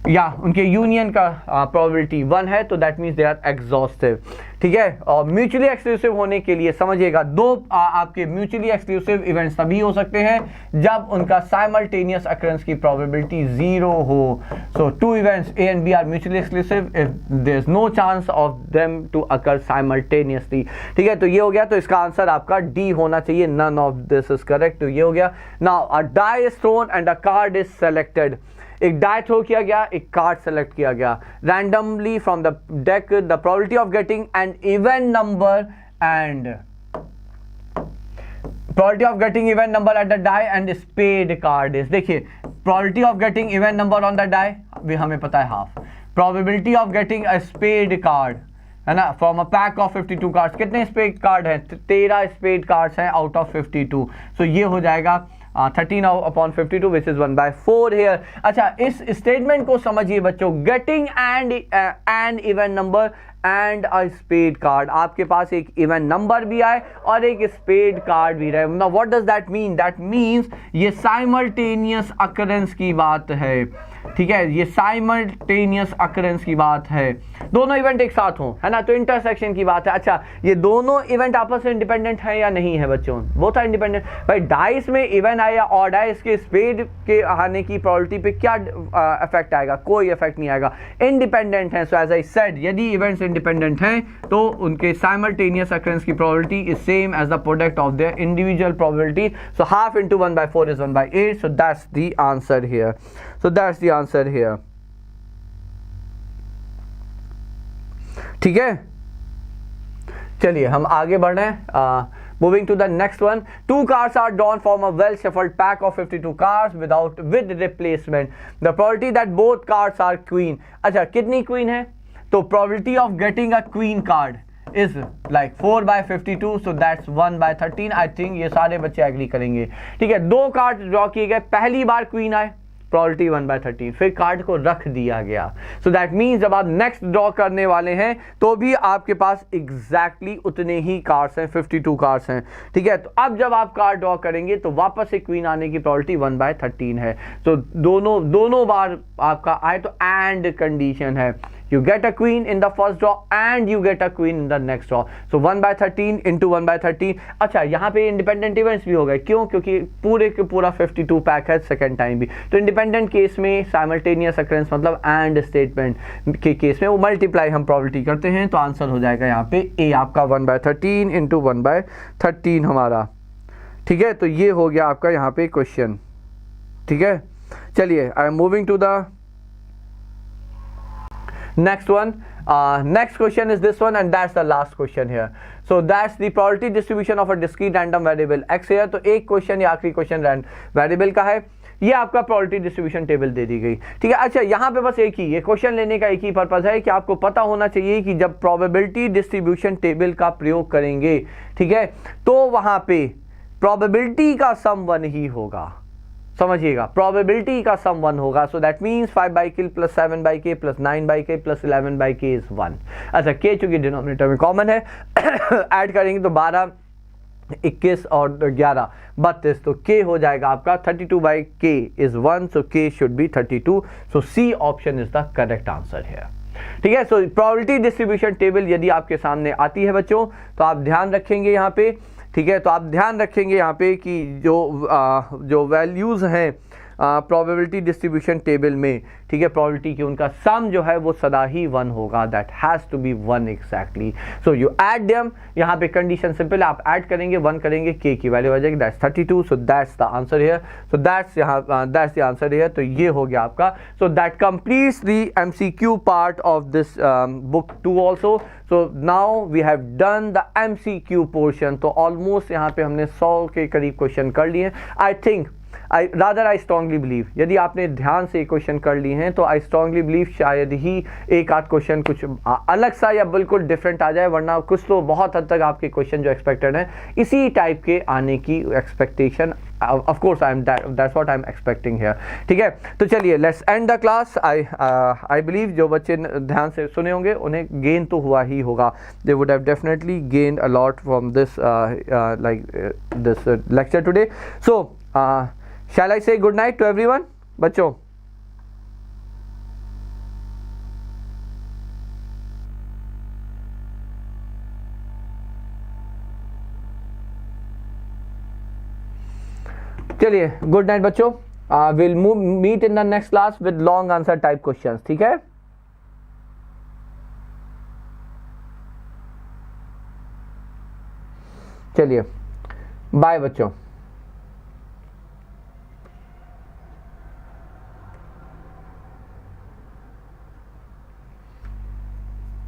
या उनके यूनियन का प्रोबेबिलिटी 1 है, तो that means they are exhaustive. ठीक है, और म्यूचुअली एक्सक्लूसिव होने के लिए समझिएगा, दो आपके म्यूचुअली एक्सक्लूसिव इवेंट्स तभी हो सकते हैं जब उनका साइमल्टेनियस अकरेंस की प्रोबेबिलिटी 0 हो। So two events A and B are mutually exclusive if there is no chance of them to occur simultaneously. ठीक है, तो ये हो गया, तो इसका आंसर आपका D होना चाहिए, none of this is correct. तो ये हो गया। Now a die is thrown and a card is selected. एक डाई थ्रो किया गया, एक कार्ड सेलेक्ट किया गया randomly from the deck. The probability of getting an even number and probability of getting even number at the die and spade card is, देखिए probability of getting even number on the die भी हमें पता है half, probability of getting a spade card है ना from a pack of 52 cards. कितने स्पेड कार्ड हैं, 13 स्पेड कार्ड्स हैं आउट ऑफ 52। सो ये हो जाएगा 13/52 विच इज 1/4 हेयर। अच्छा, इस स्टेटमेंट को समझिए बच्चों, getting and even number and a spade card. आपके पास एक इवन नंबर भी आए और एक स्पेड कार्ड भी रहे। Now what does that mean? That means ये साइमल्टेनियस अकरेंस की बात है। ठीक है, ये साइमल्टेनियस अकरेंस की बात है, दोनों इवेंट एक साथ हों, है ना, तो इंटरसेक्शन की बात है। अच्छा, ये दोनों इवेंट आपस में इंडिपेंडेंट है या नहीं है बच्चों? वो था इंडिपेंडेंट। भाई डाइस में इवन आया और डाइस के स्पेड के आने की प्रोबेबिलिटी पे क्या इफेक्ट आएगा? कोई इफेक्ट नहीं आएगा, इंडिपेंडेंट है। सो एज आई सेड, यदि इवेंट्स इंडिपेंडेंट हैं तो उनके साइमल्टेनियस अकरेंस की probability is same as the product of their individual probability. So half into 1/4 is 1/8। So that's the answer here. So that's the answer here. ठीक है, चलिए हम आगे बढ़ रहे हैं। Moving to the next one. Two cards are drawn from a well shuffled pack of 52 cards with replacement. The probability that both cards are queen. अच्छा, कितनी queen है? तो probability of getting a queen card is like 4/52. So that's 1/13. I think ये सारे बच्चे एग्री करेंगे। ठीक है, दो कार्ड ड्रॉ किए गए, पहली बार क्वीन आए, प्रोबेबिलिटी 1/13, फिर कार्ड को रख दिया गया। सो दैट मीन्स जब आप नेक्स्ट ड्रॉ करने वाले हैं तो भी आपके पास एग्जैक्टली उतने ही कार्ड्स हैं, 52 कार्ड्स हैं। ठीक है, तो अब जब आप कार्ड ड्रॉ करेंगे तो वापस से क्वीन आने की प्रोबेबिलिटी 1/13 है। तो दोनों बार आपका आए तो एंड कंडीशन है, you get a queen in the first draw and you get a queen in the next draw. So 1/13 into 1/13. अच्छा, यहाँ पे इंडिपेंडेंट इवेंट्स भी हो गए, क्यों? क्योंकि पूरे के पूरा 52 पैक है सेकेंड टाइम भी। तो इंडिपेंडेंट केस में साइमल्टेनियस अकरेंस मतलब एंड स्टेटमेंट के केस में वो मल्टीप्लाई हम प्रोबेबिलिटी करते हैं, तो आंसर हो जाएगा यहाँ पे ए आपका 1/13 into 1/13 हमारा। ठीक है, तो ये हो गया आपका यहाँ पे क्वेश्चन। ठीक है, चलिए I am moving to the next one. Next question is this one, and that's the last question here. So that's the probability distribution of a discrete random variable x here. तो एक क्वेश्चन या आखिरी क्वेश्चन वेरिएबल का है, ये आपका प्रोबेबिलिटी डिस्ट्रीब्यूशन टेबल दे दी गई, ठीक है। अच्छा, यहाँ पे बस एक ही ये क्वेश्चन लेने का एक ही पर्पज है कि आपको पता होना चाहिए कि जब प्रोबेबिलिटी डिस्ट्रीब्यूशन टेबल का प्रयोग करेंगे, ठीक है, तो वहां पे प्रोबेबिलिटी का सम 1 ही होगा, समझिएगा, प्रोबेबिलिटी का सम 1 होगा। So that means 5/k plus 7/k plus 9/k plus 11/k is 1। अच्छा, k चूंकि डिनोमिनेटर में कॉमन है ऐड करेंगे तो 12, 21 और 11 32, तो k हो जाएगा आपका 32/k is 1, so k should be 32। So C option is the correct answer है, ठीक है। सो प्रोबेबिलिटी डिस्ट्रीब्यूशन टेबल यदि आपके सामने आती है बच्चों, तो आप ध्यान रखेंगे यहाँ पे, ठीक है, तो आप ध्यान रखेंगे यहाँ पे कि जो वैल्यूज़ हैं प्रोबेबिलिटी डिस्ट्रीब्यूशन टेबल में, ठीक है, प्रोबेबिलिटी की उनका सम जो है वो सदा ही 1 होगा, that has to be 1 exactly. So you add them, यहाँ पे कंडीशन सिंपल है, आप ऐड करेंगे 1 करेंगे, k की वैल्यू आ जाएगी, that's 32। So that's the answer here, so that's the answer here. तो ये हो गया आपका। So that completes the MCQ part of this book 2 also. So now we have done the MCQ portion. तो ऑलमोस्ट यहाँ पे हमने 100 के करीब क्वेश्चन कर लिए। आई स्ट्रांगली बिलीव यदि आपने ध्यान से क्वेश्चन कर लिए हैं तो आई स्ट्रांगली बिलीव शायद ही एक आध क्वेश्चन कुछ अलग सा या बिल्कुल डिफरेंट आ जाए, वरना कुछ तो बहुत हद तक आपके क्वेश्चन जो एक्सपेक्टेड हैं इसी टाइप के आने की expectation, of course that's what I am expecting here, ठीक है। तो चलिए let's end the class. I believe जो बच्चे ध्यान से सुने होंगे उन्हें गेन तो हुआ ही होगा, they would have definitely gained a lot from this this lecture today. So shall I say good night to everyone बच्चों? चलिए गुड नाइट बच्चों। Will meet in the next class with long answer type questions, ठीक है। चलिए बाय बच्चों।